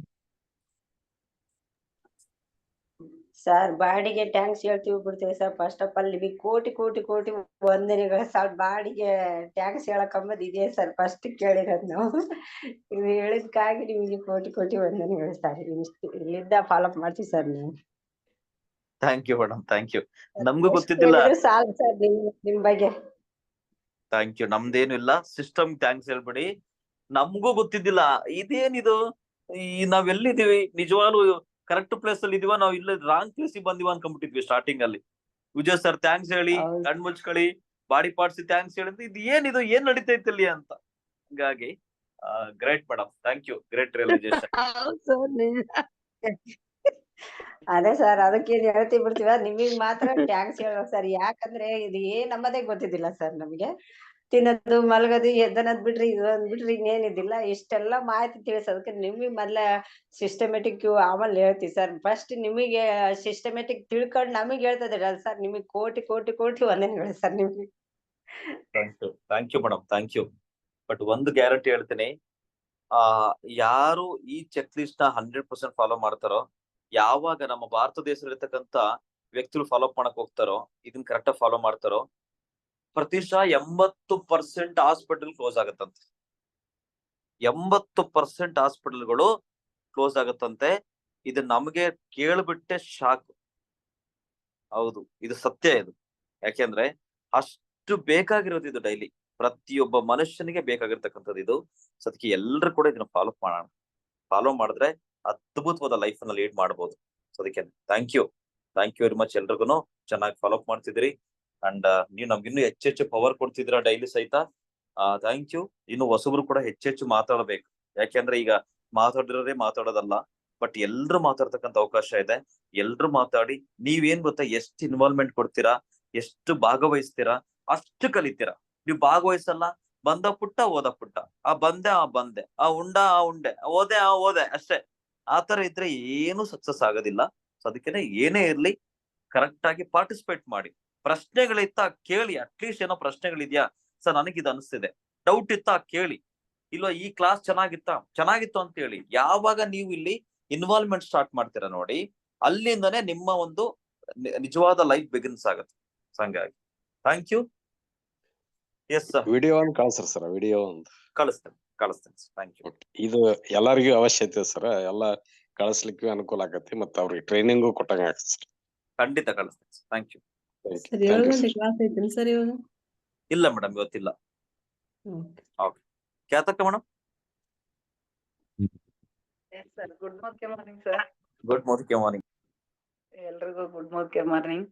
Sir ಬಾಡಿಗೆ ಟ್ಯಾಂಕ್ಸ್ ಹೇಳ್ತೀವಿ ಬಿಡ್ತೀವಿ ಸರ್. ಫಸ್ಟ್ ಆಫ್ ಆಲ್ ನಿಮಗೆ ಕೋಟಿ ಕೋಟಿ ಕೋಟಿ ವಂದನೆಗಳು ಸರ್. ಬಾಡಿಗೆ ಟ್ಯಾಂಕ್ಸ್ ಹೇಳಕ್ಕಂಬದ್ ಇದೆ ಸರ್, ಫಸ್ಟ್ ಕೇಳಿರೋದು ನಾವು. ಇದು ಹೇಳಿದ್ಕಾಗಿ ನಿಮಗೆ ಕೋಟಿ ಕೋಟಿ ವಂದನೆಗಳು ಸರ್. ಇಲ್ಲಿಂದ ಫಾಲೋ ಅಪ್ ಮಾಡ್ತೀವಿ ಸರ್ ನೀವು. Thank you madam, thank you. ನಮ್ಗೂ ಗೊತ್ತಿದ್ದಿಲ್ಲ. ಸಾಕು ಸರ್ ನಿಮ್ ಬಗ್ಗೆ. Thank you. ನಮ್ದೇನು ಇಲ್ಲ, ಸಿಸ್ಟಮ್ ಥ್ಯಾಂಕ್ಸ್ ಹೇಳ್ಬಿಡಿ. ನಮ್ಗೂ ಗೊತ್ತಿದ್ದಿಲ್ಲ ಇದೇನಿದು, ನಾವೆಲ್ಲಿದೀವಿ ನಿಜವಾಗ್ಲೂ ಕರೆಕ್ಟ್ ಪ್ಲೇಸ್ ಅಲ್ಲಿ ಇದೀವ, ನಾವ್ ಇಲ್ಲ ರಾಂಗ್ ಪ್ಲೇಸ್ ಬಂದಿವ ಅನ್ಕೊಂಡ್ಬಿಟ್ಟಿದ್ವಿ ಸ್ಟಾರ್ಟಿಂಗ್ ಅಲ್ಲಿ. ವಿಜಯ್ ಸರ್ ಥ್ಯಾಂಕ್ಸ್ ಹೇಳಿ, ಕಣ್ ಮುಚ್ಕೊಳ್ಳಿ, ಬಾಡಿ ಪಾರ್ಟ್ಸ್ ಥ್ಯಾಂಕ್ಸ್ ಹೇಳಿದ್ರೆ ಇದು ಏನಿದು, ಏನ್ ನಡೀತೈತಿ ಇಲ್ಲಿ ಅಂತ. ಹಂಗಾಗಿ great madam, thank you. Great realisation. ಅದೇ ಸರ್, ಅದಕ್ಕೆ ಹೇಳ್ತೀವಿ ಬಿಡ್ತೀವ. ನಿಮಗ್ ಮಾತ್ರ ಟ್ಯಾಂಕ್ಸ್ ಹೇಳೋ ಸರ್. ಯಾಕಂದ್ರೆ ಇದು ನಮ್ಮದೇ ಗೊತ್ತಿದ್ದಿಲ್ಲ ಸರ್ ನಮಗೆ. ತಿನ್ನೋದು ಮಲಗೋದು ಎದ್ದನದ್ ಬಿಡ್ರಿ ಇದು ಅಂದ್ಬಿಟ್ರಿ ಇನ್ನೇನಿದ್ದಿಲ್ಲ. ಇಷ್ಟೆಲ್ಲಾ ಮಾಹಿತಿ ತಿಳಿಸೋದಕ್ಕೆ ನಿಮಗ್ ಮೊದ್ಲ ಸಿಸ್ಟಮೆಟಿಕ್ ಆಮೇಲೆ ಹೇಳ್ತೀವಿ ಸರ್. ಫಸ್ಟ್ ನಿಮಗೆ ಸಿಸ್ಟಮೆಟಿಕ್ ತಿಳ್ಕೊಂಡ್ ನಮಗ್ ಹೇಳ್ತದಿಲ್ಲ ಸರ್. ನಿಮಗ್ ಕೋಟಿ ಕೋಟಿ ಕೋಟಿ ವಂದನೆಗಳು ಸರ್ ನಿಮ್ಗೆ. Thank you madam, thank you. But ಒಂದು ಗ್ಯಾರಂಟಿ ಹೇಳ್ತೀನಿ, ಯಾರು ಈ ಚೆಕ್ ಲಿಸ್ಟ್ ನ 100% ಫಾಲೋ ಮಾಡ್ತಾರೋ, ಯಾವಾಗ ನಮ್ಮ ಭಾರತ ದೇಶದಲ್ಲಿರ್ತಕ್ಕಂತ ವ್ಯಕ್ತಿಗಳು ಫಾಲೋ ಮಾಡಕ್ ಹೋಗ್ತಾರೋ, ಇದನ್ನ ಕರೆಕ್ಟ್ ಫಾಲೋ ಮಾಡ್ತಾರೋ, ಪ್ರತಿಶತ 80% ಹಾಸ್ಪಿಟಲ್ ಕ್ಲೋಸ್ ಆಗತ್ತಂತೆ. 80% ಹಾಸ್ಪಿಟಲ್ಗಳು ಕ್ಲೋಸ್ ಆಗತ್ತಂತೆ. ಇದು ನಮಗೆ ಕೇಳ್ಬಿಟ್ಟೆ ಶಾಕ್. ಹೌದು, ಇದು ಸತ್ಯ. ಇದು ಯಾಕೆಂದ್ರೆ ಅಷ್ಟು ಬೇಕಾಗಿರೋದು ಇದು. ಡೈಲಿ ಪ್ರತಿಯೊಬ್ಬ ಮನುಷ್ಯನಿಗೆ ಬೇಕಾಗಿರ್ತಕ್ಕಂಥದ್ದು ಇದು. ಅದಕ್ಕೆ ಎಲ್ಲರೂ ಕೂಡ ಇದನ್ನ ಫಾಲೋ ಮಾಡೋಣ. ಫಾಲೋ ಮಾಡಿದ್ರೆ ಅದ್ಭುತವಾದ ಲೈಫ್ ಅನ್ನ ಲೀಡ್ ಮಾಡಬಹುದು. ಅದಕ್ಕೆ ಥ್ಯಾಂಕ್ ಯು ವೆರಿ ಮಚ್. ಎಲ್ರಿಗೂ ಚೆನ್ನಾಗಿ ಫಾಲೋ ಅಪ್ ಮಾಡ್ತಿದ್ರಿ. ಅಂಡ್ ನೀವು ನಮ್ಗಿನ್ನೂ ಹೆಚ್ಚೆಚ್ಚು ಪವರ್ ಕೊಡ್ತಿದ್ರ ಡೈಲಿ ಸಹಿತ. Thank you. ಇನ್ನು ಹೊಸಬ್ರು ಕೂಡ ಹೆಚ್ಚೆಚ್ಚು ಮಾತಾಡ್ಬೇಕು. ಯಾಕೆಂದ್ರೆ ಈಗ ಮಾತಾಡಿರೋದೇ ಮಾತಾಡೋದಲ್ಲ, ಬಟ್ ಎಲ್ರು ಮಾತಾಡ್ತಕ್ಕಂಥ ಅವಕಾಶ ಇದೆ. ಎಲ್ರು ಮಾತಾಡಿ. ನೀವೇನ್ ಗೊತ್ತಾ, ಎಷ್ಟು ಇನ್ವಾಲ್ವ್ಮೆಂಟ್ ಕೊಡ್ತೀರಾ, ಎಷ್ಟು ಭಾಗವಹಿಸ್ತೀರಾ, ಅಷ್ಟು ಕಲಿತೀರಾ. ನೀವು ಭಾಗವಹಿಸಲ್ಲ, ಬಂದ ಪುಟ್ಟ ಓದ ಪುಟ್ಟ, ಬಂದೆ ಆ ಉಂಡೆ, ಓದೆ ಅಷ್ಟೇ. ಆತರ ಇದ್ರೆ ಏನು ಸಕ್ಸಸ್ ಆಗೋದಿಲ್ಲ. ಸೊ ಅದಕ್ಕೆ ಏನೇ ಇರ್ಲಿ, ಕರೆಕ್ಟ್ ಆಗಿ ಪಾರ್ಟಿಸಿಪೇಟ್ ಮಾಡಿ. ಪ್ರಶ್ನೆಗಳಿತ್ತ ಕೇಳಿ. ಅಟ್ಲೀಸ್ಟ್ ಏನೋ ಪ್ರಶ್ನೆಗಳಿದ್ಯಾ ಸರ್, ನನಗಿದು ಅನಿಸ್ತಿದೆ, ಡೌಟ್ ಇತ್ತ ಕೇಳಿ. ಇಲ್ವಾ ಈ ಕ್ಲಾಸ್ ಚೆನ್ನಾಗಿತ್ತು ಅಂತ ಹೇಳಿ. ಯಾವಾಗ ನೀವು ಇಲ್ಲಿ ಇನ್ವಾಲ್ವ್ಮೆಂಟ್ ಸ್ಟಾರ್ಟ್ ಮಾಡ್ತೀರಾ ನೋಡಿ, ಅಲ್ಲಿಂದನೇ ನಿಮ್ಮ ಒಂದು ನಿಜವಾದ ಲೈಫ್ ಬಿಗಿನ್ಸ್ ಆಗುತ್ತೆ. ಹಂಗಾಗಿ thank you. Yes sir, video ಒಂದು ಕಳ್ಸ್ರಿ ಸರ್. ವಿಡಿಯೋ ಒಂದು ಕಳಿಸ್ತೇನೆ. Thank you. ಇದು ಎಲ್ಲರಿಗೂ ಅವಶ್ಯಕತೆ ಸರ್. ಎಲ್ಲ ಕಳಿಸ್ಲಿಕ್ಕೆ ಅನುಕೂಲ ಆಗತ್ತೆ, ಮತ್ತೆ ಅವ್ರಿಗೆ ಟ್ರೈನಿಂಗು ಕೊಟ್ಟಂಗ ಆಗತ್ತೆ ಸರ್. ಖಂಡಿತ ಕಳಿಸ್ತೇನೆ. Thank you. ಸರ್ 7 ಗಂಟೆ ಕ್ಲಾಸ್ ಐತೇನು ಸರ್ ಇವಾಗ? ಇಲ್ಲ ಮೇಡಮ್, ಇವತ್ತಿಲ್ಲ. ಓಕೆ, ಕ್ಯಾತಕ್ಕ madam. Sir good morning sir. Good morning. ಎಲ್ರಿಗೂ ಗುಡ್ ಮಾರ್ನಿಂಗ್.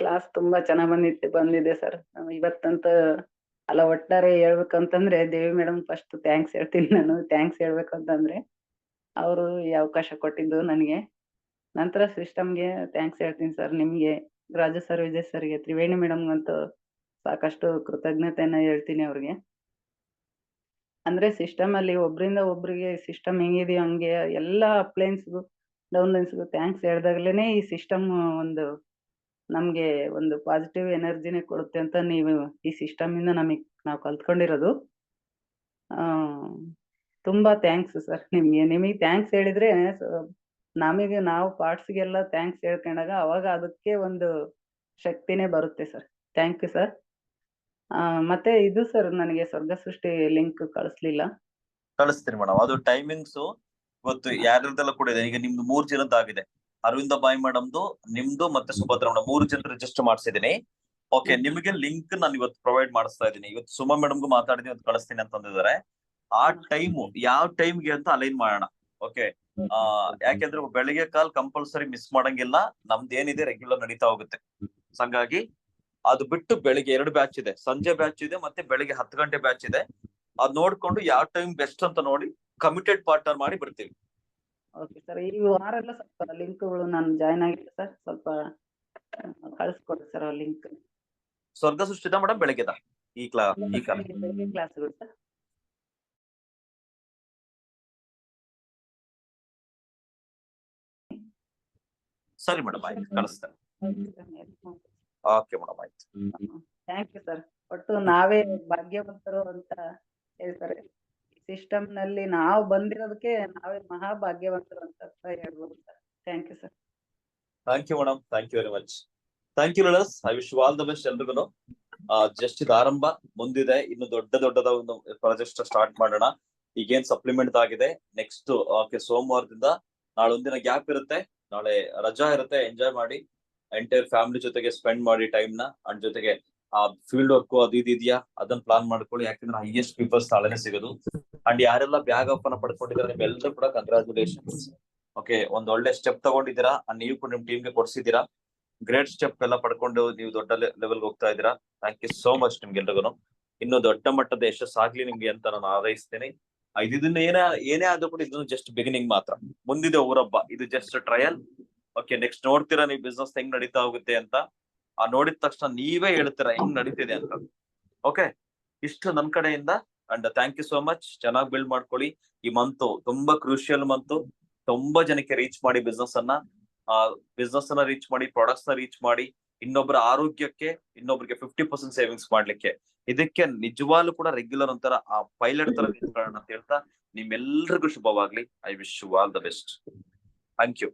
ಕ್ಲಾಸ್ ತುಂಬಾ ಚೆನ್ನಾಗ್ ಬಂದಿದೆ ಸರ್. ಇವತ್ತಂತ ಅಲ್ಲ, ಒಟ್ಟಾರೆ ಹೇಳ್ಬೇಕಂತಂದ್ರೆ ದೇವಿ ಮೇಡಮ್ ಫಸ್ಟ್ ಥ್ಯಾಂಕ್ಸ್ ಹೇಳ್ತೀನಿ ನಾನು. ಥ್ಯಾಂಕ್ಸ್ ಹೇಳ್ಬೇಕಂತಂದ್ರೆ ಅವರು ಈ ಅವಕಾಶ ಕೊಟ್ಟಿದ್ದು ನನಗೆ. ನಂತರ ಸಿಸ್ಟಮ್ಗೆ ಥ್ಯಾಂಕ್ಸ್ ಹೇಳ್ತೀನಿ ಸರ್. ನಿಮ್ಗೆ, ರಾಜು ಸರ್, ವಿಜಯ್ ಸರ್ಗೆ, ತ್ರಿವೇಣಿ ಮೇಡಮ್ಗಂತೂ ಸಾಕಷ್ಟು ಕೃತಜ್ಞತೆಯನ್ನ ಹೇಳ್ತೀನಿ ಅವ್ರಿಗೆ. ಅಂದ್ರೆ ಸಿಸ್ಟಮ್ ಅಲ್ಲಿ ಒಬ್ರಿಂದ ಒಬ್ರಿಗೆ ಸಿಸ್ಟಮ್ ಹೆಂಗಿದೆಯೋ ಹಂಗೆ ಎಲ್ಲಾ ಅಪ್ಲೈನ್ಸ್ಗೂ ಡೌನ್ಲೈನ್ಸ್ಗೂ ಥ್ಯಾಂಕ್ಸ್ ಹೇಳ್ದಾಗ್ಲೇನೆ ಈ ಸಿಸ್ಟಮ್ ಒಂದು ನಮ್ಗೆ ಒಂದು ಪಾಸಿಟಿವ್ ಎನರ್ಜಿನೇ ಕೊಡುತ್ತೆ ಅಂತ ನೀವು ಈ ಸಿಸ್ಟಮ್ ಇಂದ ನಾವು ಕಲ್ತ್ಕೊಂಡಿರೋದು. ತುಂಬಾ ಥ್ಯಾಂಕ್ಸ್ ಸರ್ ನಿಮಗೆ ಥ್ಯಾಂಕ್ಸ್ ಹೇಳಿದ್ರೆ ನಾವು ಪಾರ್ಟ್ಸ್ಗೆಲ್ಲ ಥ್ಯಾಂಕ್ಸ್ ಹೇಳ್ಕೊಂಡಾಗ ಅವಾಗ ಅದಕ್ಕೆ ಒಂದು ಶಕ್ತಿನೇ ಬರುತ್ತೆ ಸರ್. Thank you sir. ಮತ್ತೆ ಇದು ಸರ್, ನನಗೆ ಸ್ವರ್ಗ ಸೃಷ್ಟಿ ಲಿಂಕ್ ಕಳಿಸ್ಲಿಲ್ಲ. ಕಳಿಸ್ತೀನಿ ಮೇಡಮ್. ಅದು ಟೈಮಿಂಗ್ಸ್ ಇವತ್ತು ಯಾರ್ಯಾರ್ದೆಲ್ಲ ಕೂಡ ಇದೆ. ಈಗ ನಿಮ್ದು 3 ಜನದ್ದಾಗಿದೆ. ಅರವಿಂದ ಬಾಯಿ ಮೇಡಮ್ದು, ನಿಮ್ದು ಮತ್ತೆ ಸುಭದ್ರ ಮೇಡಮ್ 3 ಜನ ರಿಜಿಸ್ಟರ್ ಮಾಡಿಸಿದೀನಿ. ಓಕೆ, ನಿಮಗೆ ಲಿಂಕ್ ನಾನು ಇವತ್ತು ಪ್ರೊವೈಡ್ ಮಾಡಿಸ್ತಾ ಇದ್ದೀನಿ. ಇವತ್ತು ಸುಮಾ ಮೇಡಮ್ಗೂ ಮಾತಾಡಿದೀನಿ, ಇವತ್ತು ಕಳಿಸ್ತೀನಿ ಅಂತಂದಿದ್ದಾರೆ. ಆ ಟೈಮು ಯಾವ ಟೈಮ್ಗೆ ಅಂತ ಅಲೈನ್ ಮಾಡೋಣ. ಓಕೆ, ಯಾಕೆಂದ್ರೆ ಬೆಳಿಗ್ಗೆ ಕಾಲ್ ಕಂಪಲ್ಸರಿ ಮಿಸ್ ಮಾಡಂಗಿಲ್ಲ. ನಮ್ದು ಏನಿದೆ ರೆಗ್ಯುಲರ್ ನಡೀತಾ ಹೋಗುತ್ತೆ. ಹಂಗಾಗಿ ಅದು ಬಿಟ್ಟು ಬೆಳಿಗ್ಗೆ 2 ಬ್ಯಾಚ್ ಇದೆ, ಸಂಜೆ ಬ್ಯಾಚ್ ಇದೆ ಮತ್ತೆ ಬೆಳಿಗ್ಗೆ 10 ಗಂಟೆ ಬ್ಯಾಚ್ ಇದೆ. ಅದ್ ನೋಡ್ಕೊಂಡು ಯಾವ ಟೈಮ್ ಬೆಸ್ಟ್ ಅಂತ ನೋಡಿ ಕಮಿಟೆಡ್ ಪಾರ್ಟ್ನರ್ ಮಾಡಿ ಬರ್ತೀವಿ. ಓಕೆ ಸರ್, ಈ ವಾರ ಎಲ್ಲ ಸ್ವಲ್ಪ ಲಿಂಕ್ಗಳು ನಾನು ಜಾಯ್ನ್ ಆಗಿದ್ದೆ ಸರ್, ಸ್ವಲ್ಪ ಕಳಿಸ್ಕೊಡಿ ಸರ್ ಆ ಲಿಂಕ್. ಸ್ವರ್ಗ ಸೃಷ್ಟಿದ ಮೇಡಮ್ ಬೆಳಗ್ಗೆದ ಈ ಕಾಲ ಕ್ಲಾಸ್ಗಳು ಸರ್. ಸರಿ ಮೇಡಮ್, ಆಯ್ತು ಕಳಿಸ್ತೇನೆ. ಓಕೆ ಮೇಡಮ್, ಆಯ್ತು. Thank you sir. ಒಟ್ಟು ನಾವೇ ಭಾಗ್ಯವಂತರು ಅಂತ ಹೇಳ್ತಾರೆ. ಸಿಸ್ಟಮ್ ನಲ್ಲಿ ನಾವು ಬಂದಿರೋದಕ್ಕೆ ನಾವೇ ಮಹಾ ಭಾಗ್ಯವಂತರು ಅಂತ ಹೇಳ್ಬೋದು sir. Thank you sir. Thank you madam, thank you very much. Thank you learners, I wish you all the best ಎಲ್ರಿಗೂ. ಜಸ್ಟ್ ಇದು ಆರಂಭ, ಮುಂದಿದೆ ಇನ್ನು ದೊಡ್ಡದ ಒಂದು ಪ್ರಾಜೆಕ್ಟ್ ಸ್ಟಾರ್ಟ್ ಮಾಡೋಣ. ಈಗೇನ್ ಸಪ್ಲಿಮೆಂಟ್ ಆಗಿದೆ, ನೆಕ್ಸ್ಟ್ ಸೋಮವಾರದಿಂದ ನಾಳೆ ಒಂದಿನ ಗ್ಯಾಪ್ ಇರುತ್ತೆ, ನಾಳೆ ರಜಾ ಇರುತ್ತೆ. ಎಂಜಾಯ್ ಮಾಡಿ, ಎಂಟೈರ್ ಫ್ಯಾಮಿಲಿ ಜೊತೆಗೆ ಸ್ಪೆಂಡ್ ಮಾಡಿ ಟೈಮ್ ನ. ಅಂಡ್ ಜೊತೆಗೆ ಆ ಫೀಲ್ಡ್ ವರ್ಕ್ ಅದು ಇದೆಯಾ ಅದನ್ನ ಪ್ಲಾನ್ ಮಾಡ್ಕೊಳ್ಳಿ, ಯಾಕಂದ್ರೆ ಹೈಯೆಸ್ಟ್ ಪೀಪಲ್ಸ್ ನಾಳೆನೆ ಸಿಗೋದು. ಅಂಡ್ ಯಾರೆಲ್ಲ ಬ್ಯಾಗ್ ಆಫ್ ಅನ್ನ ಪಡ್ಕೊಂಡಿದ್ದಾರೆ ನಿಮ್ಮೆಲ್ಲರೂ ಕೂಡ ಕಂಗ್ರಾಚುಲೇಷನ್ಸ್. ಓಕೆ, ಒಂದ್ ಒಳ್ಳೆ ಸ್ಟೆಪ್ ತಗೊಂಡಿದ್ದೀರಾ, ಅಂಡ್ ನೀವು ಕೂಡ ನಿಮ್ ಟೀಮ್ಗೆ ಕೊಡ್ಸಿದ್ದೀರಾ. ಗ್ರೇಟ್ ಸ್ಟೆಪ್ ಎಲ್ಲ ಪಡ್ಕೊಂಡು ನೀವು ದೊಡ್ಡ ಲೆವೆಲ್ಗೆ ಹೋಗ್ತಾ ಇದ್ದೀರಾ. ಥ್ಯಾಂಕ್ ಯು ಸೋ ಮಚ್ ನಿಮ್ಗೆಲ್ರಿಗೂ. ಇನ್ನು ದೊಡ್ಡ ಮಟ್ಟದ ಯಶಸ್ಸಾಗ್ಲಿ ನಿಮ್ಗೆ ಅಂತ ನಾನು ಹಾರೈಸ್ತೇನೆ. ಇದನ್ನ ಏನೇ ಆದ್ರೂ ಕೂಡ ಇದನ್ನು ಜಸ್ಟ್ ಬಿಗಿನಿಂಗ್ ಮಾತ್ರ, ಮುಂದಿದೆ ಊರಬ್ಬ, ಇದು ಜಸ್ಟ್ ಟ್ರಯಲ್. ಓಕೆ, ನೆಕ್ಸ್ಟ್ ನೋಡ್ತೀರಾ ನೀವು ಬಿಸ್ನೆಸ್ ಹೆಂಗ್ ನಡೀತಾ ಹೋಗುತ್ತೆ ಅಂತ. ಆ ನೋಡಿದ ತಕ್ಷಣ ನೀವೇ ಹೇಳ್ತೀರಾ ಹೆಂಗ್ ನಡೀತಿದೆ ಅಂತ. ಓಕೆ, ಇಷ್ಟು ನನ್ ಕಡೆಯಿಂದ. And thank you so much. ಚೆನ್ನಾಗಿ ಬಿಲ್ಡ್ ಮಾಡ್ಕೊಳ್ಳಿ. ಈ ಮಂತ್ ತುಂಬಾ ಕ್ರೂಷಿಯಲ್ ಮಂತ್. ತುಂಬಾ ಜನಕ್ಕೆ ರೀಚ್ ಮಾಡಿ ಬಿಸ್ನೆಸ್ ಅನ್ನ ರೀಚ್ ಮಾಡಿ, ಪ್ರಾಡಕ್ಟ್ಸ್ ನ ರೀಚ್ ಮಾಡಿ, ಇನ್ನೊಬ್ಬರ ಆರೋಗ್ಯಕ್ಕೆ, ಇನ್ನೊಬ್ರಿಗೆ 50% ಸೇವಿಂಗ್ಸ್ ಮಾಡ್ಲಿಕ್ಕೆ. ಇದಕ್ಕೆ ನಿಜವಾಗ್ಲೂ ಕೂಡ ರೆಗ್ಯುಲರ್ ಒಂಥರ ಆ ಪೈಲಟ್ ತರ ನಿಂತ್ಕೊಳ್ಳೋಣ ಅಂತ ಹೇಳ್ತಾ ನಿಮ್ಮೆಲ್ಲರಿಗೂ ಶುಭವಾಗ್ಲಿ. I wish you all the best. Thank you.